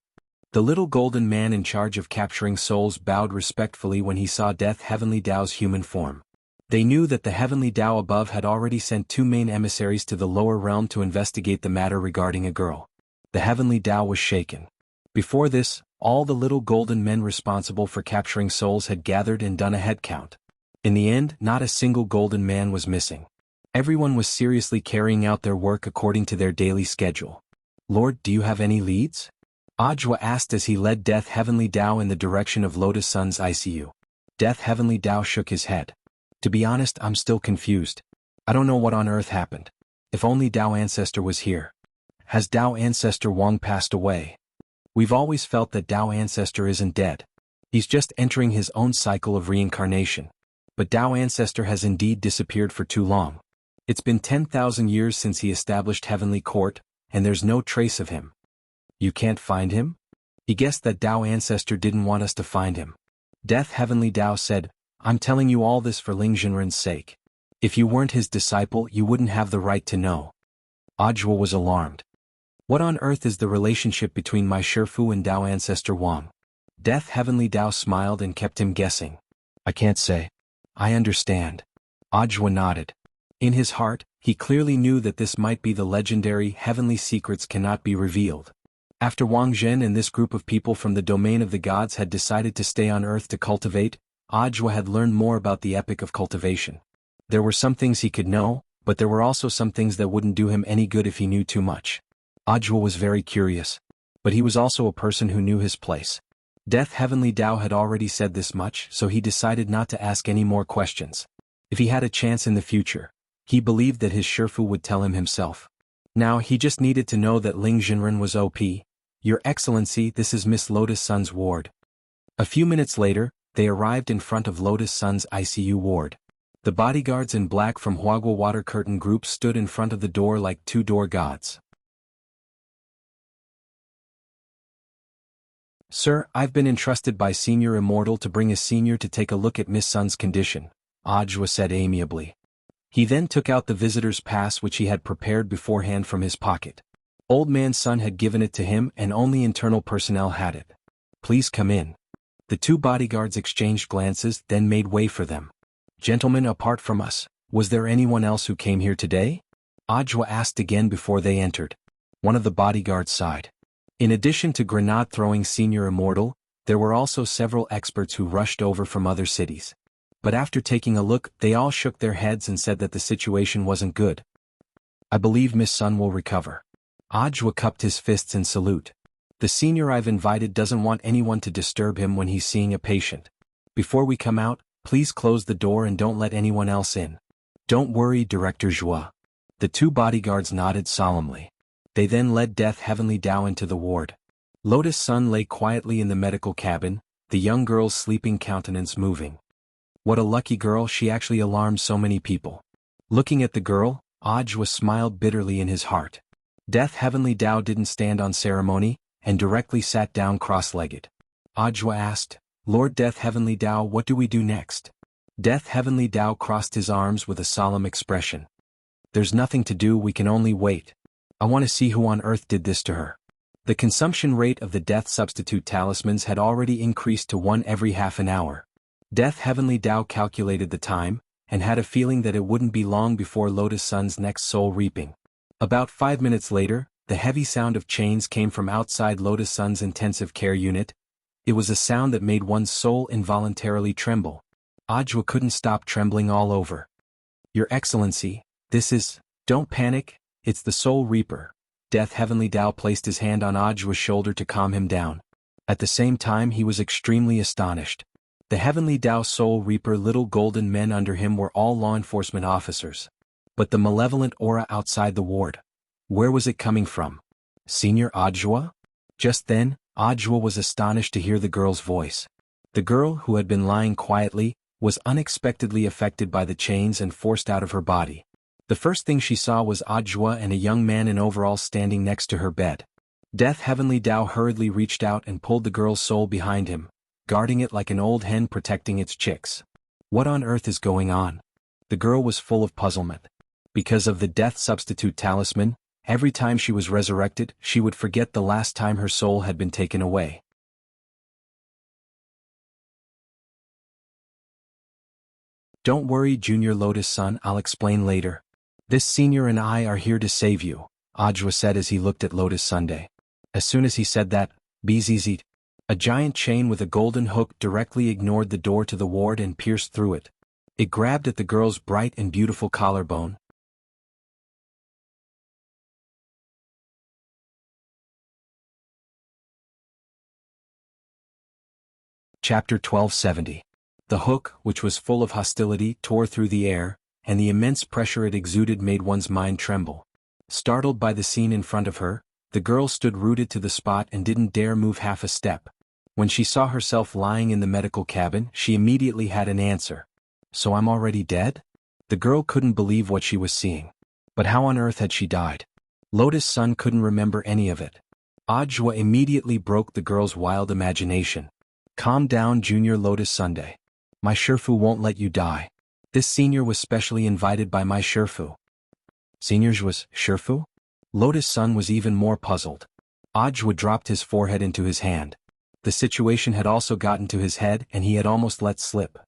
The little golden man in charge of capturing souls bowed respectfully when he saw Death Heavenly Dao's human form. They knew that the Heavenly Dao above had already sent two main emissaries to the lower realm to investigate the matter regarding a girl. The Heavenly Dao was shaken. Before this, all the little golden men responsible for capturing souls had gathered and done a head count. In the end, not a single golden man was missing. Everyone was seriously carrying out their work according to their daily schedule. Lord, do you have any leads? Audiobook asked as he led Death Heavenly Dao in the direction of Lotus Sun's ICU. Death Heavenly Dao shook his head. To be honest, I'm still confused. I don't know what on earth happened. If only Dao Ancestor was here. Has Dao Ancestor Wang passed away? We've always felt that Dao Ancestor isn't dead. He's just entering his own cycle of reincarnation. But Dao Ancestor has indeed disappeared for too long. It's been 10,000 years since he established Heavenly Court, and there's no trace of him. You can't find him? He guessed that Dao Ancestor didn't want us to find him. Death Heavenly Dao said, I'm telling you all this for Ling Jinren's sake. If you weren't his disciple, you wouldn't have the right to know. Audiobook was alarmed. What on earth is the relationship between my Shifu and Dao Ancestor Wang? Death Heavenly Dao smiled and kept him guessing. I can't say. I understand. Audiobook nodded. In his heart, he clearly knew that this might be the legendary heavenly secrets cannot be revealed. After Wang Zhen and this group of people from the domain of the gods had decided to stay on Earth to cultivate, Audiobook had learned more about the epic of cultivation. There were some things he could know, but there were also some things that wouldn't do him any good if he knew too much. Audiobook was very curious, but he was also a person who knew his place. Death Heavenly Dao had already said this much, so he decided not to ask any more questions. If he had a chance in the future, he believed that his Shifu would tell him himself. Now he just needed to know that Ling Jinren was OP. Your Excellency, this is Miss Lotus Sun's ward. A few minutes later, they arrived in front of Lotus Sun's ICU ward. The bodyguards in black from Huagua Water Curtain Group stood in front of the door like two door gods. Sir, I've been entrusted by Senior Immortal to bring a senior to take a look at Miss Sun's condition, Audiobook said amiably. He then took out the visitor's pass which he had prepared beforehand from his pocket. Old Man Sun had given it to him and only internal personnel had it. Please come in. The two bodyguards exchanged glances, then made way for them. Gentlemen, apart from us, was there anyone else who came here today? Ajwa asked again before they entered. One of the bodyguards sighed. In addition to grenade-throwing senior Immortal, there were also several experts who rushed over from other cities. But after taking a look, they all shook their heads and said that the situation wasn't good. I believe Miss Sun will recover. Ajwa cupped his fists in salute. The senior I've invited doesn't want anyone to disturb him when he's seeing a patient. Before we come out, please close the door and don't let anyone else in. Don't worry, Director Zhua. The two bodyguards nodded solemnly. They then led Death Heavenly Dao into the ward. Lotus Sun lay quietly in the medical cabin, the young girl's sleeping countenance moving. What a lucky girl, she actually alarmed so many people. Looking at the girl, Ajwa smiled bitterly in his heart. Death Heavenly Dao didn't stand on ceremony, and directly sat down cross-legged. Ajwa asked, Lord Death Heavenly Dao, what do we do next? Death Heavenly Dao crossed his arms with a solemn expression. There's nothing to do, we can only wait. I want to see who on earth did this to her. The consumption rate of the death substitute talismans had already increased to 1 every half an hour. Death Heavenly Dao calculated the time, and had a feeling that it wouldn't be long before Lotus Sun's next soul reaping. About 5 minutes later, the heavy sound of chains came from outside Lotus Sun's intensive care unit. It was a sound that made one's soul involuntarily tremble. Ajwa couldn't stop trembling all over. Your Excellency, this is... Don't panic, it's the Soul Reaper. Death Heavenly Dao placed his hand on Ajwa's shoulder to calm him down. At the same time he was extremely astonished. The Heavenly Dao Soul Reaper little golden men under him were all law enforcement officers. But the malevolent aura outside the ward. Where was it coming from? Senior Ajwa? Just then, Ajwa was astonished to hear the girl's voice. The girl, who had been lying quietly, was unexpectedly affected by the chains and forced out of her body. The first thing she saw was Ajwa and a young man in overalls standing next to her bed. Death Heavenly Dao hurriedly reached out and pulled the girl's soul behind him, guarding it like an old hen protecting its chicks. What on earth is going on? The girl was full of puzzlement. Because of the death substitute talisman, every time she was resurrected, she would forget the last time her soul had been taken away. Don't worry, Junior Lotus Sun, I'll explain later. This senior and I are here to save you, Ajwa said as he looked at Lotus Sunday. As soon as he said that, bzzz, a giant chain with a golden hook directly ignored the door to the ward and pierced through it. It grabbed at the girl's bright and beautiful collarbone. Chapter 1270. The hook, which was full of hostility, tore through the air, and the immense pressure it exuded made one's mind tremble. Startled by the scene in front of her, the girl stood rooted to the spot and didn't dare move half a step. When she saw herself lying in the medical cabin, she immediately had an answer. So I'm already dead? The girl couldn't believe what she was seeing. But how on earth had she died? Lotus Sun couldn't remember any of it. Ajwa immediately broke the girl's wild imagination. Calm down, Junior Lotus Sunday. My Shifu won't let you die. This senior was specially invited by my Shifu. Senior's was Shifu? Lotus Sun was even more puzzled. Ajwa dropped his forehead into his hand. The situation had also gotten to his head and he had almost let slip.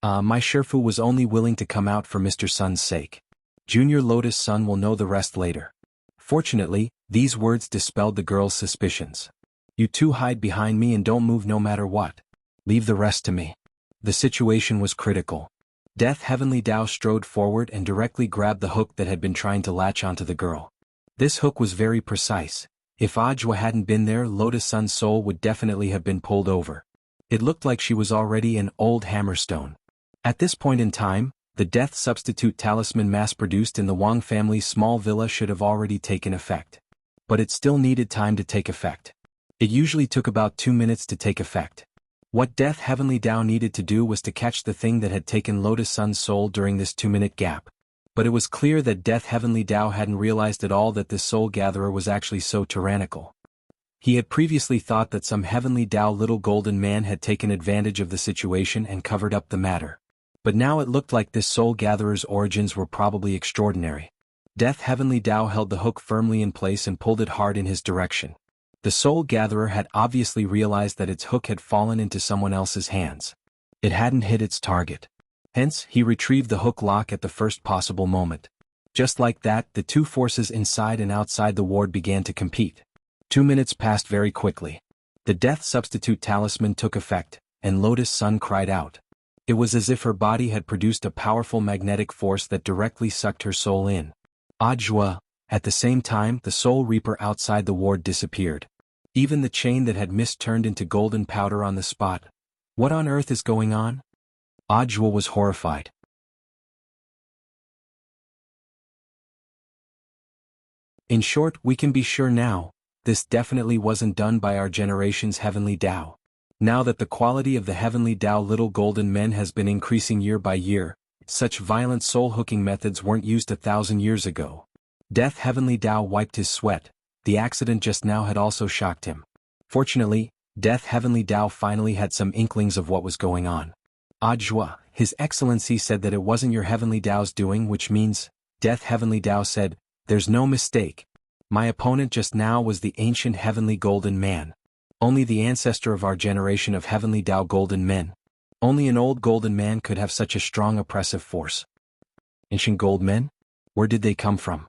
My Shifu was only willing to come out for Mr. Sun's sake. Junior Lotus Sun will know the rest later. Fortunately, these words dispelled the girl's suspicions. You two hide behind me and don't move no matter what. Leave the rest to me. The situation was critical. Death Heavenly Dao strode forward and directly grabbed the hook that had been trying to latch onto the girl. This hook was very precise. If Ajwa hadn't been there, Lotus Sun's soul would definitely have been pulled over. It looked like she was already an old hammerstone. At this point in time, the death substitute talisman mass-produced in the Wang family's small villa should have already taken effect. But it still needed time to take effect. It usually took about 2 minutes to take effect. What Death Heavenly Dao needed to do was to catch the thing that had taken Lotus Sun's soul during this 2-minute gap. But it was clear that Death Heavenly Dao hadn't realized at all that this soul gatherer was actually so tyrannical. He had previously thought that some Heavenly Dao little golden man had taken advantage of the situation and covered up the matter. But now it looked like this soul gatherer's origins were probably extraordinary. Death Heavenly Tao held the hook firmly in place and pulled it hard in his direction. The Soul Gatherer had obviously realized that its hook had fallen into someone else's hands. It hadn't hit its target. Hence, he retrieved the hook lock at the first possible moment. Just like that, the two forces inside and outside the ward began to compete. 2 minutes passed very quickly. The Death Substitute Talisman took effect, and Lotus Sun cried out. It was as if her body had produced a powerful magnetic force that directly sucked her soul in. Ajwa. At the same time, the Soul Reaper outside the ward disappeared. Even the chain that had mist turned into golden powder on the spot. What on earth is going on? Ajwa was horrified. In short, we can be sure now, this definitely wasn't done by our generation's Heavenly Tao. Now that the quality of the Heavenly Tao Little Golden Men has been increasing year by year, such violent soul-hooking methods weren't used 1,000 years ago. Death Heavenly Tao wiped his sweat. The accident just now had also shocked him. Fortunately, Death Heavenly Tao finally had some inklings of what was going on. Ajwa, His Excellency said that it wasn't your Heavenly Tao's doing, which means, Death Heavenly Tao said, there's no mistake. My opponent just now was the ancient Heavenly Golden Man. Only the ancestor of our generation of Heavenly Tao Golden Men. Only an old Golden Man could have such a strong oppressive force. Ancient Gold Men? Where did they come from?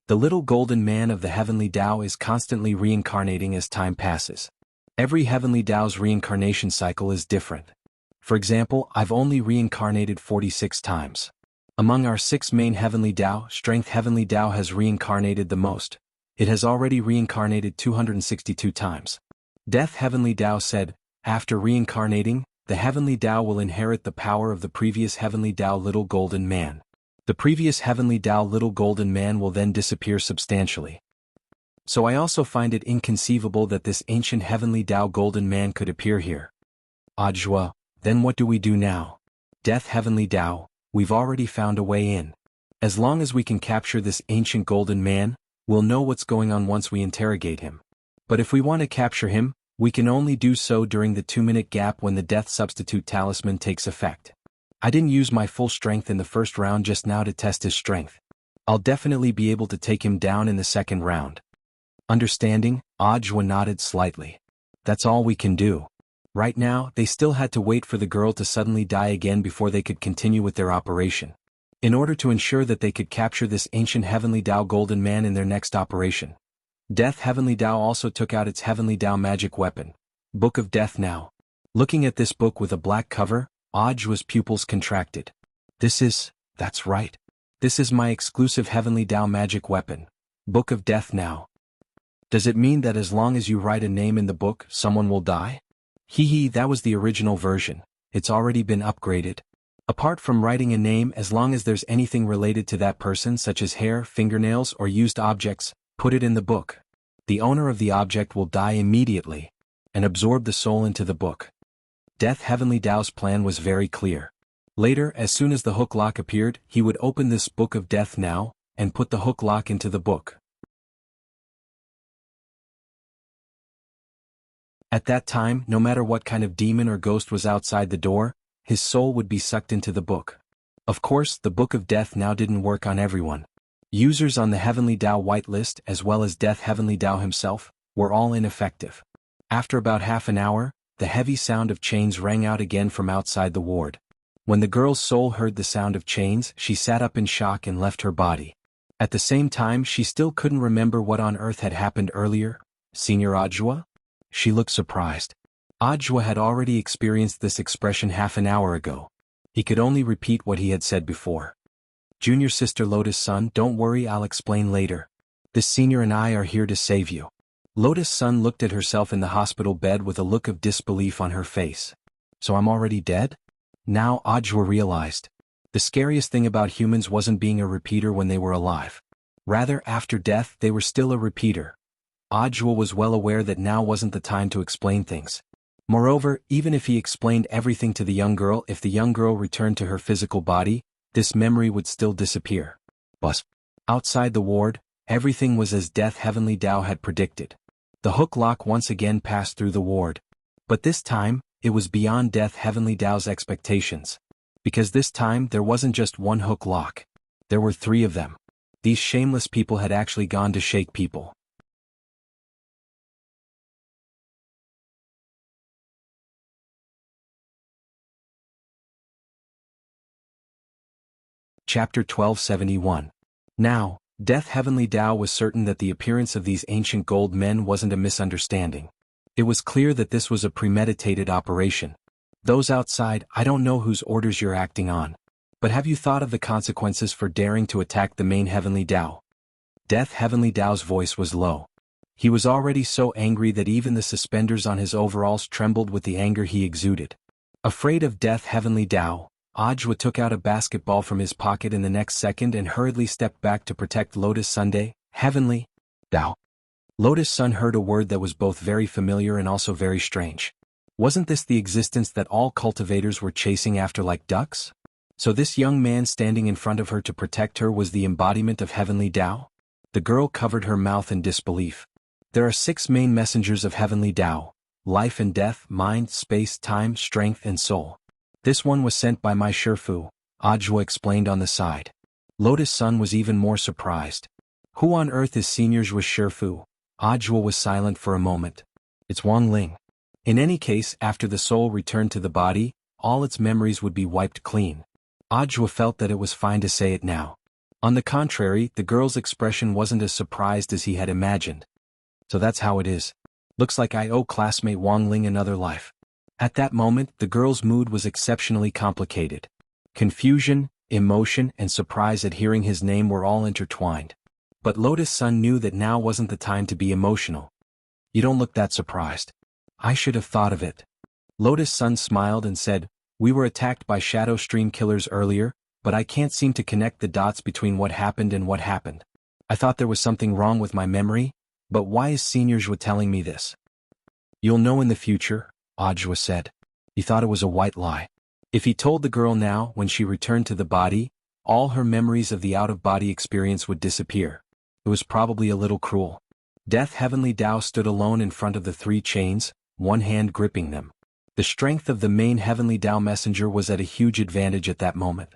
The little Golden Man of the Heavenly Tao is constantly reincarnating as time passes. Every Heavenly Tao's reincarnation cycle is different. For example, I've only reincarnated 46 times. Among our 6 main Heavenly Tao, Strength Heavenly Tao has reincarnated the most. It has already reincarnated 262 times. Death Heavenly Tao said, after reincarnating, the Heavenly Tao will inherit the power of the previous Heavenly Tao Little Golden Man. The previous Heavenly Tao Little Golden Man will then disappear substantially. So I also find it inconceivable that this ancient Heavenly Tao Golden Man could appear here. Ajwa, then what do we do now? Death Heavenly Tao, we've already found a way in. As long as we can capture this ancient Golden Man, we'll know what's going on once we interrogate him. But if we want to capture him, we can only do so during the 2-minute gap when the Death Substitute Talisman takes effect. I didn't use my full strength in the first round just now to test his strength. I'll definitely be able to take him down in the second round. Understanding, Ajwa nodded slightly. That's all we can do. Right now, they still had to wait for the girl to suddenly die again before they could continue with their operation. In order to ensure that they could capture this ancient Heavenly Tao Golden Man in their next operation, Death Heavenly Tao also took out its Heavenly Tao magic weapon, Book of Death Now. Looking at this book with a black cover, Ajwa's pupils contracted. That's right. This is my exclusive Heavenly Tao magic weapon, Book of Death Now. Does it mean that as long as you write a name in the book, someone will die? That was the original version. It's already been upgraded. Apart from writing a name, as long as there's anything related to that person such as hair, fingernails, or used objects, put it in the book. The owner of the object will die immediately, and absorb the soul into the book. Death Heavenly Tao's plan was very clear. Later, as soon as the hook lock appeared, he would open this Book of Death Now, and put the hook lock into the book. At that time, no matter what kind of demon or ghost was outside the door, his soul would be sucked into the book. Of course, the Book of Death Now didn't work on everyone. Users on the Heavenly Tao whitelist, as well as Death Heavenly Tao himself, were all ineffective. After about half an hour, the heavy sound of chains rang out again from outside the ward. When the girl's soul heard the sound of chains, she sat up in shock and left her body. At the same time, she still couldn't remember what on earth had happened earlier. Senior Ajwa? She looked surprised. Ajwa had already experienced this expression half an hour ago. He could only repeat what he had said before. Junior Sister Lotus Sun, don't worry, I'll explain later. This senior and I are here to save you. Lotus Sun looked at herself in the hospital bed with a look of disbelief on her face. So I'm already dead? Now Ajwa realized. The scariest thing about humans wasn't being a repeater when they were alive. Rather, after death, they were still a repeater. Ajwa was well aware that now wasn't the time to explain things. Moreover, even if he explained everything to the young girl, if the young girl returned to her physical body, this memory would still disappear. But outside the ward, everything was as Death Heavenly Tao had predicted. The hook lock once again passed through the ward. But this time, it was beyond Death Heavenly Tao's expectations. Because this time there wasn't just one hook lock. There were 3 of them. These shameless people had actually gone to shake people. Chapter 1271. Now, Death Heavenly Tao was certain that the appearance of these ancient gold men wasn't a misunderstanding. It was clear that this was a premeditated operation. Those outside, I don't know whose orders you're acting on. But have you thought of the consequences for daring to attack the main Heavenly Tao? Death Heavenly Tao's voice was low. He was already so angry that even the suspenders on his overalls trembled with the anger he exuded. Afraid of Death Heavenly Tao, Ajwa took out a basketball from his pocket in the next second and hurriedly stepped back to protect Lotus Sunday, Heavenly Tao. Lotus Sun heard a word that was both very familiar and also very strange. Wasn't this the existence that all cultivators were chasing after like ducks? So this young man standing in front of her to protect her was the embodiment of Heavenly Tao? The girl covered her mouth in disbelief. There are 6 main messengers of Heavenly Tao: life and death, mind, space, time, strength, and soul. This one was sent by my Shifu, Ajwa explained on the side. Lotus Sun was even more surprised. Who on earth is Senior's Shifu? Ajwa was silent for a moment. It's Wang Ling. In any case, after the soul returned to the body, all its memories would be wiped clean. Ajwa felt that it was fine to say it now. On the contrary, the girl's expression wasn't as surprised as he had imagined. So that's how it is. Looks like I owe classmate Wang Ling another life. At that moment, the girl's mood was exceptionally complicated. Confusion, emotion, and surprise at hearing his name were all intertwined. But Lotus Sun knew that now wasn't the time to be emotional. You don't look that surprised. I should have thought of it. Lotus Sun smiled and said, we were attacked by Shadow Stream killers earlier, but I can't seem to connect the dots between what happened and what happened. I thought there was something wrong with my memory, but why is Senior Zhua telling me this? You'll know in the future, Ajwa said. He thought it was a white lie. If he told the girl now, when she returned to the body, all her memories of the out-of-body experience would disappear. It was probably a little cruel. Death Heavenly Tao stood alone in front of the 3 chains, one hand gripping them. The strength of the main Heavenly Tao messenger was at a huge advantage at that moment.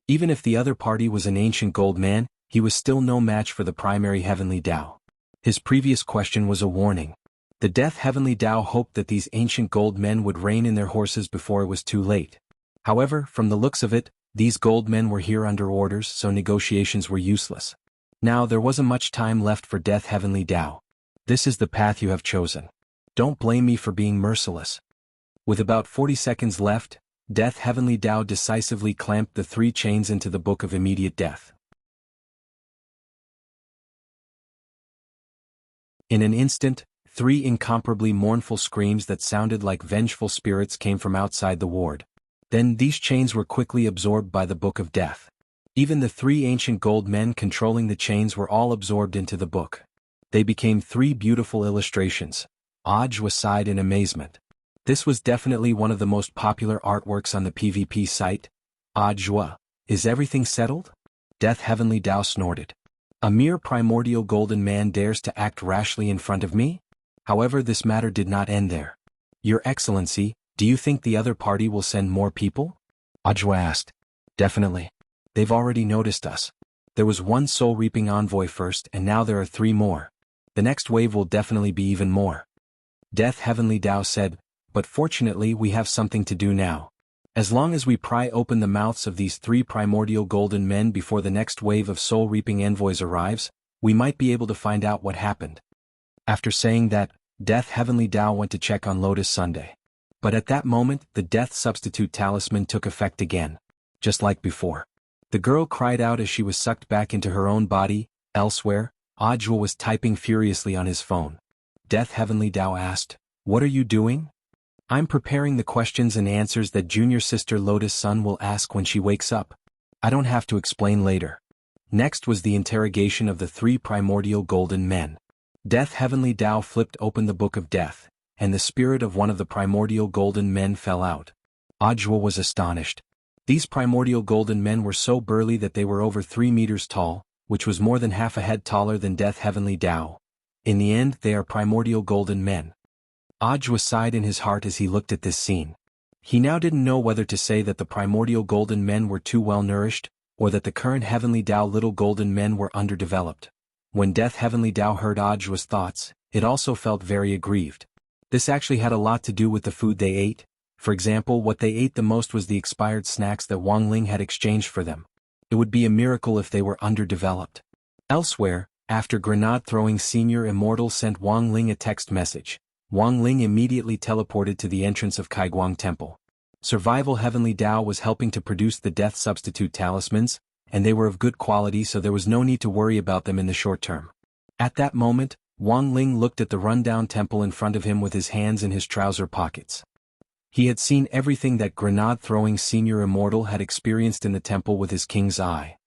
Even if the other party was an ancient gold man, he was still no match for the primary Heavenly Tao. His previous question was a warning. The Death Heavenly Tao hoped that these ancient gold men would rein in their horses before it was too late. However, from the looks of it, these gold men were here under orders, so negotiations were useless. Now there wasn't much time left for Death Heavenly Tao. This is the path you have chosen. Don't blame me for being merciless. With about 40 seconds left, Death Heavenly Tao decisively clamped the 3 chains into the Book of Immediate Death. In an instant, 3 incomparably mournful screams that sounded like vengeful spirits came from outside the ward. Then these chains were quickly absorbed by the Book of Death. Even the 3 ancient gold men controlling the chains were all absorbed into the book. They became 3 beautiful illustrations. Ajwa sighed in amazement. This was definitely one of the most popular artworks on the PvP site. Ajwa, is everything settled? Death Heavenly Tao snorted. A mere primordial golden man dares to act rashly in front of me? However, this matter did not end there. Your Excellency, do you think the other party will send more people? Ajwa asked. Definitely. They've already noticed us. There was 1 soul-reaping envoy first and now there are 3 more. The next wave will definitely be even more. Death Heavenly Tao said, but fortunately we have something to do now. As long as we pry open the mouths of these 3 primordial golden men before the next wave of soul-reaping envoys arrives, we might be able to find out what happened. After saying that, Death Heavenly Tao went to check on Lotus Sunday. But at that moment, the Death Substitute Talisman took effect again. Just like before. The girl cried out as she was sucked back into her own body. Elsewhere, Ajwa was typing furiously on his phone. Death Heavenly Tao asked, what are you doing? I'm preparing the questions and answers that junior sister Lotus Sun will ask when she wakes up. I don't have to explain later. Next was the interrogation of the 3 primordial golden men. Death Heavenly Tao flipped open the Book of Death, and the spirit of one of the primordial golden men fell out. Ajwa was astonished. These primordial golden men were so burly that they were over 3 meters tall, which was more than half a head taller than Death Heavenly Tao. In the end, they are primordial golden men. Ajwa sighed in his heart as he looked at this scene. He now didn't know whether to say that the primordial golden men were too well nourished, or that the current Heavenly Tao little golden men were underdeveloped. When Death Heavenly Tao heard Ajwa's thoughts, it also felt very aggrieved. This actually had a lot to do with the food they ate. For example, what they ate the most was the expired snacks that Wang Ling had exchanged for them. It would be a miracle if they were underdeveloped. Elsewhere, after grenade-throwing Senior Immortal sent Wang Ling a text message, Wang Ling immediately teleported to the entrance of Kaiguang Temple. Survival Heavenly Tao was helping to produce the death substitute talismans, and they were of good quality, so there was no need to worry about them in the short term. At that moment, Wang Ling looked at the rundown temple in front of him with his hands in his trouser pockets. He had seen everything that grenade-throwing Senior Immortal had experienced in the temple with his king's eye.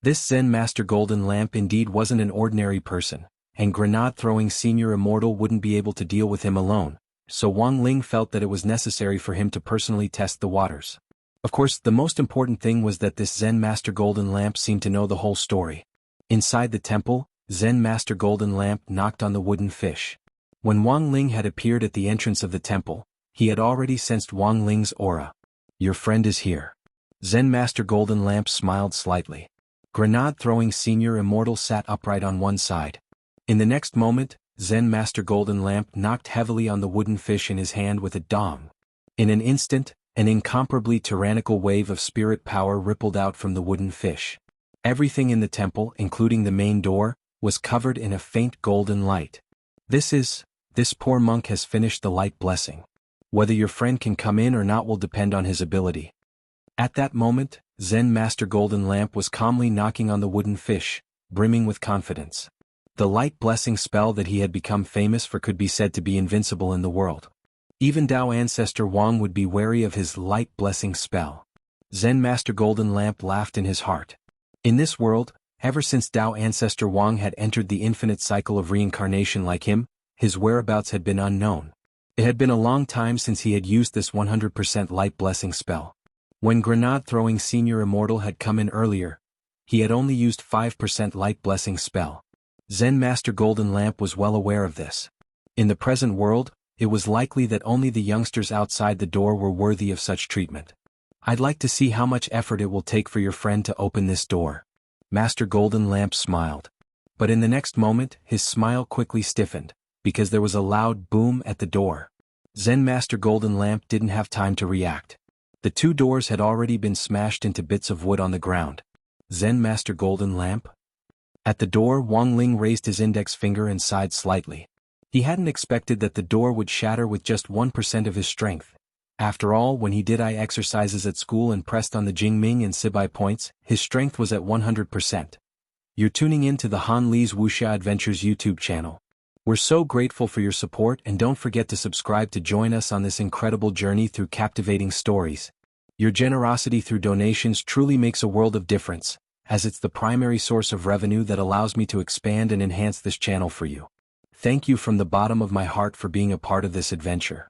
This Zen Master Golden Lamp indeed wasn't an ordinary person, and grenade-throwing Senior Immortal wouldn't be able to deal with him alone, so Wang Ling felt that it was necessary for him to personally test the waters. Of course, the most important thing was that this Zen Master Golden Lamp seemed to know the whole story. Inside the temple, Zen Master Golden Lamp knocked on the wooden fish. When Wang Ling had appeared at the entrance of the temple, he had already sensed Wang Ling's aura. "Your friend is here." Zen Master Golden Lamp smiled slightly. Grenade-throwing Senior Immortal sat upright on one side. In the next moment, Zen Master Golden Lamp knocked heavily on the wooden fish in his hand with a dong. In an instant, an incomparably tyrannical wave of spirit power rippled out from the wooden fish. Everything in the temple, including the main door, was covered in a faint golden light. This poor monk has finished the light blessing. Whether your friend can come in or not will depend on his ability. At that moment, Zen Master Golden Lamp was calmly knocking on the wooden fish, brimming with confidence. The light blessing spell that he had become famous for could be said to be invincible in the world. Even Tao Ancestor Wang would be wary of his light blessing spell. Zen Master Golden Lamp laughed in his heart. In this world, ever since Tao Ancestor Wang had entered the infinite cycle of reincarnation like him, his whereabouts had been unknown. It had been a long time since he had used this 100% light blessing spell. When grenade-throwing Senior Immortal had come in earlier, he had only used 5% light blessing spell. Zen Master Golden Lamp was well aware of this. In the present world, it was likely that only the youngsters outside the door were worthy of such treatment. "I'd like to see how much effort it will take for your friend to open this door." Master Golden Lamp smiled. But in the next moment, his smile quickly stiffened, because there was a loud boom at the door. Zen Master Golden Lamp didn't have time to react. The two doors had already been smashed into bits of wood on the ground. Zen Master Golden Lamp? At the door, Wang Ling raised his index finger and sighed slightly. He hadn't expected that the door would shatter with just 1% of his strength. After all, when he did eye exercises at school and pressed on the Jingming and Sibai points, his strength was at 100%. You're tuning in to the Han Li's Wuxia Adventures YouTube channel. We're so grateful for your support, and don't forget to subscribe to join us on this incredible journey through captivating stories. Your generosity through donations truly makes a world of difference, as it's the primary source of revenue that allows me to expand and enhance this channel for you. Thank you from the bottom of my heart for being a part of this adventure.